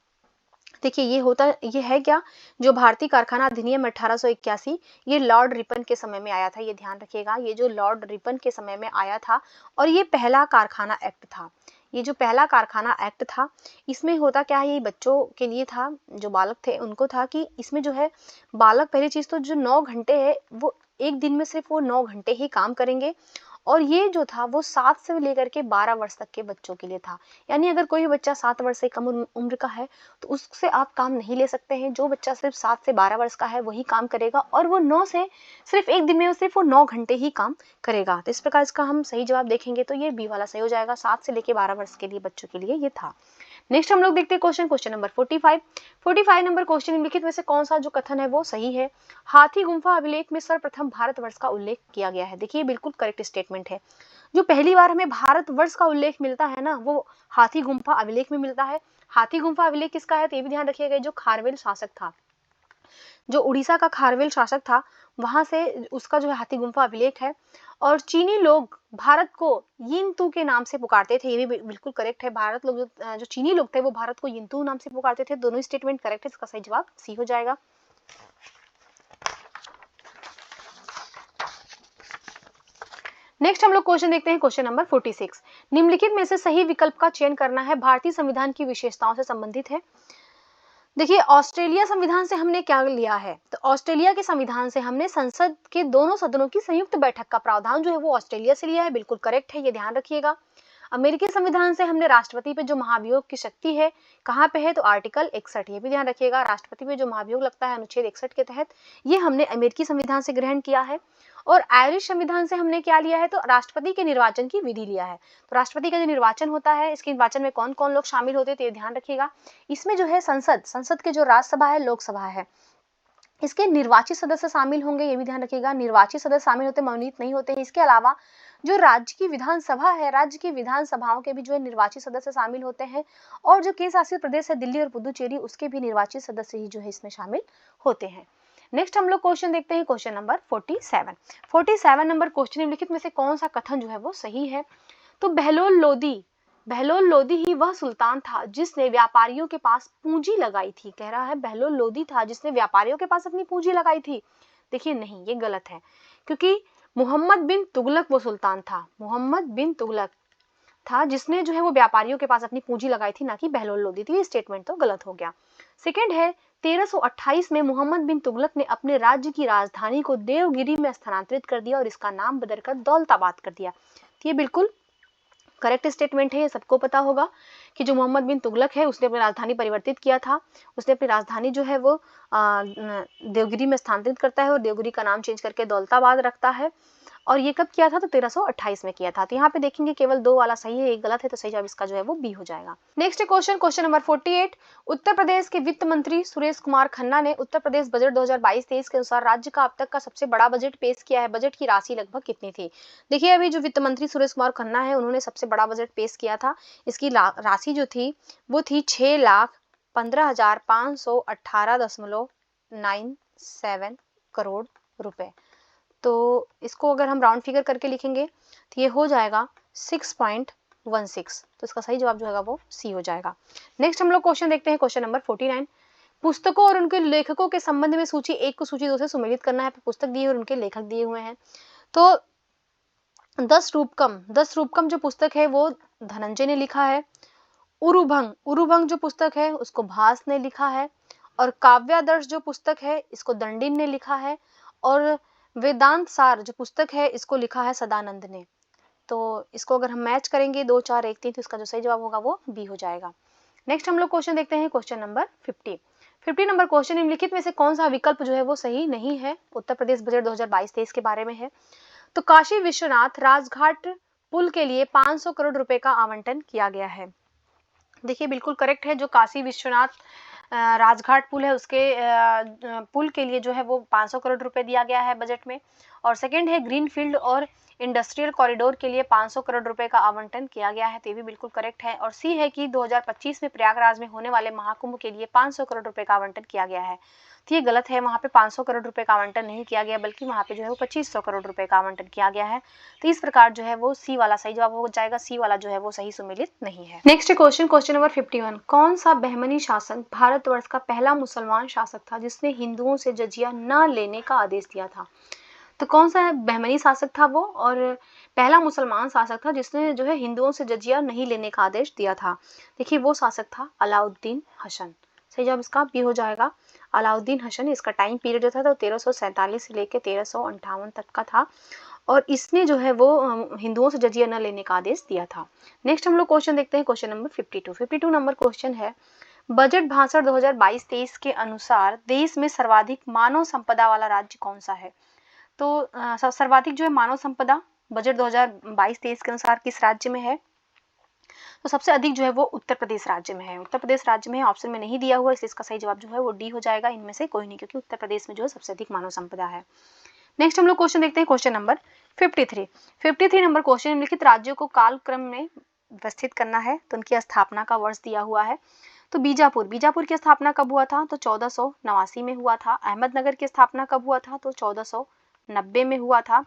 देखिए ये है क्या, जो भारतीय कारखाना अधिनियम 1881 ये लॉर्ड रिपन के समय में आया था, ये ध्यान रखिएगा, ये जो लॉर्ड रिपन के समय में आया था और ये पहला कारखाना एक्ट था। ये जो पहला कारखाना एक्ट था, इसमें होता क्या है, ये बच्चों के लिए था, जो बालक थे उनको था कि इसमें जो है बालक पहली चीज तो जो 9 घंटे है वो एक दिन में सिर्फ वो 9 घंटे ही काम करेंगे। और ये जो था वो 7 से लेकर के 12 वर्ष तक के बच्चों के लिए था। यानी अगर कोई बच्चा 7 वर्ष से कम उम्र का है तो उससे आप काम नहीं ले सकते हैं। जो बच्चा सिर्फ 7 से 12 वर्ष का है वही काम करेगा, और वो 9 से सिर्फ एक दिन में सिर्फ वो 9 घंटे ही काम करेगा। तो इस प्रकार इसका हम सही जवाब देखेंगे तो ये बी वाला सही हो जाएगा, 7 से लेकर 12 वर्ष के लिए बच्चों के लिए ये था। नेक्स्ट हम लोग देखते हैं क्वेश्चन नंबर 45 नंबर क्वेश्चन, निम्नलिखित में से कौन सा जो कथन है वो सही है। हाथी गुम्फा अभिलेख में सर्वप्रथम भारतवर्ष का उल्लेख किया गया है। देखिए बिल्कुल करेक्ट स्टेटमेंट है। जो पहली बार हमें भारतवर्ष का उल्लेख मिलता है ना, वो हाथी गुम्फा अभिलेख में मिलता है। हाथी गुम्फा अभिलेख किसका है, तो ये भी ध्यान रखिएगा, जो खारवेल शासक था, जो उड़ीसा का खारवेल शासक था, वहां से उसका जो है हाथी गुम्फा अभिलेख है। और चीनी लोग भारत को यिंतू के नाम से पुकारते थे, ये भी बिल्कुल करेक्ट है। भारत लोग जो चीनी लोग थे वो भारत को यिंतू नाम से पुकारते थे। दोनों स्टेटमेंट करेक्ट है, इसका सही जवाब सी हो जाएगा। नेक्स्ट हम लोग क्वेश्चन देखते हैं, क्वेश्चन नंबर 46। निम्नलिखित में से सही विकल्प का चयन करना है, भारतीय संविधान की विशेषताओं से संबंधित है। देखिए, ऑस्ट्रेलिया संविधान से हमने क्या लिया है, तो ऑस्ट्रेलिया के संविधान से हमने संसद के दोनों सदनों की संयुक्त बैठक का प्रावधान जो है वो ऑस्ट्रेलिया से लिया है, बिल्कुल करेक्ट है, ये ध्यान रखिएगा। अमेरिकी संविधान से हमने राष्ट्रपति पे जो महाभियोग की शक्ति है कहाँ पे है, तो आर्टिकल 61, ये भी ध्यान रखिएगा। राष्ट्रपति पे जो महाभियोग लगता है अनुच्छेद 61 के तहत, ये हमने अमेरिकी संविधान से ग्रहण किया है। और आयरिश संविधान से हमने क्या लिया है, तो राष्ट्रपति के निर्वाचन की विधि लिया है। तो राष्ट्रपति का जो निर्वाचन होता है, इसके निर्वाचन में कौन कौन लोग शामिल होते हैं, तो ये ध्यान रखिएगा। इसमें जो है संसद के जो राज्यसभा है, लोकसभा है, इसके निर्वाचित सदस्य शामिल होंगे, ये भी ध्यान रखिएगा। निर्वाचित सदस्य शामिल होते, मनोनीत नहीं होते हैं। इसके अलावा जो राज्य की विधानसभा है, राज्य की विधानसभाओं के भी जो है निर्वाचित सदस्य शामिल होते हैं। और जो केंद्र शासित प्रदेश है दिल्ली और पुदुचेरी, उसके भी निर्वाचित सदस्य ही जो है इसमें शामिल होते हैं। नेक्स्ट हम लोग क्वेश्चन देखते हैं, क्वेश्चन नंबर 47 नंबर क्वेश्चन, निम्नलिखित में से कौन सा कथन जो है वो सही है, तो बहलोल लोदी ही वह सुल्तान था जिसने व्यापारियों के पास पूंजी लगाई थी। कह रहा है बहलोल लोदी था जिसने व्यापारियों के पास अपनी पूंजी लगाई थी। देखिए नहीं, ये गलत है, क्योंकि मोहम्मद बिन तुगलक वो सुल्तान था, मोहम्मद बिन तुगलक था जिसने जो है वो व्यापारियों के पास अपनी पूंजी लगाई थी, ना कि बहलोल लोदी थी। ये स्टेटमेंट तो गलत हो गया। सेकंड है, 1328 में मोहम्मद बिन तुगलक ने अपने राज्य की राजधानी को देवगिरी में स्थानांतरित कर दिया और इसका नाम बदलकर दौलताबाद कर दिया। ये बिल्कुल करेक्ट स्टेटमेंट है, ये सबको पता होगा कि जो मोहम्मद बिन तुगलक है उसने अपनी राजधानी परिवर्तित किया था। उसने अपनी राजधानी जो है वो देवगिरी में स्थानांतरित करता है और देवगिरी का नाम चेंज करके दौलताबाद रखता है। और ये कब किया था, तो 1328 में किया था। तो यहाँ पे देखेंगे केवल 2 वाला सही है, एक गलत है, तो सही जवाब इसका जो है वो बी हो जाएगा। Next question number 48। Uttar Pradesh के वित्त मंत्री सुरेश कुमार खन्ना ने उत्तर प्रदेश बजट 2022-23 के अनुसार राज्य का अब तक का सबसे बड़ा बजट पेश किया है। बजट की राशि लगभग कितनी थी। देखिए, अभी जो वित्त मंत्री सुरेश कुमार खन्ना है उन्होंने सबसे बड़ा बजट पेश किया था। इसकी राशि जो थी वो थी 6,15,518.97 करोड़ रुपए। तो इसको अगर हम राउंड फिगर करके लिखेंगे तो ये हो जाएगा 6.16। तो इसका सही जवाब जो है वो सी हो जाएगा। नेक्स्ट हम लोग क्वेश्चन देखते हैं, क्वेश्चन नंबर 49। पुस्तकों और उनके लेखकों के संबंध में सूची 1 को सूची 2 से सुमेलित करना है। पुस्तक दी और उनके लेखक दिए हुए हैं। तो 10 रूपकम जो पुस्तक है वो धनंजय ने लिखा है। उरुभंग जो पुस्तक है उसको भास ने लिखा है। और काव्यादर्श जो पुस्तक है इसको दंडिन ने लिखा है। और वेदांत सार जो पुस्तक है इसको लिखा है सदानंद ने। तो इसको अगर हम मैच करेंगे 2, 4, 1, 3, तो इसका जो सही जवाब होगा वो बी हो जाएगा। नेक्स्ट हम लोग क्वेश्चन देखते हैं, क्वेश्चन नंबर 50 नंबर क्वेश्चन, निम्नलिखित में से कौन सा विकल्प जो है वो सही नहीं है। उत्तर प्रदेश बजट 2022-23 के बारे में है। तो काशी विश्वनाथ राजघाट पुल के लिए 500 करोड़ रुपए का आवंटन किया गया है। देखिए बिल्कुल करेक्ट है, जो काशी विश्वनाथ राजघाट पुल है उसके पुल के लिए जो है वो 500 करोड़ रुपए दिया गया है बजट में। और सेकंड है, ग्रीनफील्ड और इंडस्ट्रियल कॉरिडोर के लिए 500 करोड़ रुपए का आवंटन किया गया है। तो ये भी बिल्कुल करेक्ट है। और सी है कि 2025 में प्रयागराज में होने वाले महाकुंभ के लिए 500 करोड़ रुपए का आवंटन किया गया है। तो ये गलत है, वहाँ पे 500 करोड़ रुपए का आवंटन नहीं किया गया, बल्कि वहाँ पे जो है वो 2500 करोड़ रुपए का आवंटन किया गया है। तो इस प्रकार जो है वो सी वाला सही जवाब हो जाएगा। सी वाला जो है वो सही सुमेलित नहीं है। Next question number 51। कौन सा बहमनी शासक भारतवर्ष का पहला मुसलमान शासक था जिसने हिंदुओं से जजिया न लेने का आदेश दिया था। तो कौन सा बहमनी शासक था वो, और पहला मुसलमान शासक था जिसने जो है हिंदुओं से जजिया नहीं लेने का आदेश दिया था। देखिए वो शासक था अलाउद्दीन हसन। सही जवाब इसका बी हो जाएगा, अलाउद्दीन हसन। इसका टाइम पीरियड जो था तो 1347 से लेकर 1358 तक का था। और इसने जो है वो हिंदुओं से जजिया न लेने का आदेश दिया था। नेक्स्ट हम लोग क्वेश्चन देखते हैं, क्वेश्चन नंबर 52 नंबर क्वेश्चन है, बजट भाषण 2022-23 के अनुसार देश में सर्वाधिक मानव संपदा वाला राज्य कौन सा है। तो सर्वाधिक जो है मानव संपदा बजट 2022-23 के अनुसार किस राज्य में है। तो सबसे अधिक जो है वो उत्तर प्रदेश राज्य में है। उत्तर प्रदेश राज्य में ऑप्शन में नहीं दिया हुआ, इसलिए इसका सही जवाब जो है वो डी हो जाएगा। इनमें से कोई नहीं, क्योंकि उत्तर प्रदेश में जो है सबसे अधिक मानव संपदा है। नेक्स्ट हम लोग क्वेश्चन देखते हैं, क्वेश्चन नंबर 53 नंबर क्वेश्चन, निम्नलिखित राज्यों को कालक्रम में व्यवस्थित करना है, तो उनकी स्थापना का वर्ष दिया हुआ है। तो बीजापुर की स्थापना कब हुआ था, तो 1489 में हुआ था। अहमदनगर की स्थापना कब हुआ था, तो 1490 में हुआ था।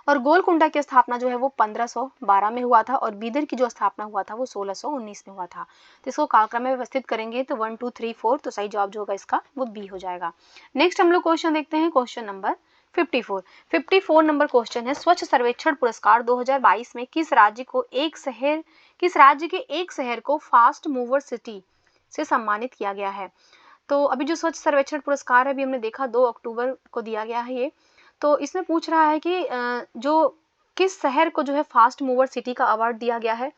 और गोलकुंडा की स्थापना जो है वो 1512 में हुआ था, और बीदर की जो स्थापना हुआ था वो 1619 में हुआ था। तो इसको कालक्रम में व्यवस्थित करेंगे तो 1 2 3 4, तो सही जवाब जो होगा इसका वो बी हो जाएगा। नेक्स्ट हम लोग क्वेश्चन देखते हैं, क्वेश्चन नंबर 54 नंबर क्वेश्चन है, स्वच्छ सर्वेक्षण पुरस्कार 2022 में किस राज्य के एक शहर को फास्ट मूवर सिटी से सम्मानित किया गया है। तो अभी जो स्वच्छ सर्वेक्षण पुरस्कार है, अभी हमने देखा 2 अक्टूबर को दिया गया है ये। तो इसमें पूछ रहा है कि जो किस शहर को जो है फास्ट मूवर सिटी का अवार्ड दिया गया है,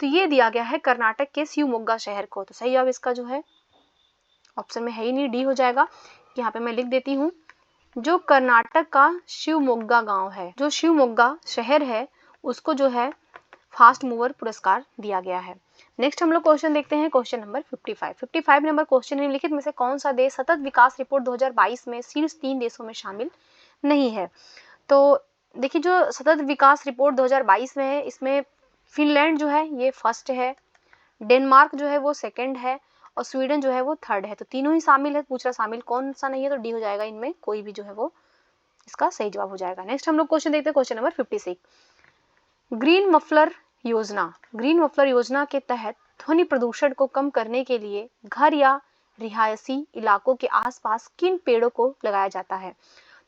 तो ये दिया गया है कर्नाटक के शिवमोग्गा शहर को। तो सही जवाब इसका जो है ऑप्शन में है ही नहीं, डी हो जाएगा। यहाँ पे मैं लिख देती हूँ, जो कर्नाटक का शिवमोग्गा गांव है, जो शिवमोग्गा शहर है, उसको जो है फास्ट मूवर पुरस्कार दिया गया है। नेक्स्ट हम लोग क्वेश्चन देखते हैं, क्वेश्चन नंबर 55 नंबर क्वेश्चन, निम्नलिखित में से कौन सा देश सतत विकास रिपोर्ट 2022 में शीर्ष 3 देशों में शामिल नहीं है। तो देखिए, जो सतत विकास रिपोर्ट 2022 में है, इसमें फिनलैंड जो है ये फर्स्ट है, डेनमार्क जो है वो सेकंड है, और स्वीडन जो है वो थर्ड है। तो तीनों ही शामिल है, पूछ रहा शामिल कौन सा नहीं है, तो डी हो जाएगा, इनमें कोई भी जो है वो इसका सही जवाब हो जाएगा। नेक्स्ट हम लोग क्वेश्चन देखते हैं, क्वेश्चन नंबर 56, ग्रीन मफलर योजना के तहत ध्वनि प्रदूषण को कम करने के लिए घर या रिहायशी इलाकों के आसपास किन पेड़ों को लगाया जाता है।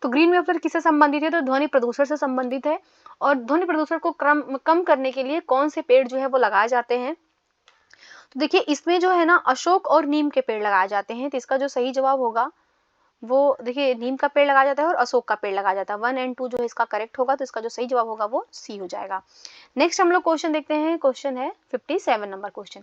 तो ग्रीन मफलर किससे संबंधित है, तो ध्वनि प्रदूषण से संबंधित है, और ध्वनि प्रदूषण को कम करने के लिए कौन से पेड़ जो है वो लगाए जाते हैं। तो देखिए, इसमें जो है ना अशोक और नीम के पेड़ लगाए जाते हैं। तो इसका जो सही जवाब होगा वो देखिए, नीम का पेड़ लगाया जाता है और अशोक का पेड़ लगाया जाता है। 1 और 2 जो है इसका करेक्ट होगा, तो इसका जो सही जवाब होगा वो सी हो जाएगा। नेक्स्ट हम लोग क्वेश्चन देखते हैं, क्वेश्चन है 57 नंबर क्वेश्चन,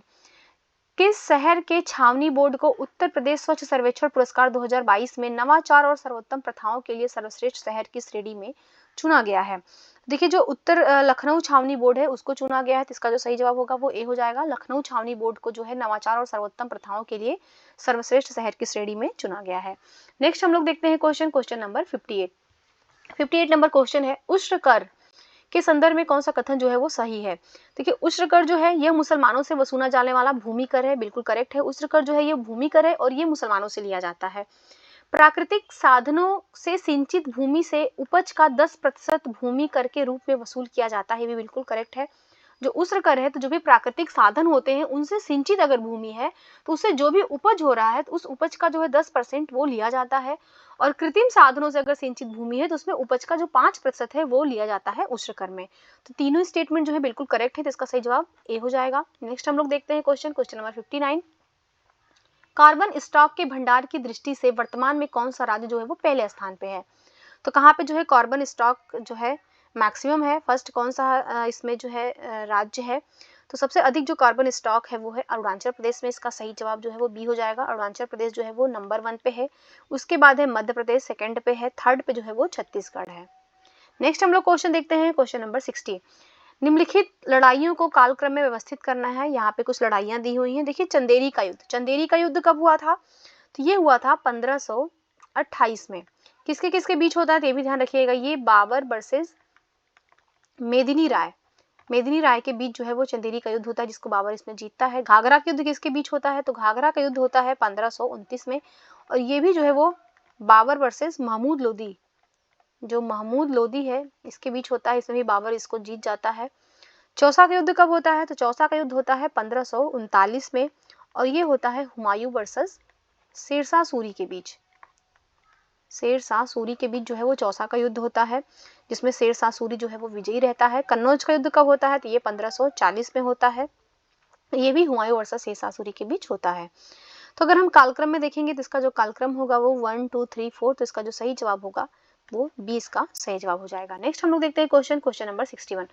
किस शहर के छावनी बोर्ड को उत्तर प्रदेश स्वच्छ सर्वेक्षण पुरस्कार 2022 में नवाचार और सर्वोत्तम प्रथाओं के लिए सर्वश्रेष्ठ शहर की श्रेणी में चुना गया है। देखिए, जो उत्तर लखनऊ छावनी बोर्ड है उसको चुना गया है, तो इसका जो सही जवाब होगा वो ए हो जाएगा। लखनऊ छावनी बोर्ड को जो है नवाचार और सर्वोत्तम प्रथाओं के लिए सर्वश्रेष्ठ शहर की श्रेणी में चुना गया है। नेक्स्ट हम लोग देखते हैं क्वेश्चन नंबर 58 नंबर क्वेश्चन है, उष्ट्र कर के संदर्भ में कौन सा कथन जो है वो सही है। देखिए, उष्ट्र कर जो है यह मुसलमानों से वसूला जाने वाला भूमि कर है, बिल्कुल करेक्ट है। उष्ट्र कर जो है ये भूमि कर है और ये मुसलमानों से लिया जाता है। प्राकृतिक साधनों से सिंचित भूमि से उपज का 10% भूमि कर के रूप में वसूल किया जाता है, ये भी बिल्कुल करेक्ट है। जो उष्ट्र कर है, तो जो भी प्राकृतिक साधन होते हैं उनसे सिंचित अगर भूमि है तो उससे जो भी उपज हो रहा है तो उस उपज का जो है 10% वो लिया जाता है, और कृत्रिम साधनों से अगर सिंचित भूमि है तो उसमें उपज का जो 5% है वो लिया जाता है उष्ट्र कर में। तो तीनों स्टेटमेंट जो है बिल्कुल करेक्ट है, तो इसका सही जवाब ए हो जाएगा। नेक्स्ट हम लोग देखते हैं क्वेश्चन नंबर 59, कार्बन स्टॉक के भंडार की दृष्टि से वर्तमान में कौन सा राज्य जो है वो पहले स्थान पे है। तो कहाँ पे जो है कार्बन स्टॉक जो है मैक्सिमम है, फर्स्ट कौन सा इसमें जो है राज्य है। तो सबसे अधिक जो कार्बन स्टॉक है वो है अरुणाचल प्रदेश में, इसका सही जवाब जो है वो बी हो जाएगा। अरुणाचल प्रदेश जो है वो नंबर 1 पे है, उसके बाद है मध्य प्रदेश सेकंड पे है, थर्ड पे जो है वो छत्तीसगढ़ है। नेक्स्ट हम लोग क्वेश्चन देखते हैं, क्वेश्चन नंबर 60, निम्नलिखित लड़ाइयों को कालक्रम में व्यवस्थित करना है। यहाँ पे कुछ लड़ाइयाँ दी हुई हैं। देखिए, चंदेरी का युद्ध कब हुआ था, तो ये हुआ था 1528 में। किसके किसके बीच होता है, तो ये भी ध्यान रखिएगा, ये बाबर वर्सेस मेदिनी राय के बीच जो है वो चंदेरी का युद्ध होता है, जिसको बाबर इसमें जीतता है। घाघरा का युद्ध किसके बीच होता है, तो घाघरा का युद्ध होता है 1529 में, और ये भी जो है वो बाबर वर्सेस महमूद लोदी, जो महमूद लोदी है इसके बीच होता है, इसमें भी बाबर इसको जीत जाता है। चौसा का युद्ध कब होता है, तो चौसा का युद्ध होता है 1539 में, और ये होता है हुमायूं वर्सेस शेरशाह सूरी के बीच। शेरशाह सूरी के बीच जो है वो चौसा का युद्ध होता है, जिसमें शेरशाह सूरी जो है वो विजयी रहता है। कन्नौज का युद्ध कब होता है, तो ये 1540 में होता है, ये भी हुमायूं वर्सेस शेरशाह सूरी के बीच होता है। तो अगर हम कालक्रम में देखेंगे तो इसका जो कालक्रम होगा वो 1 2 3 4, तो इसका जो सही जवाब होगा वो 20 का सही जवाब हो जाएगा। नेक्स्ट हम लोग देखते हैं क्वेश्चन नंबर 61,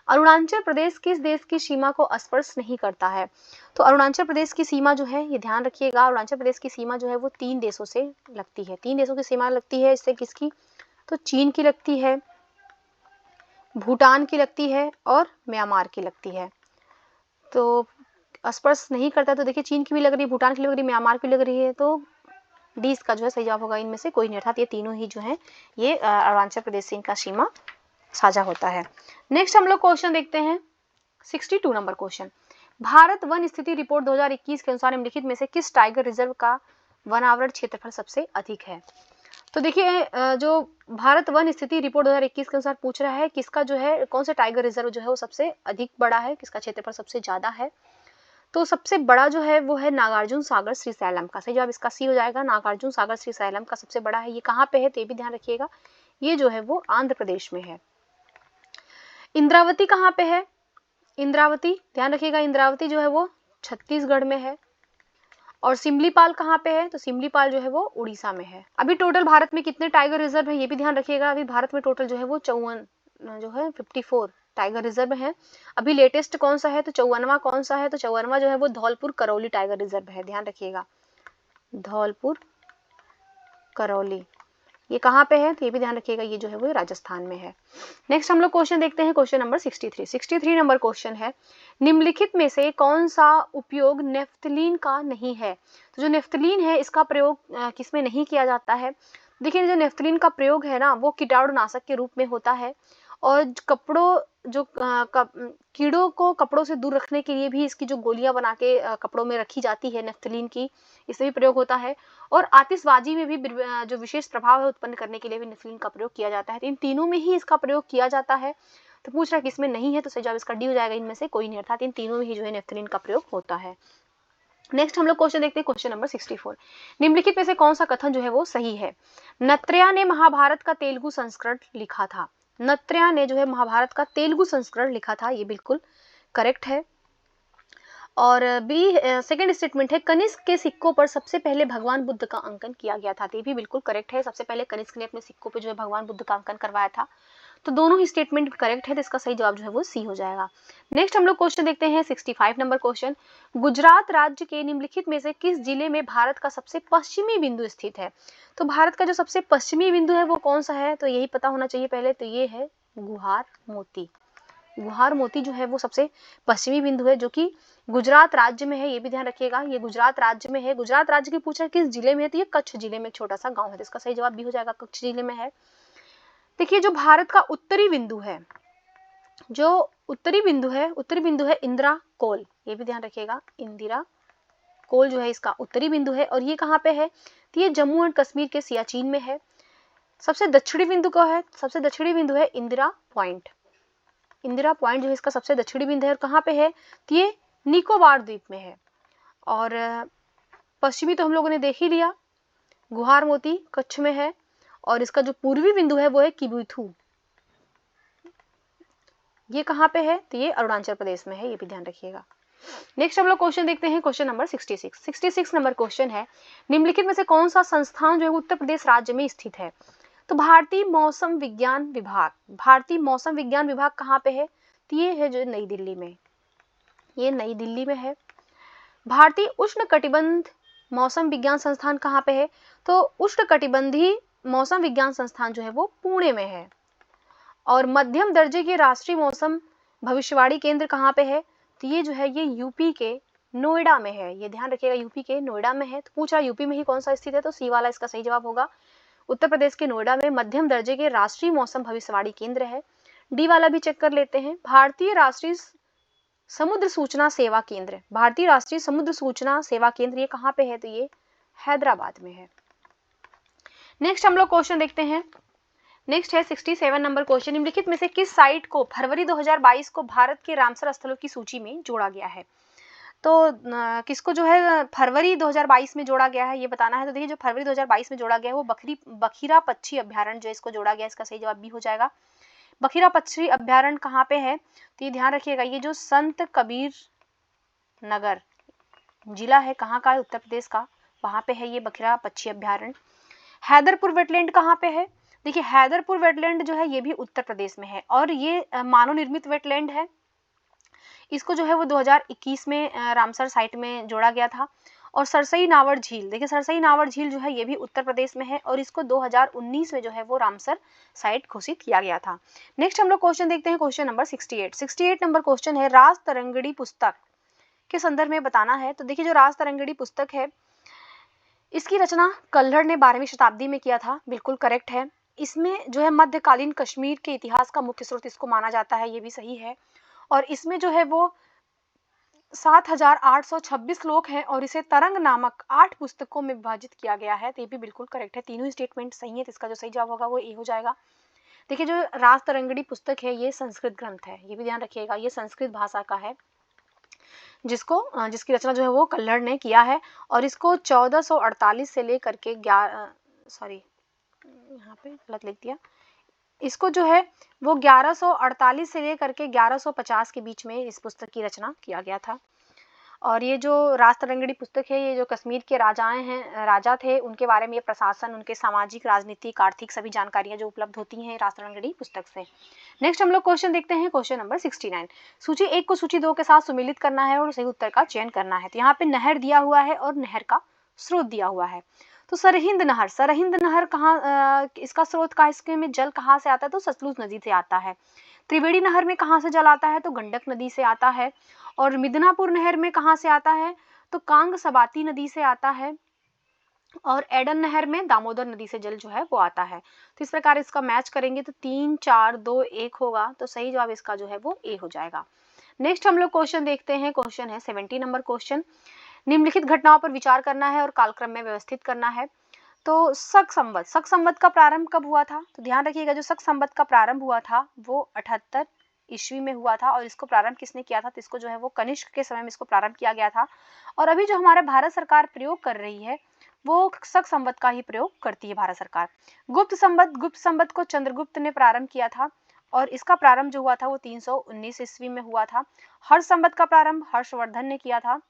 अरुणाचल प्रदेश किस देश की सीमा को स्पर्श नहीं करता है। तो अरुणाचल प्रदेश की सीमा जो है, ये ध्यान रखिएगा, अरुणाचल प्रदेश की सीमा जो है वो 3 देशों से लगती है। 3 देशों की सीमा लगती है, इससे किसकी, तो चीन की लगती है, भूटान की लगती है, और म्यांमार की लगती है। तो स्पर्श नहीं करता, तो देखिए चीन की भी लग रही है, भूटान की लग रही है, म्यांमार की लग रही है, तो डी इसका जो है सही जवाब होगा इनमें से कोई नहीं, अर्थात ये तीनों ही जो है ये अरुणाचल प्रदेश से इनका सीमा साझा होता है। नेक्स्ट हम लोग क्वेश्चन देखते हैं 62 नंबर क्वेश्चन। भारत वन स्थिति रिपोर्ट 2021 के अनुसार निम्नलिखित में से किस टाइगर रिजर्व का वनावरण क्षेत्रफल सबसे अधिक है? तो देखिए जो भारत वन स्थिति रिपोर्ट 2021 के अनुसार पूछ रहा है किसका जो है कौन सा टाइगर रिजर्व जो है वो सबसे अधिक बड़ा है, किसका क्षेत्रफल सबसे ज्यादा है। तो सबसे बड़ा जो है वो है नागार्जुन सागर श्रीशैलम का, सही जवाब इसका सी हो जाएगा। नागार्जुन सागर श्रीशैलम का सबसे बड़ा है। ये कहाँ पे है तो ये भी ध्यान रखिएगा, ये जो है वो आंध्र प्रदेश में है। इंद्रावती कहाँ पे है? इंद्रावती ध्यान रखिएगा, इंद्रावती जो है वो छत्तीसगढ़ में है। और सिमलीपाल कहाँ पे है? तो सिमलीपाल जो है वो उड़ीसा में है। अभी टोटल भारत में कितने टाइगर रिजर्व है ये भी ध्यान रखिएगा। अभी भारत में टोटल जो है वो 54 जो है 54 टाइगर रिजर्व है। अभी लेटेस्ट कौन सा है तो 54वां कौन सा है? तो 54वां जो है वो धौलपुर करौली टाइगर रिजर्व है, ध्यान रखिएगा। धौलपुर करौली ये कहाँ पे है तो ये भी ध्यान रखिएगा, ये जो है वो राजस्थान में है। नेक्स्ट हम लोग क्वेश्चन देखते हैं, क्वेश्चन नंबर 63 नंबर क्वेश्चन है, निम्नलिखित में से कौन सा उपयोग नेफ्थलीन का नहीं है? तो जो नेफ्थलीन है इसका प्रयोग किसमें नहीं किया जाता है? देखिए जो नेफ्थलीन का प्रयोग है ना वो कीटाणुनाशक के रूप में होता है और कपड़ों जो कीड़ों को कपड़ों से दूर रखने के लिए भी इसकी जो गोलियां बना के कपड़ों में रखी जाती है नेफ्थलीन की, इससे भी प्रयोग होता है। और आतिशबाजी में भी जो विशेष प्रभाव है उत्पन्न करने के लिए भी नेफ्थलीन का प्रयोग किया जाता है। तो इन तीनों में ही इसका प्रयोग किया जाता है। तो पूछ रहा है किसमें नहीं है तो सही जवाब इसका डी हो जाएगा, इनमें से कोई नहीं, अर्थात इन तीनों में ही जो है नेफ्थलीन का प्रयोग होता है। नेक्स्ट हम लोग क्वेश्चन देखते हैं, क्वेश्चन नंबर 64, निम्नलिखित में से कौन सा कथन जो है वो सही है? नत्र्या ने महाभारत का तेलुगु संस्करण लिखा था। नत्र्या ने जो है महाभारत का तेलुगु संस्करण लिखा था, ये बिल्कुल करेक्ट है। और बी सेकंड स्टेटमेंट है, कनिष्क के सिक्कों पर सबसे पहले भगवान बुद्ध का अंकन किया गया था, ये भी बिल्कुल करेक्ट है। सबसे पहले कनिष्क ने अपने सिक्कों पे जो है भगवान बुद्ध का अंकन करवाया था। तो दोनों ही स्टेटमेंट करेक्ट है, तो इसका सही जवाब जो है वो सी हो जाएगा। नेक्स्ट हम लोग क्वेश्चन देखते हैं 65 नंबर क्वेश्चन, गुजरात राज्य के निम्नलिखित में से किस जिले में भारत का सबसे पश्चिमी बिंदु स्थित है? तो भारत का जो सबसे पश्चिमी बिंदु है वो कौन सा है? तो यही पता होना चाहिए पहले, तो ये है गुहार मोती। गुहार मोती जो है वो सबसे पश्चिमी बिंदु है जो कि गुजरात राज्य में है, ये भी ध्यान रखिएगा, ये गुजरात राज्य में है। गुजरात राज्य की पूछ रहा है किस जिले में है तो ये कच्छ जिले में एक छोटा सा गांव है, तो इसका सही जवाब भी हो जाएगा, कच्छ जिले में है। देखिए जो भारत का उत्तरी बिंदु है, जो उत्तरी बिंदु है इंदिरा कोल, ये भी ध्यान रखिएगा, इंदिरा कोल जो है इसका उत्तरी बिंदु है। और ये कहाँ पे है तो ये जम्मू एंड कश्मीर के सियाचिन में है। सबसे दक्षिणी बिंदु क्या है? सबसे दक्षिणी बिंदु है इंदिरा पॉइंट। इंदिरा पॉइंट जो है इसका सबसे दक्षिणी बिंदु है और कहाँ पे है तो ये निकोबार द्वीप में है। और पश्चिमी तो हम लोगों ने देख ही लिया, गुहार मोती कच्छ में है। और इसका जो पूर्वी बिंदु है वो है किबुथु, ये कहाँ पे है तो ये अरुणाचल प्रदेश में है, ये भी ध्यान रखिएगा। नेक्स्ट हम लोग क्वेश्चन देखते हैं, क्वेश्चन नंबर 66 नंबर क्वेश्चन है, निम्नलिखित में से कौन सा संस्थान जो है उत्तर प्रदेश राज्य में स्थित है? तो भारतीय मौसम विज्ञान विभाग, भारतीय मौसम विज्ञान विभाग कहाँ पे है तो ये है जो नई दिल्ली में, ये नई दिल्ली में है। भारतीय उष्ण कटिबंध मौसम विज्ञान संस्थान कहाँ पे है? तो उष्ण कटिबंधी मौसम विज्ञान संस्थान जो है वो पुणे में है। और मध्यम दर्जे के राष्ट्रीय मौसम भविष्यवाणी केंद्र कहाँ पे है तो ये जो है ये यूपी के नोएडा में है, ये ध्यान रखिएगा, यूपी के नोएडा में है। तो पूछ रहा यूपी में ही कौन सा स्थित है तो सी वाला इसका सही जवाब होगा। उत्तर प्रदेश के नोएडा में मध्यम दर्जे के राष्ट्रीय मौसम भविष्यवाणी केंद्र है। डी वाला भी चेक कर लेते हैं, भारतीय राष्ट्रीय समुद्र सूचना सेवा केंद्र, भारतीय राष्ट्रीय समुद्र सूचना सेवा केंद्र ये कहाँ पे है तो ये हैदराबाद में है। नेक्स्ट हम लोग क्वेश्चन देखते हैं, नेक्स्ट है 67 नंबर क्वेश्चन, निम्नलिखित में से किस साइट को फरवरी 2022 को भारत के रामसर स्थलों की सूची में जोड़ा गया है? तो किसको जो है फरवरी 2022 में जोड़ा गया है ये बताना है। तो देखिए जो फरवरी 2022 में जोड़ा गया है वो बखीरा पक्षी अभ्यारण्य जो इसको जोड़ा गया, इसका सही जवाब भी हो जाएगा। बखीरा पक्षी अभ्यारण्य कहाँ पे है तो ये ध्यान रखिएगा, ये जो संत कबीर नगर जिला है कहाँ का है उत्तर प्रदेश का, वहां पे है ये बखीरा पक्षी अभ्यारण्य। हैदरपुर वेटलैंड कहाँ पे है? देखिए हैदरपुर वेटलैंड जो है ये भी उत्तर प्रदेश में है और ये मानव निर्मित वेटलैंड है। इसको जो है वो 2021 में रामसर साइट में जोड़ा गया था। और सरसई नावर झील, देखिए सरसई नावर झील जो है ये भी उत्तर प्रदेश में है और इसको 2019 में जो है वो रामसर साइट घोषित किया गया था। नेक्स्ट हम लोग क्वेश्चन देखते हैं, क्वेश्चन नंबर 68 नंबर क्वेश्चन है, राज तरंगिणी पुस्तक के संदर्भ में बताना है। तो देखिए जो राज तरंगिणी पुस्तक है इसकी रचना कल्हड़ ने 12वीं शताब्दी में किया था, बिल्कुल करेक्ट है। इसमें जो है मध्यकालीन कश्मीर के इतिहास का मुख्य स्रोत इसको माना जाता है, ये भी सही है। और इसमें जो है वो 7,826 श्लोक हैं और इसे तरंग नामक 8 पुस्तकों में विभाजित किया गया है, तो ये भी बिल्कुल करेक्ट है। तीनों ही स्टेटमेंट सही है, तो इसका जो सही जवाब होगा वो ए हो जाएगा। देखिए जो रास तरंगिणी पुस्तक है ये संस्कृत ग्रंथ है, ये भी ध्यान रखिएगा, ये संस्कृत भाषा का है, जिसकी रचना जो है वो कल्हड़ ने किया है। और इसको 1448 से लेकर के यहाँ पे गलत लिख दिया, इसको जो है वो 1148 से लेकर के 1150 के बीच में इस पुस्तक की रचना किया गया था। और ये जो रास तरंगिणी पुस्तक है, ये जो कश्मीर के राजा थे, उनके बारे में ये प्रशासन, उनके सामाजिक, राजनीतिक, आर्थिक सभी जानकारियां जो उपलब्ध होती हैं रास तरंगिणी पुस्तक से। नेक्स्ट हम लोग क्वेश्चन देखते हैं, क्वेश्चन नंबर 69। सूची 1 को सूची 2 के साथ सुमेलित करना है और सही उत्तर का चयन करना है। तो यहाँ पे नहर दिया हुआ है और नहर का स्रोत दिया हुआ है। तो सरहिंद नहर कहाँ, इसका स्रोत का, इसके में जल कहाँ से आता है, तो सतलुज नदी से आता है। त्रिवेणी नहर में कहाँ से जल आता है, तो गंडक नदी से आता है। और मिदनापुर नहर में कहाँ से आता है, तो कांग सबाती नदी से आता है। और एडन नहर में दामोदर नदी से जल जो है वो आता है। तो इस प्रकार इसका मैच करेंगे तो 3, 4, 2, 1 होगा, तो सही जवाब इसका जो है वो ए हो जाएगा। नेक्स्ट हम लोग क्वेश्चन देखते हैं, क्वेश्चन है 70 नंबर क्वेश्चन। निम्नलिखित घटनाओं पर विचार करना है और कालक्रम में व्यवस्थित करना है। तो शक संवत का प्रारंभ कब हुआ था, तो ध्यान रखिएगा जो शक संवत का प्रारंभ हुआ था वो 78 ईस्वी में हुआ था। और इसको प्रारंभ किसने किया था, तो इसको जो है वो कनिष्क के समय में इसको प्रारंभ किया गया था। और अभी जो हमारे भारत सरकार प्रयोग कर रही है वो शक संवत का ही प्रयोग करती है भारत सरकार। गुप्त संवत को चंद्रगुप्त ने प्रारंभ किया था और इसका प्रारंभ जो हुआ था वो 319 ईस्वी में हुआ था। हर्ष संवत का प्रारंभ हर्षवर्धन ने किया था,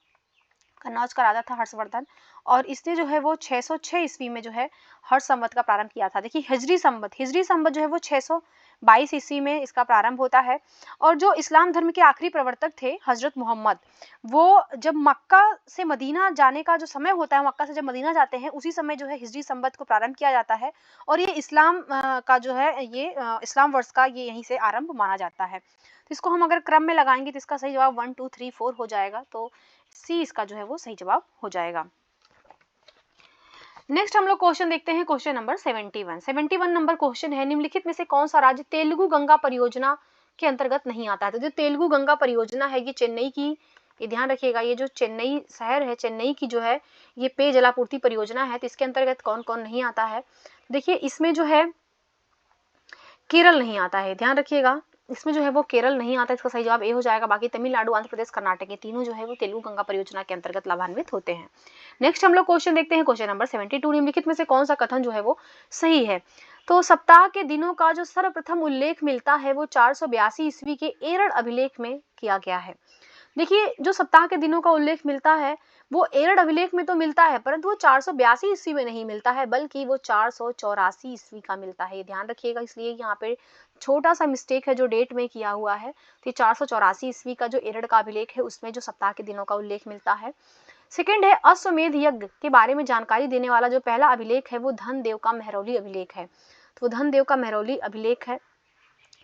कन्नौज का राजा था हर्षवर्धन, और इसने जो है वो 606 ईस्वी में जो है हर्ष संवत का प्रारंभ किया था। देखिए हिजरी संवत जो है वो 622 ईस्वी में इसका प्रारंभ होता है। और जो इस्लाम धर्म के आखिरी प्रवर्तक थे हजरत मोहम्मद, वो जब मक्का से मदीना जाने का जो समय होता है, मक्का से जब मदीना जाते हैं उसी समय जो है हिजरी संवत को प्रारंभ किया जाता है। और ये इस्लाम का जो है ये इस्लाम वर्ष का ये यहीं से आरंभ माना जाता है। तो इसको हम अगर क्रम में लगाएंगे तो इसका सही जवाब 1, 2, 3, 4 हो जाएगा, तो सी इसका जो है वो सही जवाब हो जाएगा। नेक्स्ट हम लोग क्वेश्चन देखते हैं, क्वेश्चन नंबर 71 नंबर क्वेश्चन है, निम्नलिखित में से कौन सा राज्य तेलुगु गंगा परियोजना के अंतर्गत नहीं आता है। तो जो तेलुगु गंगा परियोजना है ये चेन्नई की, ये ध्यान रखिएगा, ये जो चेन्नई शहर है, चेन्नई की जो है ये पेय जलापूर्ति परियोजना है। तो इसके अंतर्गत कौन कौन नहीं आता है, देखिए इसमें जो है केरल नहीं आता है, ध्यान रखिएगा इसमें जो है वो केरल नहीं आता, इसका सही जवाब ए हो जाएगा। बाकी तमिलनाडु, आंध्र प्रदेश, कर्नाटक, ये तीनों जो है वो तेलुगु गंगा परियोजना के अंतर्गत लाभान्वित होते हैं। नेक्स्ट हम लोग क्वेश्चन देखते हैं, क्वेश्चन नंबर 72, निम्नलिखित में से कौन सा कथन जो है वो सही है। तो सप्ताह के दिनों का जो सर्वप्रथम उल्लेख मिलता है वो 482 ईस्वी के एरड़ अभिलेख में किया गया है। देखिए जो सप्ताह के दिनों का उल्लेख मिलता है वो एरड़ अभिलेख में तो मिलता है, परंतु वो 482 ईस्वी में नहीं मिलता है, बल्कि वो 484 ईस्वी का मिलता है, ये ध्यान रखिएगा। इसलिए यहाँ पे छोटा सा मिस्टेक है जो डेट में किया हुआ है। तो 484 ईस्वी का जो एरड़ का अभिलेख है उसमें जो सप्ताह के दिनों का उल्लेख मिलता है। सेकेंड है अश्वमेध यज्ञ के बारे में जानकारी देने वाला जो पहला अभिलेख है वो धनदेव का मेहरौली अभिलेख है। तो धनदेव का मेहरौली अभिलेख है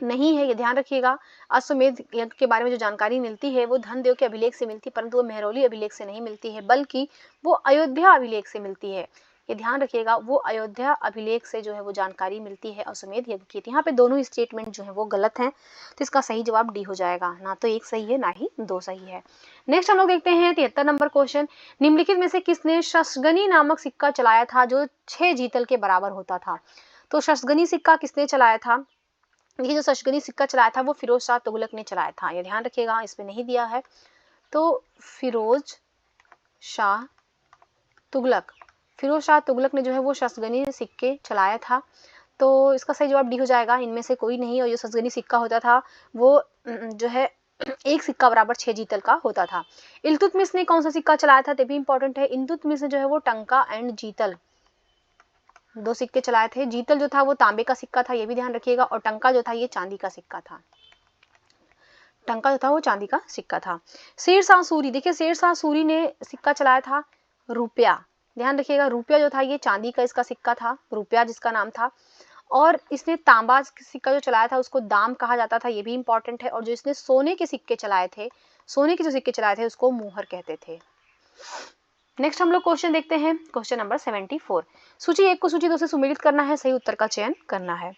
नहीं है, ये ध्यान रखिएगा। अश्वमेध यज्ञ के बारे में जो जानकारी मिलती है वो धनदेव के अभिलेख से मिलती है, परंतु वो मेहरौली अभिलेख से नहीं मिलती है, बल्कि वो अयोध्या अभिलेख से मिलती है, ये ध्यान रखिएगा। वो अयोध्या अभिलेख से जो है वो जानकारी मिलती है अश्वमेध यज्ञ की। यहाँ पे दोनों स्टेटमेंट जो है वो गलत हैं, तो इसका सही जवाब डी हो जाएगा, ना तो एक सही है ना ही 2 सही है। नेक्स्ट हम लोग देखते हैं 73 नंबर क्वेश्चन, निम्नलिखित में से किसने शशगनी नामक सिक्का चलाया था जो 6 जीतल के बराबर होता था। तो शशगनी सिक्का किसने चलाया था, ये जो शशगनी सिक्का चलाया था वो फिरोज शाह तुगलक ने चलाया था, ये ध्यान रखिएगा, इसमें नहीं दिया है। तो फिरोज शाह तुगलक ने जो है वो शशगनी सिक्के चलाया था, तो इसका सही जवाब डी हो जाएगा, इनमें से कोई नहीं। और जो शशगनी सिक्का होता था वो जो है एक सिक्का बराबर 6 जीतल का होता था। इल्तुतमिश ने कौन सा सिक्का चलाया था, तो भी इंपॉर्टेंट है। इल्तुतमिश ने जो है वो टंका एंड जीतल 2 सिक्के चलाए थे। जीतल जो था वो तांबे का सिक्का था, ये भी ध्यान रखिएगा, और टंका जो था ये चांदी का सिक्का था। टंका जो था वो चांदी का सिक्का था। शेरशाह सूरी, देखिए शेरशाह सूरी ने सिक्का चलाया था रुपया, ध्यान रखिएगा, रुपया जो था ये चांदी का इसका सिक्का था, रुपया जिसका नाम था। और इसने तांबा सिक्का जो चलाया था उसको दाम कहा जाता था, ये भी इंपॉर्टेंट है। और जो इसने सोने के सिक्के चलाए थे, सोने के जो सिक्के चलाए थे उसको मुहर कहते थे। नेक्स्ट हम लोग क्वेश्चन देखते हैं, क्वेश्चन नंबर 74। सूची 1 को सूची 2 से सुमेलित करना है, सही उत्तर का चयन करना है।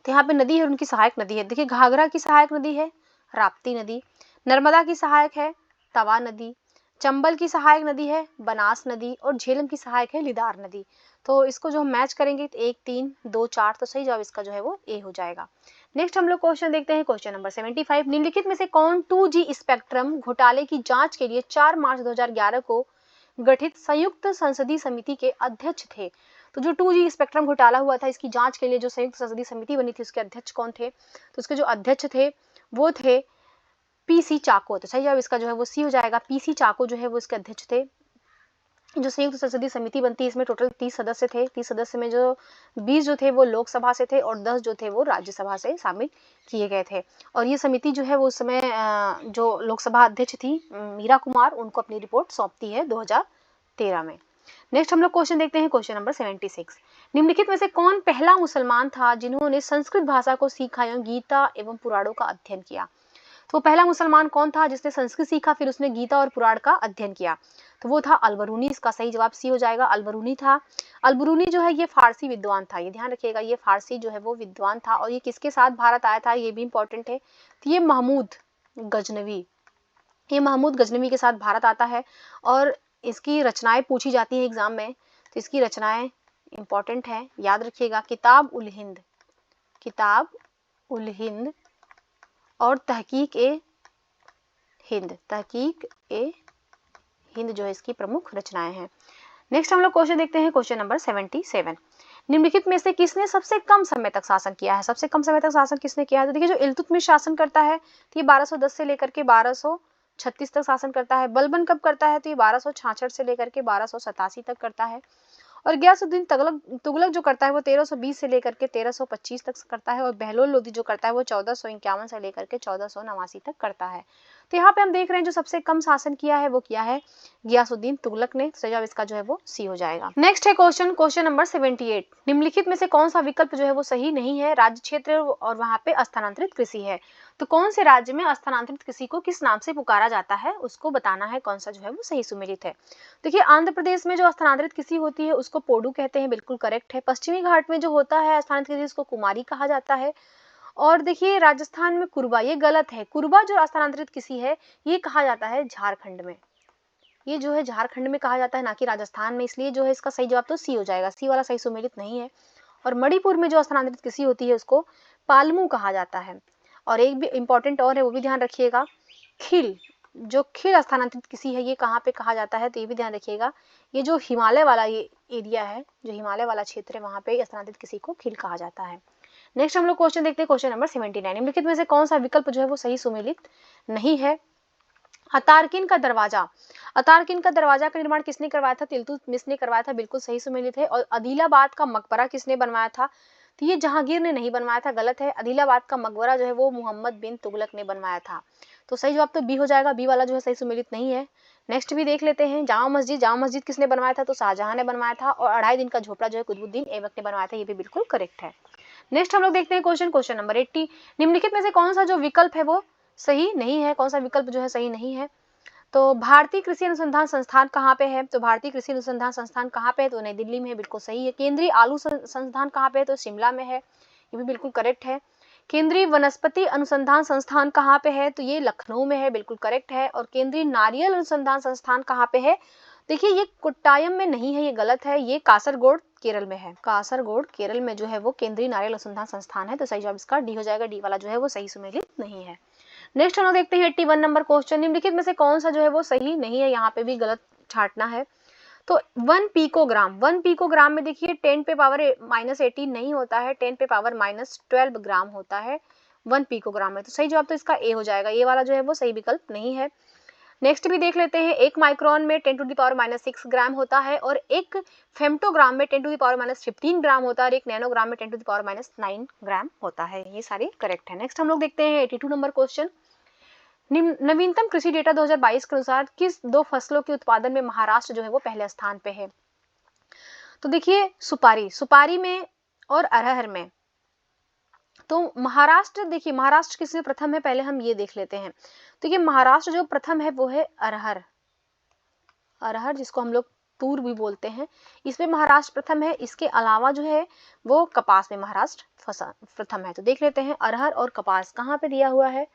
तो यहाँ पे नदी है और उनकी सहायक नदी है। देखिए घाघरा की सहायक नदी है राप्ती नदी, नर्मदा की सहायक है तवा नदी, चंबल की सहायक नदी है बनास नदी और झेलम की सहायक है लिदार नदी। तो इसको जो हम मैच करेंगे 1 3 2 4, तो सही जवाब इसका जो है वो ए हो जाएगा। नेक्स्ट हम लोग क्वेश्चन देखते हैं, क्वेश्चन नंबर 75। निम्नलिखित में से कौन 2G स्पेक्ट्रम घोटाले की जांच के लिए 4 मार्च 2011 को गठित संयुक्त संसदीय समिति के अध्यक्ष थे? तो जो 2G स्पेक्ट्रम घोटाला हुआ था, इसकी जांच के लिए जो संयुक्त संसदीय समिति बनी थी, उसके अध्यक्ष कौन थे? तो उसके जो अध्यक्ष थे वो थे पीसी चाको। तो सही जवाब इसका जो है वो सी हो जाएगा। पीसी चाको जो है वो इसके अध्यक्ष थे। जो संयुक्त संसदीय समिति बनती है, इसमें टोटल 30 सदस्य थे। 30 सदस्य में जो 20 जो थे वो लोकसभा से थे और 10 जो थे वो राज्यसभा से शामिल किए गए थे। और ये समिति जो है वो उस समय जो लोकसभा अध्यक्ष थी मीरा कुमार, उनको अपनी रिपोर्ट सौंपती है 2013 में। नेक्स्ट हम लोग क्वेश्चन देखते हैं, क्वेश्चन नंबर 76। निम्नलिखित में से कौन पहला मुसलमान था जिन्होंने संस्कृत भाषा को सीखा एवं गीता एवं पुराणों का अध्ययन किया? तो पहला मुसलमान कौन था जिसने संस्कृत सीखा, फिर उसने गीता और पुराण का अध्ययन किया? तो वो था अलबरूनी। इसका सही जवाब सी हो जाएगा, अलबरूनी था। अलबरूनी जो है ये फारसी विद्वान था, ये ध्यान रखिएगा, ये फारसी जो है वो विद्वान था। और ये किसके साथ भारत आया था, ये भी इंपॉर्टेंट है। तो ये महमूद गजनवी, ये महमूद गजनवी के साथ भारत आता है। और इसकी रचनाएं पूछी जाती है एग्जाम में, तो इसकी रचनाएं इंपॉर्टेंट है, याद रखिएगा। किताब उल हिंद, किताब उल हिंद और तहकीक ए हिंद, तहकीक ए हिंद जो है इसकी प्रमुख रचनाएं हैं। नेक्स्ट हम लोग क्वेश्चन देखते हैं, क्वेश्चन नंबर 77। निम्नलिखित में से किसने सबसे कम समय तक शासन किया है? सबसे कम समय तक शासन किसने किया है? तो देखिए जो इल्तुतमिश शासन करता है तो ये 1210 से लेकर के 1236 तक शासन करता है। बलबन कब करता है? तो ये 1266 से लेकर के 1287 तक करता है। और गयासुद्दीन तुगलक जो करता है वो 1320 से लेकर के 1325 तक करता है। और बहलोल लोदी जो करता है वो 1451 से लेकर के 1489 तक करता है। तो यहाँ पे हम देख रहे हैं जो सबसे कम शासन किया है वो किया है गयासुद्दीन तुगलक ने। सही जवाब इसका जो है वो सी हो जाएगा। नेक्स्ट है क्वेश्चन, क्वेश्चन नंबर 78। निम्नलिखित में से कौन सा विकल्प जो है वो सही नहीं है? राज्य क्षेत्र और वहां पे स्थानांतरित कृषि है। तो कौन से राज्य में स्थानांतरित कृषि को किस नाम से पुकारा जाता है, उसको बताना है, कौन सा जो है वो सही सुमेलित है। देखिए आंध्र प्रदेश में जो स्थानांतरित कृषि होती है उसको पोडू कहते हैं, बिल्कुल करेक्ट है। पश्चिमी घाट में जो होता है स्थानांतरित कृषि उसको कुमारी कहा जाता है। और देखिए राजस्थान में कुरबा, ये गलत है। कुरबा जो स्थानांतरित कृषि है ये कहा जाता है झारखंड में, ये जो है झारखंड में कहा जाता है, ना कि राजस्थान में। इसलिए जो है इसका सही जवाब तो सी हो जाएगा, सी वाला सही सुमेलित नहीं है। और मणिपुर में जो स्थानांतरित कृषि होती है उसको पालमू कहा जाता है। और एक भी इंपॉर्टेंट और है, वो भी ध्यान रखिएगा, खिल, जो खिल स्थानांतरित कृषि है ये कहाँ पे कहा जाता है? तो ये भी ध्यान रखिएगा, ये जो हिमालय वाला ये एरिया है, जो हिमालय वाला क्षेत्र है, वहां पे स्थानांतरित कृषि को खिल कहा जाता है। नेक्स्ट हम लोग क्वेश्चन देखते हैं, क्वेश्चन नंबर 79। निम्नलिखित में से कौन सा विकल्प जो है वो सही सुमेलित नहीं है? अतारकिन का दरवाजा, अतारकिन का दरवाजा का निर्माण किसने करवाया था? इल्तुतमिश ने करवाया था, बिल्कुल सही सुमेलित है। और आदिलाबाद का मकबरा किसने बनवाया था? तो ये जहांगीर ने नहीं बनवाया था, गलत है। आदिलाबाद का मकबरा जो है वो मोहम्मद बिन तुगलक ने बनवाया था। तो सही जवाब तो बी हो जाएगा, बी वाला जो है सही सुमेलित नहीं है। नेक्स्ट भी देख लेते हैं, जामा मस्जिद, जामा मस्जिद किसने बनवाया था? तो शाहजहां ने बनवाया था। और 2.5 दिन का झोपड़ा जो है कुतुबुद्दीन ऐबक ने बनवाया था, ये भी बिल्कुल करेक्ट है। नेक्स्ट हम लोग देखते हैं क्वेश्चन, क्वेश्चन नंबर 80। निम्नलिखित में से कौन सा जो विकल्प है वो सही नहीं है? कौन सा विकल्प जो है सही नहीं है? तो भारतीय कृषि अनुसंधान संस्थान कहाँ पे है? तो भारतीय कृषि अनुसंधान संस्थान कहाँ पे है? तो नई दिल्ली में है, बिल्कुल सही है। केंद्रीय आलू संस्थान कहाँ पे है? तो शिमला में है, ये भी बिल्कुल करेक्ट है। केंद्रीय वनस्पति अनुसंधान संस्थान कहाँ पे है? तो ये लखनऊ में है, बिल्कुल करेक्ट है। और केंद्रीय नारियल अनुसंधान संस्थान कहाँ पे है? देखिए ये कोट्टायम में नहीं है, ये गलत है, ये कासरगोड केरल में है। कासरगोड केरल में जो है वो केंद्रीय नारियल अनुसंधान संस्थान है। तो सही जवाब इसका डी हो जाएगा, डी वाला जो है वो सही सुमेलित नहीं है। नेक्स्ट हम लोग देखते हैं 81 नंबर क्वेश्चन। निम्नलिखित में से कौन सा जो है वो सही नहीं है? यहाँ पे भी गलत छांटना है। तो 1 पिकोग्राम, 1 पिकोग्राम में देखिए 10 पे पावर -18 नहीं होता है, 10 पे पावर -12 ग्राम होता है 1 पिकोग्राम में। तो सही जवाब तो इसका ए हो जाएगा, ये वाला जो है वो सही विकल्प नहीं है। नेक्स्ट भी देख लेते हैं, 1 माइक्रोन में 10 टू द पावर -6 ग्राम होता है। और एक फेम्टोग्राम में 10 टू द पावर -15 ग्राम होता है। और एक नैनोग्राम में 10 टू द पावर -9 ग्राम होता है। ये सारे करेक्ट है। नेक्स्ट हम लोग देखते हैं 82 नंबर क्वेश्चन। नवीनतम कृषि डेटा 2022 के अनुसार किस 2 फसलों के उत्पादन में महाराष्ट्र जो है वो पहले स्थान पे है? तो देखिए सुपारी, सुपारी में और अरहर में। तो महाराष्ट्र, देखिए महाराष्ट्र किसमें प्रथम है, पहले हम ये देख लेते हैं। देखिए महाराष्ट्र जो प्रथम है वो है अरहर, अरहर जिसको हम लोग तूर भी बोलते हैं, इसमें महाराष्ट्र प्रथम है। इसके अलावा जो है वो कपास में महाराष्ट्र प्रथम है। तो देख लेते हैं अरहर और कपास कहाँ पे दिया हुआ है।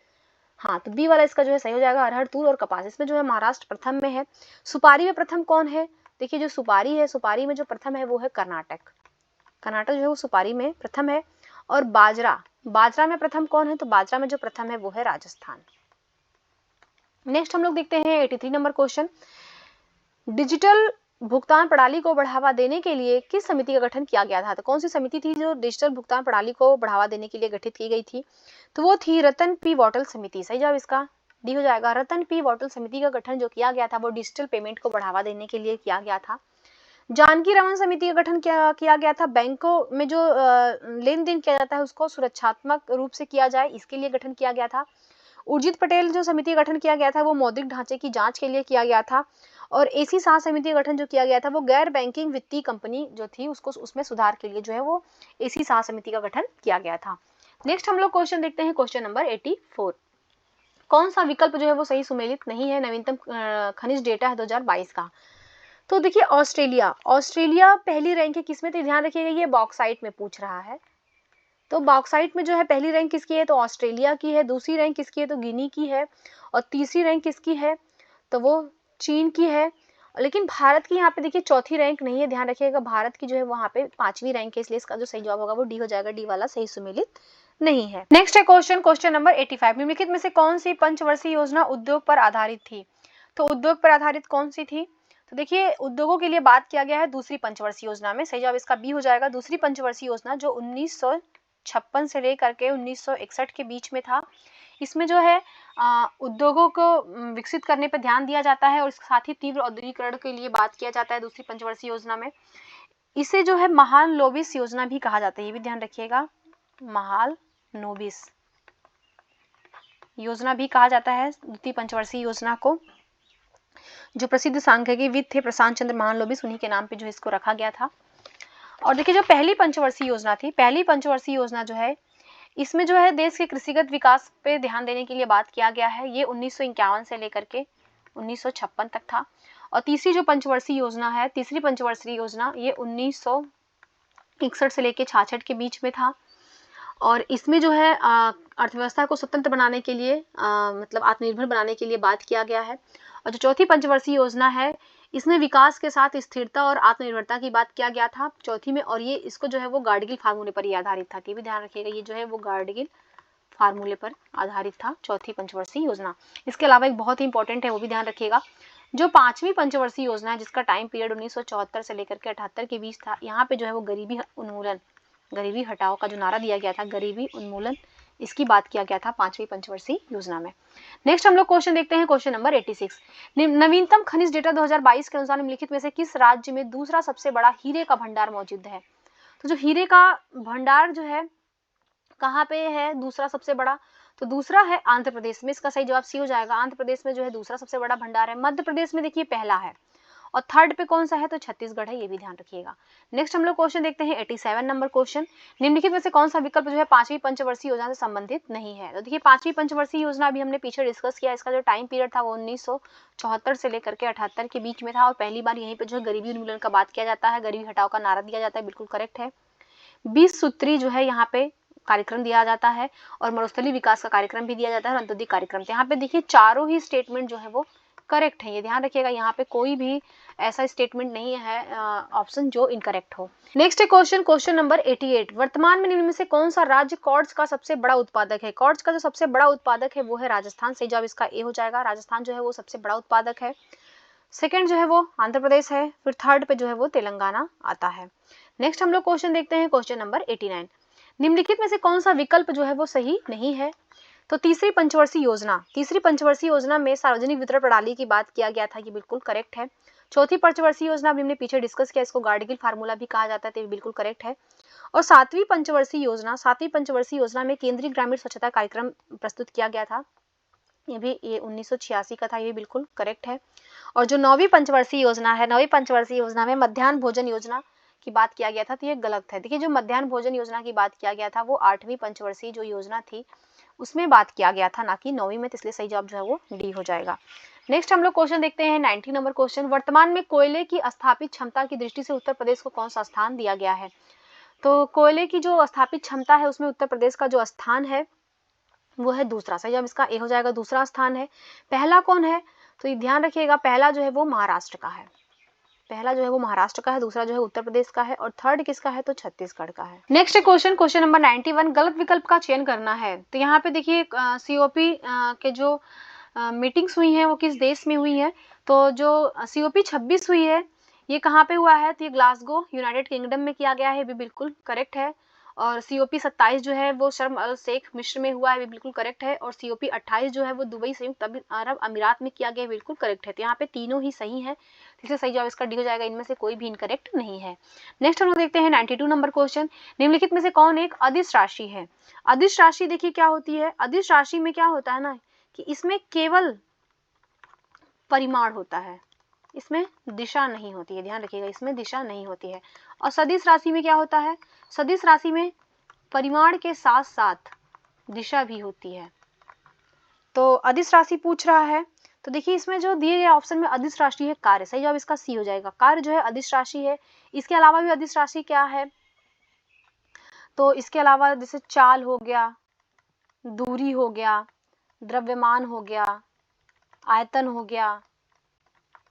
हाँ, तो बी वाला इसका जो है सही हो जाएगा, अरहर, तूर और कपास। इसमें जो है महाराष्ट्र प्रथम में है। सुपारी में प्रथम कौन है? देखिए जो सुपारी है, सुपारी में जो प्रथम है वो है कर्नाटक। कर्नाटक जो है वो सुपारी में प्रथम है। और बाजरा, बाजरा में प्रथम कौन है? तो बाजरा में जो प्रथम है वो है राजस्थान। नेक्स्ट हम लोग देखते हैं 83 नंबर क्वेश्चन। डिजिटल भुगतान प्रणाली को बढ़ावा देने के लिए किस समिति का गठन किया गया था? तो कौन सी समिति थी जो डिजिटल भुगतान प्रणाली को बढ़ावा देने के लिए गठित की गई थी? तो वो थी रतन पी वाटल समिति। सही जवाब इसका डी हो जाएगा। रतन पी वाटल समिति का गठन जो किया गया था वो डिजिटल पेमेंट को बढ़ावा देने के लिए किया गया था। जानकी रमन समिति का गठन किया गया था बैंकों में जो लेन देन किया जाता है उसको सुरक्षात्मक रूप से किया जाए, इसके लिए गठन किया गया था। उर्जित पटेल जो समिति का गठन किया गया था वो मौद्रिक ढांचे की जांच के लिए किया गया था। और एसी शाह समिति का गठन जो किया गया था वो गैर बैंकिंग वित्तीय कंपनी जो थी उसको उसमें सुधार के लिए जो है वो एसी शाह समिति का गठन किया गया था। नेक्स्ट हम लोग क्वेश्चन देखते हैं, क्वेश्चन नंबर 84। कौन सा विकल्प जो है वो सही सुमेलित नहीं है नवीनतम खनिज डेटा है 2022 का? तो देखिए ऑस्ट्रेलिया, ऑस्ट्रेलिया पहली रैंक है किसमें? तो ध्यान रखिएगा ये बॉक्साइट में पूछ रहा है। तो बॉक्साइट में जो है पहली रैंक किसकी है? तो ऑस्ट्रेलिया की है। दूसरी रैंक किसकी है? तो गिनी की है। और तीसरी रैंक किसकी है? तो वो चीन की है। लेकिन भारत की यहाँ पे देखिए चौथी रैंक नहीं है, ध्यान रखिएगा। भारत की जो है वहाँ पे 5वीं रैंक है, इसलिए इसका जो सही जवाब होगा वो डी हो जाएगा। डी वाला सही सुमेलित नहीं है। नेक्स्ट है क्वेश्चन, क्वेश्चन नंबर 85। निम्नलिखित में से कौन सी पंचवर्षीय योजना उद्योग पर आधारित थी? तो उद्योग पर आधारित कौन सी थी? तो देखिए उद्योगों के लिए बात किया गया है दूसरी पंचवर्षीय योजना में। सही जवाब इसका बी हो जाएगा। दूसरी पंचवर्षीय योजना जो 1956 से लेकर के 1961 के बीच में था, इसमें जो है उद्योगों को विकसित करने पर ध्यान दिया जाता है और साथ ही तीव्र औद्योगिकरण के लिए बात किया जाता है दूसरी पंचवर्षीय योजना में। इसे जो है महालनोबिस योजना भी कहा जाता है, ये भी ध्यान रखिएगा। महालनोबिस योजना भी कहा जाता है द्वितीय पंचवर्षीय योजना को। जो प्रसिद्ध सांख्यिकीविद थे प्रशांत चंद्र महालनोबिस, उन्हीं के नाम पे जो इसको रखा गया था। और देखिए जो पहली पंचवर्षीय योजना थी, पहली पंचवर्षीय योजना जो है इसमें जो है देश के कृषिगत विकास पे ध्यान देने के लिए बात किया गया है। ये 1951 से लेकर के 1956 तक था। और तीसरी जो पंचवर्षीय योजना है, तीसरी पंचवर्षीय योजना ये 1961 से लेकर 66 के बीच में था। और इसमें जो है अर्थव्यवस्था को स्वतंत्र बनाने के लिए मतलब आत्मनिर्भर बनाने के लिए बात किया गया है। और जो चौथी पंचवर्षीय योजना है इसमें विकास के साथ स्थिरता और आत्मनिर्भरता की बात किया गया था चौथी में। और ये इसको जो है वो गाडगिल फार्मूले पर ही आधारित था, ये भी ध्यान रखिएगा। ये जो है वो गाडगिल फार्मूले पर आधारित था चौथी पंचवर्षीय योजना। इसके अलावा एक बहुत ही इंपॉर्टेंट है, वो भी ध्यान रखिएगा। जो पांचवी पंचवर्षीय योजना है जिसका टाइम पीरियड 1974 से लेकर के 78 के बीच था, यहाँ पे जो है वो गरीबी उन्मूलन, गरीबी हटाओ का जो नारा दिया गया था, गरीबी उन्मूलन, इसकी बात किया गया था पांचवी पंचवर्षीय योजना में। नेक्स्ट हम लोग क्वेश्चन देखते हैं, क्वेश्चन नंबर 86। नवीनतम खनिज डेटा 2022 के अनुसार निम्नलिखित में से किस राज्य में दूसरा सबसे बड़ा हीरे का भंडार मौजूद है? तो जो हीरे का भंडार जो है कहाँ पे है दूसरा सबसे बड़ा? तो दूसरा है आंध्र प्रदेश में। इसका सही जवाब सी हो जाएगा। आंध्र प्रदेश में जो है दूसरा सबसे बड़ा भंडार है। मध्य प्रदेश में देखिए पहला है। और थर्ड पे कौन सा है? तो छत्तीसगढ़ है, ये भी ध्यान रखिएगा। नेक्स्ट हम लोग क्वेश्चन देखते हैं 87 नंबर क्वेश्चन। निम्नलिखित में से कौन सा विकल्प जो है पांचवी पंचवर्षीय योजना से संबंधित नहीं है? तो देखिए पांचवी पंचवर्षीय योजना अभी हमने पीछे डिस्कस किया, इसका जो टाइम पीरियड था वो 1974 से लेकर के 78 के बीच में था। और पहली बार यहीं पे जो है गरीबी उन्मूलन का बात किया जाता है, गरीबी हटाओ का नारा दिया जाता है, बिल्कुल करेक्ट है। 20 सूत्री जो है यहाँ पे कार्यक्रम दिया जाता है और मरुस्थलीय विकास का कार्यक्रम भी दिया जाता है और अंत्योदय कार्यक्रम। यहाँ पे देखिए चारों ही स्टेटमेंट जो है वो करेक्ट है, ये ध्यान रखिएगा। यहाँ पे कोई भी ऐसा स्टेटमेंट नहीं है ऑप्शन जो इनकरेक्ट हो। नेक्स्ट है क्वेश्चन, क्वेश्चन नंबर 88। वर्तमान में निम्न में से कौन सा राज्य कॉर्ड्स का सबसे बड़ा उत्पादक है? कॉर्ड्स का जो सबसे बड़ा उत्पादक है वो है राजस्थान। सही जवाब इसका ए हो जाएगा। राजस्थान जो है वो सबसे बड़ा उत्पादक है। सेकंड जो है वो आंध्र प्रदेश है, फिर थर्ड पे जो है वो तेलंगाना आता है। नेक्स्ट हम लोग क्वेश्चन देखते हैं, क्वेश्चन नंबर 89। निम्नलिखित में से कौन सा विकल्प जो है वो सही नहीं है? तो तीसरी पंचवर्षीय योजना, तीसरी पंचवर्षीय योजना में सार्वजनिक वितरण प्रणाली की बात किया गया था, ये बिल्कुल करेक्ट है। चौथी पंचवर्षीय योजना हमने पीछे डिस्कस किया, इसको गाडगिल फार्मूला भी कहा जाता है, तो ये बिल्कुल करेक्ट है। और सातवीं पंचवर्षीय योजना, सातवीं पंचवर्षीय योजना में केंद्रीय ग्रामीण स्वच्छता कार्यक्रम प्रस्तुत किया गया था, ये 1986 का था, ये बिल्कुल करेक्ट है। और जो नौवीं पंचवर्षीय योजना है, नौवीं पंचवर्षीय योजना में मध्याह्न भोजन योजना की बात किया गया था, तो ये गलत है। देखिए जो मध्याह्न भोजन योजना की बात किया गया था वो 8वीं पंचवर्षीय जो योजना थी उसमें बात किया गया था, ना कि 9वीं में, इसलिए सही जवाब जो है वो डी हो जाएगा। नेक्स्ट हम लोग क्वेश्चन देखते हैं 90 नंबर क्वेश्चन, वर्तमान में कोयले की स्थापित क्षमता की दृष्टि से उत्तर प्रदेश को कौन सा स्थान दिया गया है। तो कोयले की जो स्थापित क्षमता है उसमें उत्तर प्रदेश का जो स्थान है वो है दूसरा। सही जवाब इसका ए हो जाएगा, दूसरा स्थान है। पहला कौन है, तो ये ध्यान रखिएगा, पहला जो है वो महाराष्ट्र का है, पहला जो है वो महाराष्ट्र का है, दूसरा जो है उत्तर प्रदेश का है, और थर्ड किसका है, तो छत्तीसगढ़ का है। नेक्स्ट क्वेश्चन, क्वेश्चन नंबर 91, गलत विकल्प का चयन करना है। तो यहाँ पे देखिए सीओपी के जो मीटिंग्स हुई हैं वो किस देश में हुई है। तो जो सीओपी 26 हुई है ये कहाँ पे हुआ है, तो ये ग्लासगो यूनाइटेड किंगडम में किया गया है, ये भी बिल्कुल करेक्ट है। और सीओपी 27 जो है वो शर्म अल शेख मिस्र में हुआ है, ये बिल्कुल करेक्ट है। और सीओपी 28 जो है वो दुबई संयुक्त अरब अमीरात में किया गया है, बिल्कुल करेक्ट है। तो यहाँ पे तीनों ही सही है, इसलिए सही जवाब इसका डी हो जाएगा, इनमें से कोई भी इनकरेक्ट नहीं है। नेक्स्ट हम लोग देखते हैं 92 नंबर क्वेश्चन, निम्नलिखित में से कौन एक अदिश राशि है। अदिश राशि देखिए क्या होती है, अदिश राशि में क्या होता है ना कि इसमें केवल परिमाण होता है, इसमें दिशा नहीं होती है, ध्यान रखिएगा, इसमें दिशा नहीं होती है। और सदिश राशि में क्या होता है, सदिश राशि में परिमाण के साथ साथ दिशा भी होती है। तो अदिश राशि पूछ रहा है, तो देखिए इसमें जो दिए गए ऑप्शन में अदिश राशि है कार्य, सही जवाब इसका सी हो जाएगा, कार्य जो है अदिश राशि है। इसके अलावा भी अदिश राशि क्या है, तो इसके अलावा जैसे चाल हो गया, दूरी हो गया, द्रव्यमान हो गया, आयतन हो गया,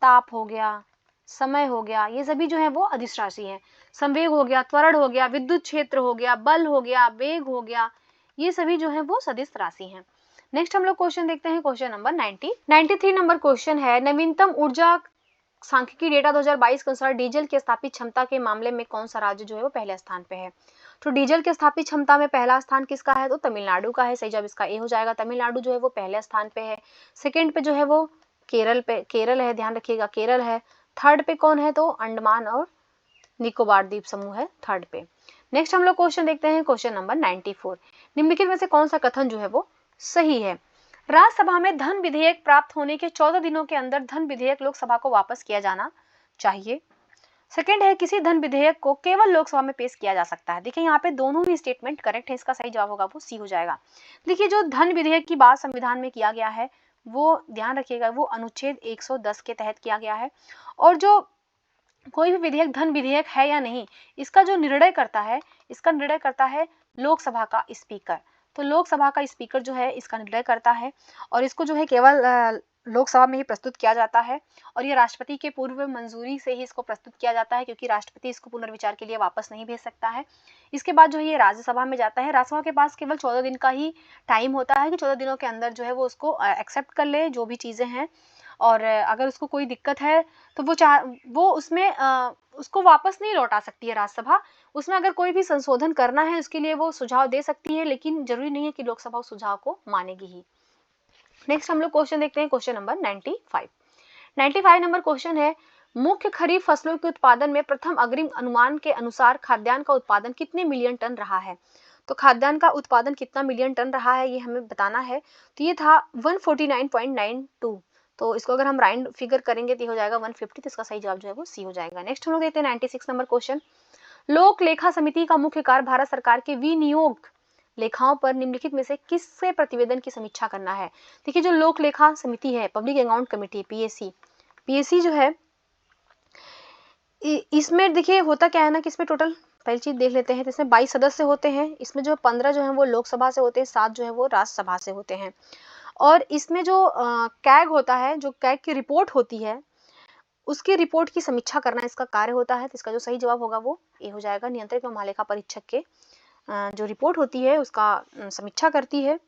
ताप हो गया, समय हो गया, ये सभी जो है वो अदिश राशि है। संवेग हो गया, त्वरण हो गया, विद्युत क्षेत्र हो गया, बल हो गया, वेग हो गया, ये सभी जो है वो सदिश राशि हैं। नेक्स्ट हम लोग क्वेश्चन देखते हैं, क्वेश्चन नंबर 93 नंबर क्वेश्चन है, नवीनतम ऊर्जा सांख्यिकी डेटा 2022 के अनुसार डीजल की स्थापित क्षमता के मामले में कौन सा राज्य जो है वो पहले स्थान पे है। तो डीजल की स्थापित क्षमता में पहला स्थान किसका है, तो तमिलनाडु का है, सही जवाब इसका ए हो जाएगा, तमिलनाडु जो है वो पहले स्थान पे है। सेकेंड पे जो है वो केरल है, ध्यान रखिएगा केरल है। थर्ड पे कौन है, तो अंडमान और निकोबार द्वीप समूह है थर्ड पे। नेक्स्ट हम लोग क्वेश्चन देखते हैं, क्वेश्चन नंबर 94, निम्नलिखित में से कौन सा कथन जो है वो सही है। राज्यसभा में धन विधेयक प्राप्त होने के 14 दिनों के अंदर धन विधेयक लोकसभा को वापस किया जाना चाहिए। सेकेंड है, किसी धन विधेयक को केवल लोकसभा में पेश किया जा सकता है। देखिए यहाँ पे दोनों ही स्टेटमेंट करेक्ट है, इसका सही जवाब होगा वो सी हो जाएगा। देखिए जो धन विधेयक की बात संविधान में किया गया है वो ध्यान रखिएगा वो अनुच्छेद 110 के तहत किया गया है। और जो कोई भी विधेयक धन विधेयक है या नहीं, इसका जो निर्णय करता है, इसका निर्णय करता है लोकसभा का स्पीकर। तो लोकसभा का स्पीकर जो है इसका निर्णय करता है और इसको जो है केवल लोकसभा में ही प्रस्तुत किया जाता है। और ये राष्ट्रपति के पूर्व मंजूरी से ही इसको प्रस्तुत किया जाता है, क्योंकि राष्ट्रपति इसको पुनर्विचार के लिए वापस नहीं भेज सकता है। इसके बाद जो है ये राज्यसभा में जाता है, राज्यसभा के पास केवल 14 दिन का ही टाइम होता है कि 14 दिनों के अंदर जो है वो उसको एक्सेप्ट कर ले जो भी चीज़ें हैं। और अगर उसको कोई दिक्कत है तो वो उसमें उसको वापस नहीं लौटा सकती है राज्यसभा। उसमें अगर कोई भी संशोधन करना है उसके लिए वो सुझाव दे सकती है, लेकिन जरूरी नहीं है कि लोकसभा उस सुझाव को मानेगी ही। नेक्स्ट हम लोग क्वेश्चन देखते हैं, क्वेश्चन नंबर 95 नंबर क्वेश्चन है, मुख्य खरीफ फसलों के उत्पादन में प्रथम अग्रिम अनुमान के अनुसार खाद्यान्न का उत्पादन कितने मिलियन टन रहा है। तो खाद्यान्न का उत्पादन कितना मिलियन टन रहा है ये हमें बताना है। तो ये था 149.92। तो इसको अगर हम राउंड फिगर करेंगे तो हो जाएगा 150, तो इसका सही जवाब जो है वो सी हो जाएगा। नेक्स्ट हम लोग देखते हैं 96 नंबर क्वेश्चन, लोक लेखा समिति का मुख्य कार्य भारत सरकार के विनियोग लेखाओं पर निम्नलिखित में से किससे प्रतिवेदन की समीक्षा करना है। देखिए जो लोक लेखा समिति है, पब्लिक अकाउंट कमेटी, पीएसी जो है, इसमें देखिए होता क्या है ना कि इसमें टोटल पहली चीज देख लेते हैं, तो इसमें 22 सदस्य होते हैं। इसमें जो 15 जो है वो लोकसभा से होते हैं, 7 जो है वो राज्यसभा से होते हैं। और इसमें जो कैग होता है, जो कैग की रिपोर्ट होती है, उसकी रिपोर्ट की समीक्षा करना इसका कार्य होता है। तो इसका जो सही जवाब होगा वो ए हो जाएगा, नियंत्रक एवं महालेखा परीक्षक के जो रिपोर्ट होती है उसका समीक्षा करती है।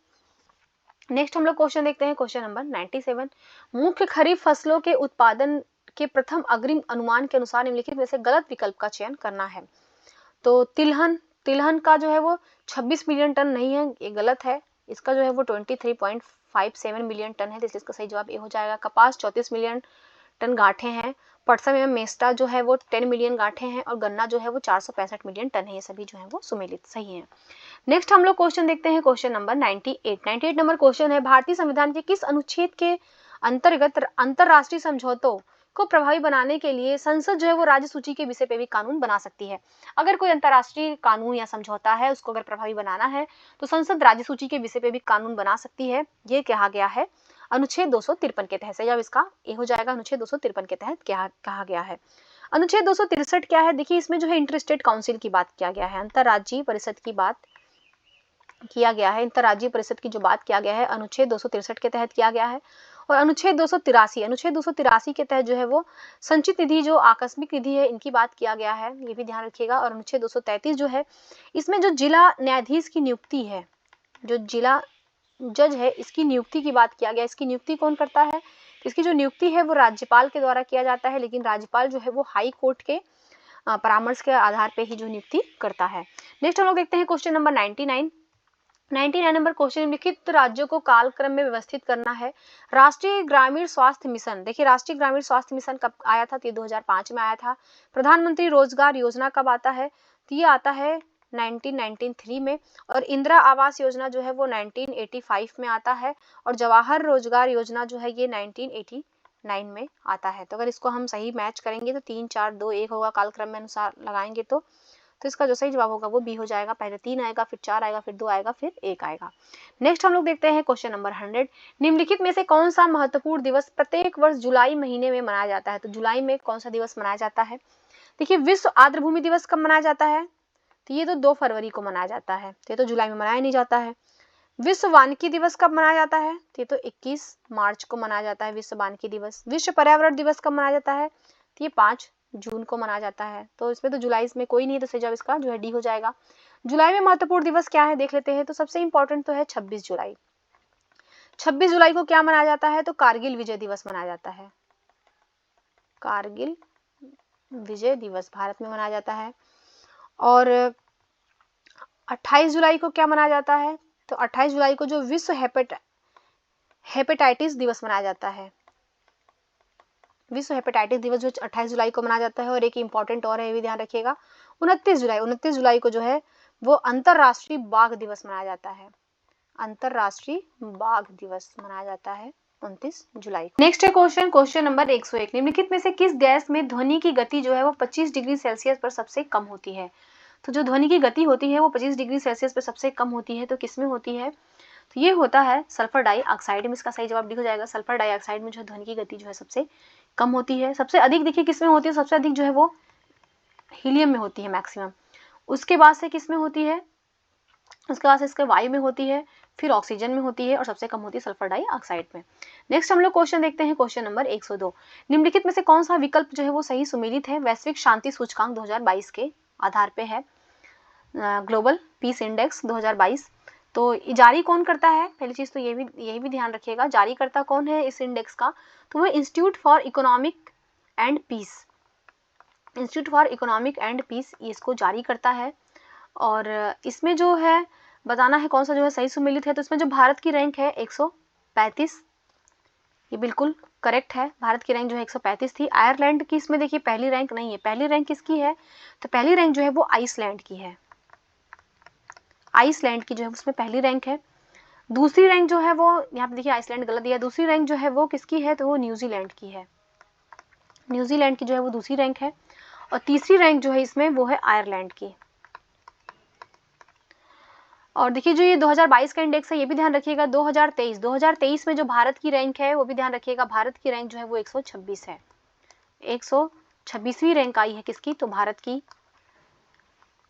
नेक्स्ट हम लोग क्वेश्चन देखते हैं, क्वेश्चन नंबर 97, मुख्य खरीफ फसलों के उत्पादन के प्रथम अग्रिम अनुमान के अनुसार निम्नलिखित में से गलत विकल्प का चयन करना है। तो तिलहन का जो है वो 26 मिलियन टन नहीं है, ये गलत है। इसका जो है वो 23.57 मिलियन टन है, तो इसका सही जवाब ए हो जाएगा। कपास 34 मिलियन टन गांठे हैं। पटसन एवं मेस्टा जो है वो 10 मिलियन गांठे हैं और गन्ना जो है वो 465 मिलियन टन है। ये सभी जो है वो सुमेलित सही है। नेक्स्ट हम लोग क्वेश्चन देखते हैं, क्वेश्चन नंबर 98 नंबर क्वेश्चन है, भारतीय संविधान के किस अनुच्छेद के अंतर्गत अंतरराष्ट्रीय समझौतों को प्रभावी बनाने के लिए संसद जो है वो राज्य सूची के विषय पे भी कानून बना सकती है। अगर कोई अंतरराष्ट्रीय कानून या समझौता है उसको अगर प्रभावी बनाना है तो संसद राज्य सूची के विषय पे भी कानून बना सकती है, ये कहा गया है। अनुच्छेद 253 के तहत। जब इसका ए हो जाएगा, अनुच्छेद 253 के तहत क्या कहा गया है। अनुच्छेद 263 क्या है, देखिए इसमें जो है इंटर स्टेट काउंसिल की बात किया गया है, अंतरराज्यीय परिषद की बात किया गया है। अंतरराज्यीय परिषद की जो बात किया गया है अनुच्छेद 263 के तहत किया गया है। और अनुच्छेद 283 के तहत जो है वो संचित निधि जो आकस्मिक निधि है इनकी बात किया गया है, ये भी ध्यान रखिएगा। और अनुच्छेद 233 जो है इसमें जो जिला न्यायाधीश की नियुक्ति है, जो जिला जज है इसकी नियुक्ति की बात किया गया। इसकी नियुक्ति कौन करता है, इसकी जो नियुक्ति है वो राज्यपाल के द्वारा किया जाता है, लेकिन राज्यपाल जो है वो हाई कोर्ट के परामर्श के आधार पे ही जो नियुक्ति करता है। नेक्स्ट हम लोग देखते हैं क्वेश्चन नंबर 99 नंबर क्वेश्चन, निम्नलिखित राज्यों को कालक्रम में व्यवस्थित करना है। राष्ट्रीय ग्रामीण स्वास्थ्य मिशन, देखिए राष्ट्रीय ग्रामीण स्वास्थ्य मिशन कब आया था, तो ये 2005 में आया था। प्रधानमंत्री रोजगार योजना कब आता है, तो ये आता है 1993 में। और इंदिरा आवास योजना जो है वो 1985 में आता है। और जवाहर रोजगार योजना जो है ये 1989 में आता है। तो अगर इसको हम सही मैच करेंगे तो 3 4 2 1 होगा, कालक्रम में अनुसार लगाएंगे तो इसका जो सही जवाब होगा वो बी हो जाएगा। पहले 3 आएगा, फिर 4 आएगा, फिर 2 आएगा, फिर 1 आएगा। नेक्स्ट हम लोग देखते हैं क्वेश्चन नंबर 100, निम्नलिखित में से कौन सा महत्वपूर्ण दिवस प्रत्येक वर्ष जुलाई महीने में मनाया जाता है। तो जुलाई में कौन सा दिवस मनाया जाता है, देखिए विश्व आर्द्रभूमि दिवस कब मनाया जाता है, तो ये तो 2 फरवरी को मनाया जाता है, तो ये तो जुलाई में मनाया नहीं जाता है। विश्व वानिकी दिवस कब मनाया जाता है, तो ये तो 21 मार्च को मनाया जाता है विश्व वानिकी दिवस। विश्व पर्यावरण दिवस कब मनाया जाता है, तो ये 5 जून को मनाया जाता है। तो इसमें तो जुलाई में कोई नहीं है, तो सही जवाब इसका जो है डी हो जाएगा। जुलाई में महत्वपूर्ण दिवस क्या है देख लेते हैं। तो सबसे इंपॉर्टेंट तो है 26 जुलाई। 26 जुलाई को क्या मनाया जाता है, तो कारगिल विजय दिवस मनाया जाता है। कारगिल विजय दिवस भारत में मनाया जाता है। और 28 जुलाई को क्या मनाया जाता है, तो 28 जुलाई को जो विश्व हेपेटाइटिस दिवस मनाया जाता है। विश्व हेपेटाइटिस दिवस जो 28 जुलाई को मनाया जाता है। और एक इंपॉर्टेंट और है, ये भी ध्यान रखिएगा, 29 जुलाई को जो है वो अंतरराष्ट्रीय बाघ दिवस मनाया जाता है। अंतरराष्ट्रीय बाघ दिवस मनाया जाता है 29 जुलाई को। नेक्स्ट है क्वेश्चन नंबर 101, निम्नलिखित में से किस गैस में ध्वनि की गति जो है वो 25 डिग्री सेल्सियस पर सबसे कम होती है। तो जो ध्वनि की गति होती है वो 25 डिग्री सेल्सियस पर सबसे कम होती है, तो किसमें होती है, तो ये होता है सल्फर डाइऑक्साइड में। इसका सही जवाब डी हो जाएगा। सल्फर डाइऑक्साइड में जो ध्वनि की गति जो है सबसे कम होती है। सबसे अधिक देखिए किसमें होती है, सबसे अधिक जो है वो हीलियम में होती है मैक्सिमम। उसके बाद से किसमें होती है, उसके बाद से इसके वायु में होती है, फिर ऑक्सीजन में होती है, और सबसे कम होती है सल्फर डाइऑक्साइड में। नेक्स्ट हम लोग क्वेश्चन देखते हैं, क्वेश्चन नंबर 102, निम्नलिखित में से कौन सा विकल्प जो है वो सही सुमेलित है। वैश्विक शांति सूचकांक 2022 के आधार पे है, ग्लोबल पीस इंडेक्स 2022। तो जारी कौन करता है, पहली चीज तो यही भी ध्यान रखिएगा, जारी करता कौन है इस इंडेक्स का, तो वह institute for economic and peace, institute for economic and peace इसको जारी करता है। और इसमें जो है बताना है कौन सा जो है सही सुमेलित है। तो इसमें जो भारत की रैंक है 135, ये बिल्कुल करेक्ट है। भारत की रैंक जो है 135 थी। आयरलैंड की इसमें देखिए पहली रैंक नहीं है, पहली रैंक किसकी है, तो पहली रैंक जो है वो आइसलैंड की है। आइसलैंड की जो है उसमें पहली रैंक है। दूसरी रैंक जो है वो यहाँ पे देखिए आइसलैंड गलत दिया, दूसरी रैंक जो है वो किसकी है, तो वो न्यूजीलैंड की है। न्यूजीलैंड की जो है वो दूसरी रैंक है। और तीसरी रैंक जो है इसमें वो है आयरलैंड की। और देखिए जो ये 2022 का इंडेक्स है ये भी ध्यान रखिएगा। 2023 में जो भारत की रैंक है वो भी ध्यान रखिएगा, भारत की रैंक जो है वो 126 है। 126वीं रैंक आई है किसकी, तो भारत की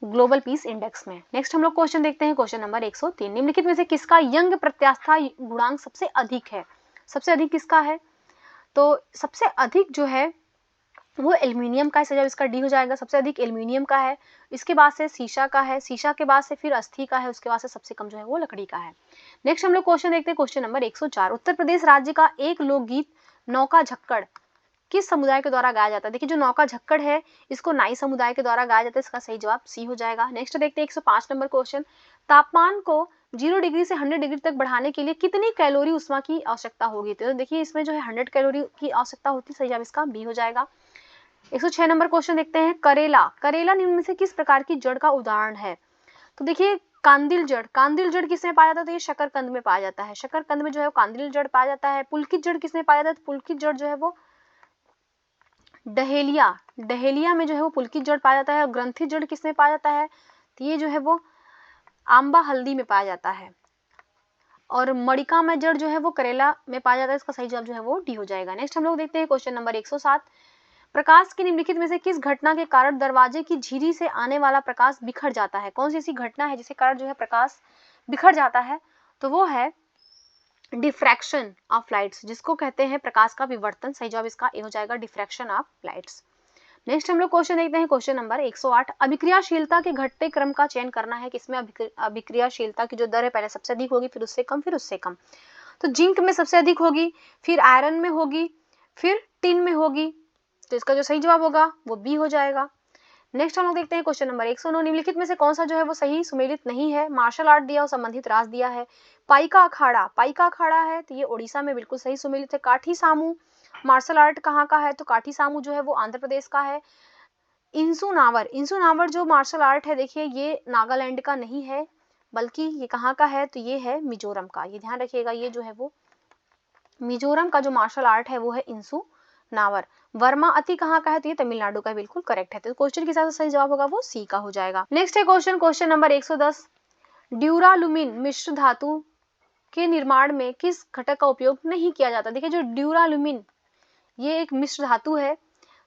ग्लोबल पीस इंडेक्स में। नेक्स्ट हम लोग क्वेश्चन देखते हैं, क्वेश्चन नंबर 103, निम्नलिखित में से किसका यंग प्रत्यास्था गुणांक सबसे अधिक है। सबसे अधिक किसका है, तो सबसे अधिक जो है वो एल्युमिनियम का है, जब इसका डी हो जाएगा। सबसे अधिक एल्युमिनियम का है, इसके बाद से शीशा का है, शीशा के बाद से फिर अस्थि का है, उसके बाद से सबसे कम जो है वो लकड़ी का है। नेक्स्ट हम लोग क्वेश्चन देखते हैं, क्वेश्चन नंबर 104, उत्तर प्रदेश राज्य का एक लोकगीत नौका झक्कड़ किस समुदाय के द्वारा गाया जाता है। देखिए जो नौका झक्कड़ है इसको नाई समुदाय के द्वारा गाया जाता है, इसका सही जवाब सी हो जाएगा। नेक्स्ट देखते हैं 105 नंबर क्वेश्चन, तापमान को 0 डिग्री से 100 डिग्री तक बढ़ाने के लिए कितनी कैलोरी उष्मा की आवश्यकता होगी। तो देखिए इसमें जो है 100 कैलोरी की आवश्यकता होती है, सही जवाब इसका बी हो जाएगा। 106 नंबर क्वेश्चन देखते हैं, करेला निम्न में से किस प्रकार की जड़ का उदाहरण है। तो देखिए कांदिल जड़ किसमें पाया जाता है, तो ये शकरकंद में पाया जाता है। शकरकंद में जो है कांदिल जड़ पाया जाता है। पुलकित जड़ किसमें पाया जाता है, तो पुलकित जड़ जो है वो डहेलिया में जो है वो पुलकित जड़ पाया जाता है। और ग्रंथित जड़ किसमें पाया जाता है, तो ये जो है वो आंबा हल्दी में पाया जाता है। और मणिका में जड़ जो है वो करेला में पाया जाता है, इसका सही जवाब जो है वो डी हो जाएगा। नेक्स्ट हम लोग देखते हैं क्वेश्चन नंबर 107। प्रकाश की निम्नलिखित में से किस घटना के कारण दरवाजे की झिरी से आने वाला प्रकाश बिखर जाता है? कौन सी ऐसी घटना है जिसके कारण जो है प्रकाश बिखर जाता है? तो वो है डिफ्रैक्शन ऑफ लाइट्स, जिसको कहते हैं प्रकाश का विवर्तन। सही जवाब इसका ए हो जाएगा, डिफ्रैक्शन ऑफ लाइट्स। नेक्स्ट हम लोग क्वेश्चन देखते हैं क्वेश्चन नंबर 108। अभिक्रियाशीलता के घटते क्रम का चयन करना है, किसमें अभिक्रियाशीलता की जो दर है पहले सबसे अधिक होगी, फिर उससे कम, फिर उससे कम। तो जिंक में सबसे अधिक होगी, फिर आयरन में होगी, फिर टिन में होगी। तो इसका जो सही जवाब होगा वो बी हो जाएगा। नेक्स्ट हम लोग देखते हैं क्वेश्चन नंबर 109। निम्नलिखित में से कौन सा जो है वो सही सुमेलित नहीं है? मार्शल आर्ट दिया और संबंधित रास दिया है। पाइका अखाड़ा है तो ये उड़ीसा में बिल्कुल सही सुमेलित है। काठी सामू मार्शल आर्ट कहाँ का है? तो काठी सामू जो है वो आंध्र प्रदेश का है। इंसु नावर जो मार्शल आर्ट है, देखिए ये नागालैंड का नहीं है, बल्कि ये कहाँ का है? तो ये है मिजोरम का। ये ध्यान रखिएगा, ये जो है वो मिजोरम का जो मार्शल आर्ट है वो है इंसु नावर। वर्मा अति कहाँ का है? तो ये तमिलनाडु का, बिल्कुल करेक्ट है। तो क्वेश्चन के हिसाब से सही जवाब होगा वो सी का हो जाएगा। नेक्स्ट है क्वेश्चन नंबर 110। ड्यूरालुमिन मिश्र धातु के निर्माण में किस घटक का उपयोग नहीं किया जाता? देखिए जो ड्यूरालुमिन ये एक मिश्र धातु है,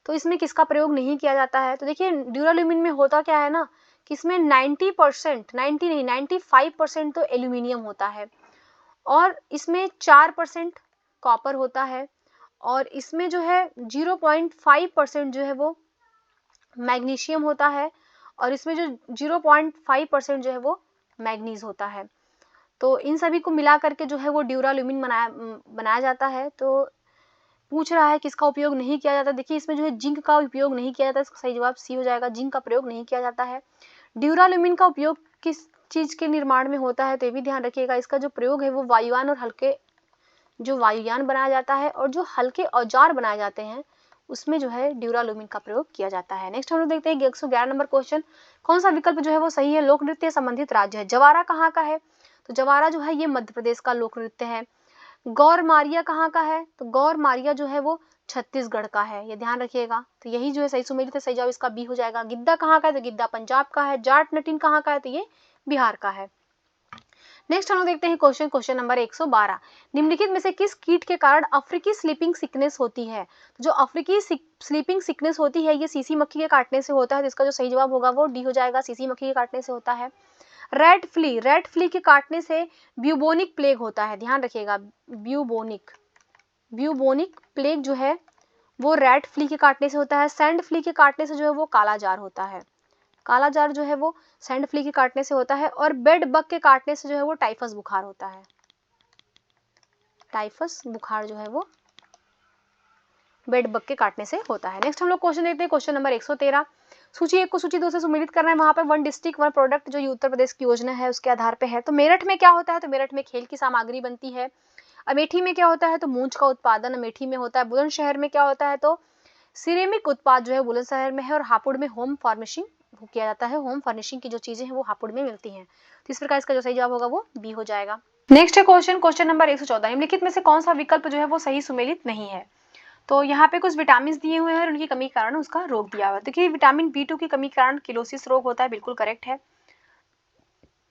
तो इसमें किसका प्रयोग नहीं किया जाता है? तो देखिए ड्यूरालुमिन में होता क्या है ना कि इसमें 95% तो एल्यूमिनियम होता है, और इसमें 4% कॉपर होता है, और इसमें जो है 0.5% जो है वो मैग्नीशियम होता है, और इसमें जो 0.5% जो है वो मैग्नीज होता है। तो इन सभी को मिला करके जो है वो ड्यूरालुमिन बनाया जाता है। तो पूछ रहा है किसका उपयोग नहीं किया जाता? देखिए इसमें जो है जिंक का उपयोग नहीं किया जाता, इसका सही जवाब सी हो जाएगा, जिंक का प्रयोग नहीं किया जाता है। ड्यूरालुमिन का उपयोग किस चीज के निर्माण में होता है? तो ये भी ध्यान रखिएगा, इसका जो प्रयोग है वो वायुयान और हल्के जो वायुयान बनाया जाता है और जो हल्के औजार बनाए जाते हैं उसमें जो है ड्यूरालुमिन का प्रयोग किया जाता है। नेक्स्ट हम लोग देखते हैं 111 नंबर क्वेश्चन। कौन सा विकल्प जो है वो सही है? लोक नृत्य संबंधित राज्य है। जवारा कहाँ का है? तो जवारा जो है ये मध्य प्रदेश का लोक नृत्य है। गौर मारिया कहाँ का है? तो गौर मारिया जो है वो छत्तीसगढ़ का है, ये ध्यान रखिएगा। तो यही जो है सही सुमेलित है, सही जवाब इसका बी हो जाएगा। गिद्दा कहाँ का है? तो गिद्दा पंजाब का है। जाट नटिन कहाँ का है? तो ये बिहार का है। नेक्स्ट हम लोग देखते हैं क्वेश्चन नंबर 112। निम्नलिखित में से किस कीट के कारण अफ्रीकी स्लीपिंग सिकनेस होती है? जो अफ्रीकी स्लीपिंग सिकनेस होती है ये सीसी मक्खी के काटने से होता है, तो इसका जो सही जवाब होगा वो डी हो जाएगा, सीसी मक्खी के काटने से होता है। रेड फ्ली के काटने से ब्यूबोनिक प्लेग होता है, ध्यान रखिएगा, ब्यूबोनिक प्लेग जो है वो रेड फ्ली के काटने से होता है। सैंड फ्ली के काटने से जो है वो काला जार होता है, काला जार जो है वो सैंड फ्ली के काटने से होता है। और बेड बग के काटने से जो है वो टाइफस बुखार होता है, टाइफस बुखार जो है वो बेड बग के काटने से होता है। नेक्स्ट हम लोग क्वेश्चन देखते हैं क्वेश्चन नंबर 113। सूची 1 को सूची 2 से सुमेलित करना है, वहां पे वन डिस्ट्रिक्ट वन प्रोडक्ट जो ये उत्तर प्रदेश की योजना है उसके आधार पे है। तो मेरठ में क्या होता है? तो मेरठ में खेल की सामग्री बनती है। अमेठी में क्या होता है? तो मूंछ का उत्पादन अमेठी में होता है। बुलंदशहर में क्या होता है? तो सिरेमिक उत्पाद जो है बुलंदशहर में है। और हापुड़ में होम फर्निशिंग किया जाता है, होम फर्निशिंग की जो चीजें हैं वो हापुड़ में मिलती हैं। तो इस प्रकार इसका जो सही जवाब होगा वो बी हो जाएगा। नेक्स्ट है क्वेश्चन नंबर 114। निम्नलिखित में से कौन सा विकल्प जो है वो सही सुमेलित नहीं है? तो यहाँ पे कुछ विटामिन दिए हुए हैं और उनकी कमी के कारण उसका रोग दिया हुआ है। देखिए विटामिन B2 की कमी के कारण किलोसिस रोग होता है, बिल्कुल करेक्ट है।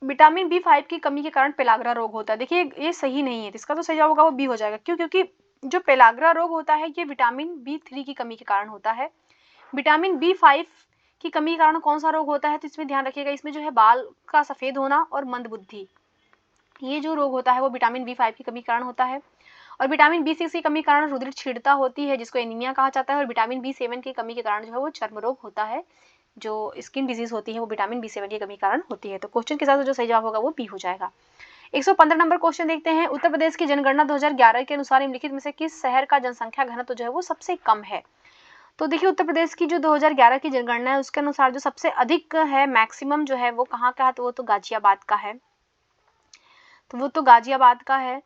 विटामिन B5 की कमी के कारण पेलाग्रा रोग होता है, देखिए ये सही नहीं है, इसका तो सही जवाब होगा वो बी हो जाएगा। क्यों? क्योंकि जो पेलाग्रा रोग होता है ये विटामिन B3 की कमी के कारण होता है। विटामिन B5 की कमी के कारण कौन सा रोग होता है? तो इसमें ध्यान रखिएगा, इसमें जो है बाल का सफेद होना और मंदबुद्धि, ये जो रोग होता है वो विटामिन B5 की कमी के कारण होता है। और विटामिन B6 की कमी के कारण रुधिर क्षीणता होती है जिसको एनीमिया कहा जाता है। और विटामिन B7 की कमी के कारण जो है वो चर्म रोग होता है, जो स्किन डिजीज होती है वो विटामिन B7 की कमी के कारण होती है। तो क्वेश्चन के साथ जो सही जवाब होगा वो बी हो जाएगा। 115 नंबर क्वेश्चन देखते हैं। उत्तर प्रदेश की जनगणना 2011 के अनुसार निम्नलिखित में से किस शहर का जनसंख्या घनत्व जो है वो सबसे कम है? तो देखिए उत्तर प्रदेश की जो 2011 की जनगणना है उसके अनुसार जो सबसे अधिक है, मैक्सिमम जो है वो कहाँ का है? तो वो तो गाजियाबाद का है,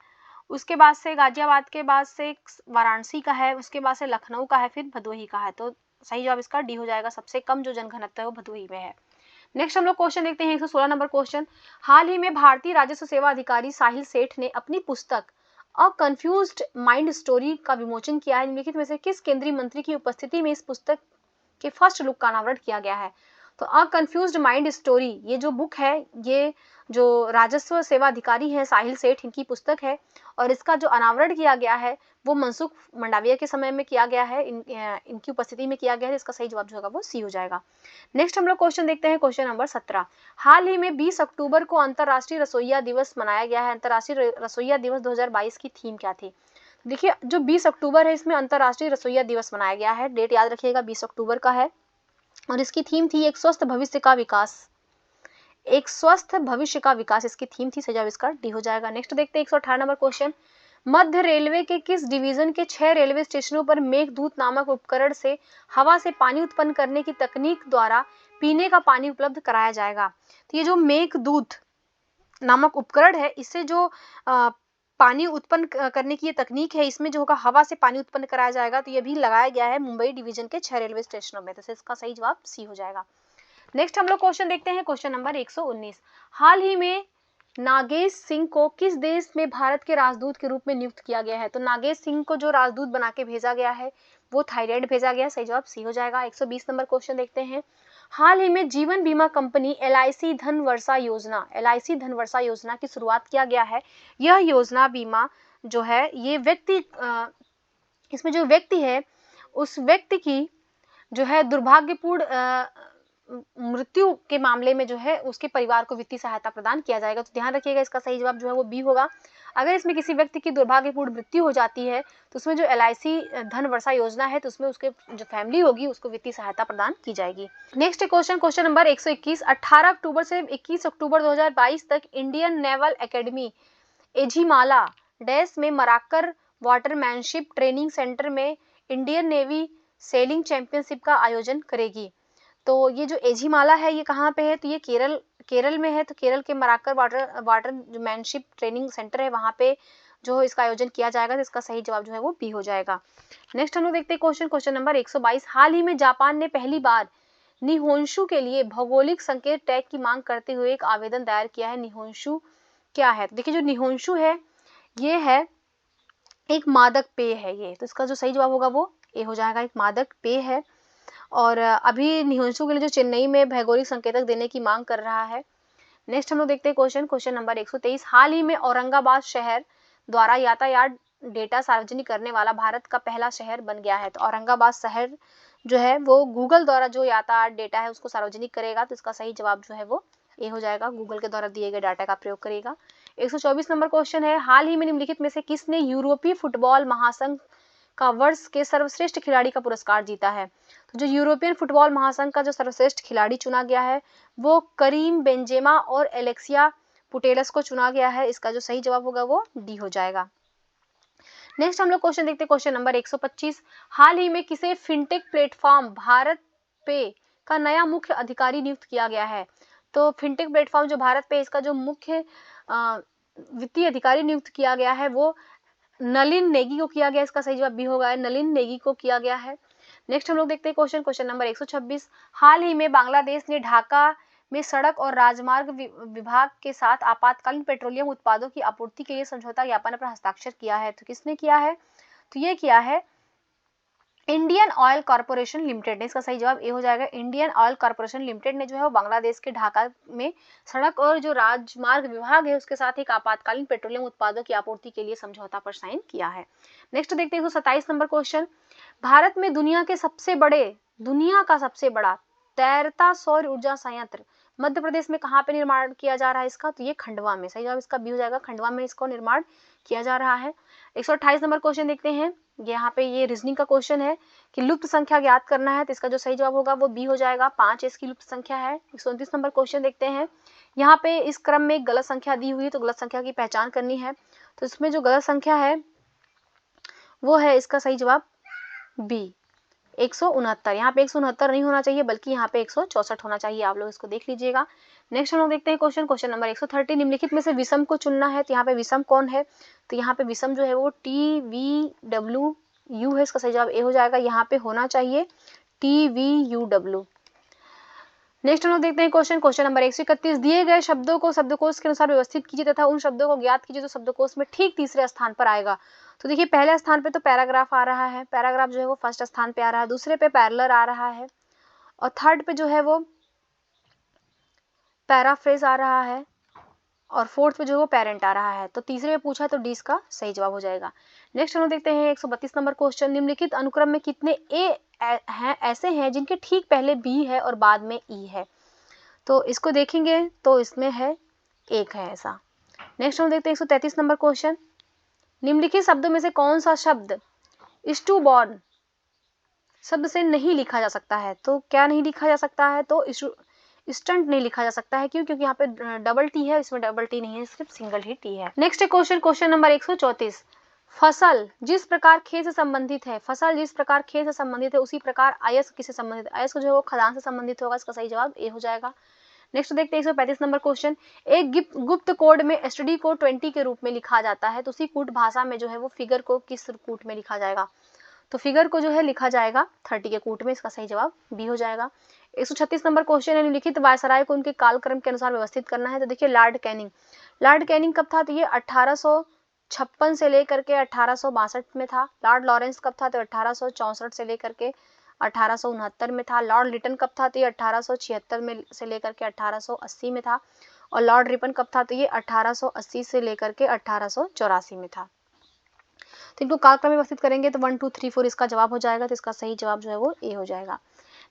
उसके बाद से गाजियाबाद के बाद से वाराणसी का है, उसके बाद से लखनऊ का है, फिर भदोही का है। तो सही जवाब इसका डी हो जाएगा, सबसे कम जो जनघनत्व है वो भदोही में है। नेक्स्ट हम लोग क्वेश्चन देखते हैं 116 नंबर क्वेश्चन। हाल ही में भारतीय राजस्व सेवा अधिकारी साहिल सेठ ने अपनी पुस्तक अ कंफ्यूज्ड माइंड स्टोरी का विमोचन किया है। निम्नलिखित में से किस केंद्रीय मंत्री की उपस्थिति में इस पुस्तक के फर्स्ट लुक का अनावरण किया गया है? तो अ कंफ्यूज्ड माइंड स्टोरी, ये जो बुक है, ये जो राजस्व सेवा अधिकारी हैं साहिल सेठ, इनकी पुस्तक है और इसका जो अनावरण किया गया है वो मनसुख मंडाविया के समय में किया गया है, इनकी उपस्थिति में किया गया है। इसका सही जवाब जो होगा वो सी हो जाएगा। नेक्स्ट हम लोग क्वेश्चन देखते हैं, क्वेश्चन नंबर 17। हाल ही में 20 अक्टूबर को अंतर्राष्ट्रीय रसोइया दिवस मनाया गया है। अंतर्राष्ट्रीय रसोइया दिवस 2022 की थीम क्या थी? देखिए जो 20 अक्टूबर है इसमें अंतर्राष्ट्रीय रसोइया दिवस मनाया गया है। डेट याद रखिएगा, 20 अक्टूबर का है और इसकी थीम थी एक स्वस्थ भविष्य का विकास। एक स्वस्थ भविष्य का विकास इसकी थीम थी। सही जवाब इसका डी हो जाएगा। नेक्स्ट देखते हैं 118 नंबर क्वेश्चन। मध्य रेलवे के किस डिवीजन के 6 रेलवे स्टेशनों पर मेघदूत नामक उपकरण से हवा से पानी उत्पन्न करने की तकनीक द्वारा पीने का पानी उपलब्ध कराया जाएगा? तो ये जो मेघदूत नामक उपकरण है, इससे जो पानी उत्पन्न करने की ये तकनीक है, इसमें जो होगा हवा से पानी उत्पन्न कराया जाएगा। तो ये भी लगाया गया है मुंबई डिवीजन के 6 रेलवे स्टेशनों में। तो इसका सही जवाब सी हो जाएगा। नेक्स्ट हम लोग क्वेश्चन देखते हैं, क्वेश्चन नंबर 119। हाल ही में नागेश सिंह को किस देश में भारत के राजदूत के रूप में नियुक्त किया गया है? तो नागेश सिंह को जो राजदूत बना के भेजा गया है वो थाईलैंड भेजा गया। सही जवाब सी हो जाएगा। 120 नंबर क्वेश्चन देखते हैं। हाल ही में जीवन बीमा कंपनी LIC धनवर्षा योजना की शुरुआत किया गया है। यह योजना बीमा जो है ये व्यक्ति इसमें जो व्यक्ति है उस व्यक्ति की जो है दुर्भाग्यपूर्ण मृत्यु के मामले में जो है उसके परिवार को वित्तीय सहायता प्रदान किया जाएगा। तो ध्यान रखिएगा इसका सही जवाब जो है वो बी होगा। अगर इसमें किसी व्यक्ति की दुर्भाग्यपूर्ण मृत्यु हो जाती है तो उसमें जो LIC धनवर्षा योजना है तो उसमें उसके जो फैमिली होगी उसको वित्तीय सहायता प्रदान की जाएगी। Next question, question number 121। 18 अक्टूबर से 21 अक्टूबर 2022 तक Indian naval academy Ezhimala dash में मराकर वाटरमैनशिप ट्रेनिंग सेंटर में इंडियन नेवी सेलिंग चैंपियनशिप का आयोजन करेगी। तो ये जो एझिमाला है ये कहाँ पे है? तो ये केरल में है। तो केरल के मराकर वाटरमैनशिप ट्रेनिंग सेंटर है, वहाँ पे जो इसका आयोजन किया जाएगा। तो इसका सही जवाब जो है वो बी हो जाएगा। नेक्स्ट हम लोग देखते हैं क्वेश्चन, क्वेश्चन नंबर 122। हाल ही में जापान ने पहली बार निहोंशु के लिए भौगोलिक संकेत टैग की मांग करते हुए एक आवेदन दायर किया है। निहोंशु क्या है? तो देखिए जो निहोंशु है ये है एक मादक पेय है ये। तो इसका जो सही जवाब होगा वो ए हो जाएगा, एक मादक पेय है। और अभी निहोंशु के लिए जो चेन्नई में भौगोलिक संकेतक देने की मांग कर रहा है। नेक्स्ट हम लोग देखते हैं क्वेश्चन, क्वेश्चन नंबर 123। हाल ही में औरंगाबाद शहर द्वारा यातायात डेटा सार्वजनिक करने वाला भारत का पहला शहर बन गया है। तो औरंगाबाद शहर जो है वो गूगल द्वारा जो यातायात डेटा है उसको सार्वजनिक करेगा। तो इसका सही जवाब जो है वो ए हो जाएगा, गूगल के द्वारा दिए गए डाटा का प्रयोग करेगा। 124 नंबर क्वेश्चन है। हाल ही में निम्नलिखित में से किसने यूरोपीय फुटबॉल महासंघ का वर्ष के सर्वश्रेष्ठ खिलाड़ी का पुरस्कार जीता है? तो जो यूरोपियन फुटबॉल महासंघ का जो सर्वश्रेष्ठ खिलाड़ी चुना गया है वो करीम बेंजेमा और एलेक्सिया पुटेलस को चुना गया है। इसका जो सही जवाब होगा वो डी हो जाएगा। नेक्स्ट हम लोग क्वेश्चन देखते हैं, क्वेश्चन नंबर 125। हाल ही में किसे फिनटेक प्लेटफॉर्म भारत पे का नया मुख्य अधिकारी नियुक्त किया गया है? तो फिनटेक प्लेटफॉर्म जो भारत पे इसका जो मुख्य वित्तीय अधिकारी नियुक्त किया गया है वो नलिन नेगी को किया गया। इसका सही जवाब बी होगा, नलिन नेगी को किया गया है। नेक्स्ट हम लोग देखते हैं क्वेश्चन, क्वेश्चन नंबर 126। हाल ही में बांग्लादेश ने ढाका में सड़क और राजमार्ग विभाग के साथ आपातकालीन पेट्रोलियम उत्पादों की आपूर्ति के लिए समझौता ज्ञापन पर हस्ताक्षर किया है। तो किसने किया है? तो ये किया है इंडियन ऑयल कॉर्पोरेशन लिमिटेड ने। इसका सही जवाब ए हो जाएगा। इंडियन ऑयल कॉर्पोरेशन लिमिटेड ने जो है वो बांग्लादेश के ढाका में सड़क और जो राजमार्ग विभाग है उसके साथ एक आपातकालीन पेट्रोलियम उत्पादों की आपूर्ति के लिए समझौता पर साइन किया है। नेक्स्ट देखते हैं 127 नंबर क्वेश्चन। भारत में दुनिया का सबसे बड़ा तैरता सौर ऊर्जा संयंत्र मध्य प्रदेश में कहाँ पे निर्माण किया जा रहा है इसका? तो ये खंडवा में। सही जवाब इसका बी हो जाएगा, खंडवा में इसको निर्माण किया जा रहा है। 128 नंबर क्वेश्चन देखते हैं। यहाँ पे ये रीजनिंग का क्वेश्चन है कि लुप्त संख्या ज्ञात करना है। तो इसका जो सही जवाब होगा वो बी हो जाएगा, 5 इसकी लुप्त संख्या है। 129 नंबर क्वेश्चन देखते हैं। यहाँ पे इस क्रम में गलत संख्या दी हुई है तो गलत संख्या की पहचान करनी है। तो इसमें जो गलत संख्या है वो है इसका सही जवाब बी 169। यहाँ पे 169 नहीं होना चाहिए बल्कि यहाँ पे 164 होना चाहिए। आप लोग इसको देख लीजिएगा। नेक्स्ट हम लोग देखते हैं क्वेश्चन, क्वेश्चन नंबर 130। निम्नलिखित में से विषम को चुनना है। तो यहाँ पे विषम कौन है? तो यहाँ पे विषम जो है वो TVWU है। इसका सही जवाब ए हो जाएगा। यहाँ पे होना चाहिए TVUW। नेक्स्ट हम लोग देखते हैं क्वेश्चन, क्वेश्चन नंबर 131। दिए गए शब्दों को शब्दकोश के अनुसार व्यवस्थित कीजिए तथा उन शब्दों को ज्ञात कीजिए जो शब्दकोश में ठीक तीसरे स्थान पर आएगा। तो देखिए पहले स्थान पे तो पैराग्राफ आ रहा है, पैराग्राफ जो है वो फर्स्ट स्थान पे आ रहा है, दूसरे पे पैरेलल आ रहा है और थर्ड पे जो है वो पैराफ्रेज आ रहा है और फोर्थ में जो है वो पेरेंट आ रहा है। तो तीसरे में पूछा तो डी इसका सही जवाब हो जाएगा। नेक्स्ट हम लोग देखते हैं 132 नंबर क्वेश्चन, निम्नलिखित अनुक्रम में कितने ए हैं ऐसे हैं जिनके ठीक पहले बी है और बाद में ई है। तो इसको देखेंगे तो इसमें है एक है ऐसा। नेक्स्ट हम देखते हैं 133 नंबर क्वेश्चन, निम्नलिखित शब्दों में से कौन सा शब्द इज टू बॉर्न शब्द से नहीं लिखा जा सकता है। तो क्या नहीं लिखा जा सकता है, तो स्टंट नहीं लिखा जा सकता है। क्यों? क्योंकि यहाँ पे डबल टी है, इसमें डबल टी नहीं है, सिर्फ सिंगल ही टी है। नेक्स्ट क्वेश्चन नंबर 134, फसल जिस प्रकार खेत से संबंधित है, फसल जिस प्रकार खेत से संबंधित है उसी प्रकार अयस्क किससे संबंधित है। अयस्क जो है वो खदान से संबंधित होगा, इसका सही जवाब ए हो जाएगा। नेक्स्ट देखते हैं 135 नंबर क्वेश्चन, एक गुप्त कोड में एसटीडी को 20 के रूप में लिखा जाता है, तो उसी कूट भाषा में जो है वो फिगर को किस कूट में लिखा जाएगा। तो फिगर को जो है लिखा जाएगा 30 के कूट में, इसका सही जवाब बी हो जाएगा। 136 नंबर क्वेश्चन है, निम्नलिखित वायसराय को उनके कालक्रम के अनुसार व्यवस्थित करना है। तो देखिए लॉर्ड कैनिंग कब था, तो ये 1856 से लेकर के 1862 में था। लॉर्ड लॉरेंस कब था, तो 1864 से लेकर के 1869 में था। लॉर्ड लिटन कब था, तो ये 1876 में से लेकर के 1880 में था। और लॉर्ड रिपन कब था, तो ये 1880 से लेकर के 1884 में था। तो इनको कालक्रम में व्यवस्थित करेंगे तो 1 2 3 4 इसका जवाब हो जाएगा। तो इसका सही जवाब जो है वो ए हो जाएगा।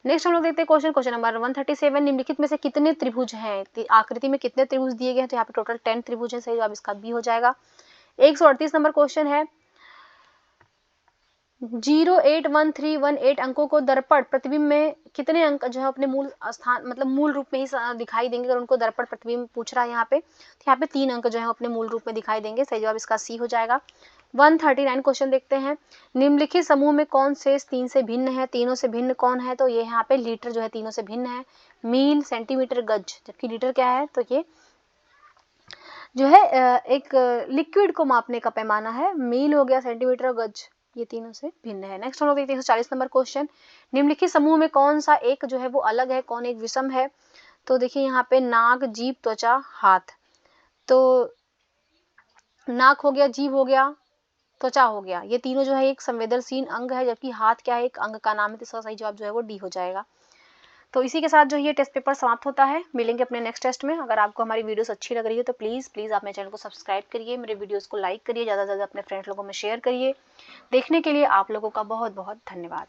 नेक्स्ट हम लोग देखते हैं क्वेश्चन नंबर 137, निम्नलिखित में से कितने त्रिभुज हैं, आकृति में कितने त्रिभुज दिए गए हैं। तो यहाँ पे टोटल 10 त्रिभुज है, सही जवाब इसका बी हो जाएगा। 138 नंबर क्वेश्चन है, 081318 अंकों को दर्पण प्रतिबिंब में कितने अंक जो है अपने मूल स्थान मतलब मूल रूप में ही दिखाई देंगे। अगर उनको दर्पण प्रतिबिंब पूछ रहा है यहाँ पे, तो यहाँ पे 3 अंक जो है अपने मूल रूप में दिखाई देंगे, सही जवाब इसका सी हो जाएगा। 139 क्वेश्चन देखते हैं, निम्नलिखित समूह में कौन शेष 3 से भिन्न है, तीनों से भिन्न कौन है। तो ये यहाँ पे लीटर जो है तीनों से भिन्न है, मील, सेंटीमीटर, गज, जबकि लीटर क्या है, तो ये जो है एक लिक्विड को मापने का पैमाना है। मील हो गया, सेंटीमीटर, गज, ये तीनों से भिन्न है। नेक्स्ट हम लोग देखते हैं 140 नंबर क्वेश्चन, निम्नलिखित समूह में कौन सा एक जो है वो अलग है, कौन एक विषम है। तो देखिए यहाँ पे नाक, जीभ, त्वचा, हाथ। तो नाक हो गया, जीभ हो गया, त्वचा हो गया, ये तीनों जो है एक संवेदनशील अंग है, जबकि हाथ क्या है, एक अंग का नाम है। तो इसका सही जवाब जो है वो डी हो जाएगा। तो इसी के साथ जो ये टेस्ट पेपर समाप्त होता है। मिलेंगे अपने नेक्स्ट टेस्ट में। अगर आपको हमारी वीडियोस अच्छी लग रही है तो प्लीज़ आप मेरे चैनल को सब्सक्राइब करिए, मेरे वीडियोस को लाइक करिए, ज़्यादा से ज़्यादा अपने फ्रेंड्स लोगों में शेयर करिए। देखने के लिए आप लोगों का बहुत बहुत धन्यवाद।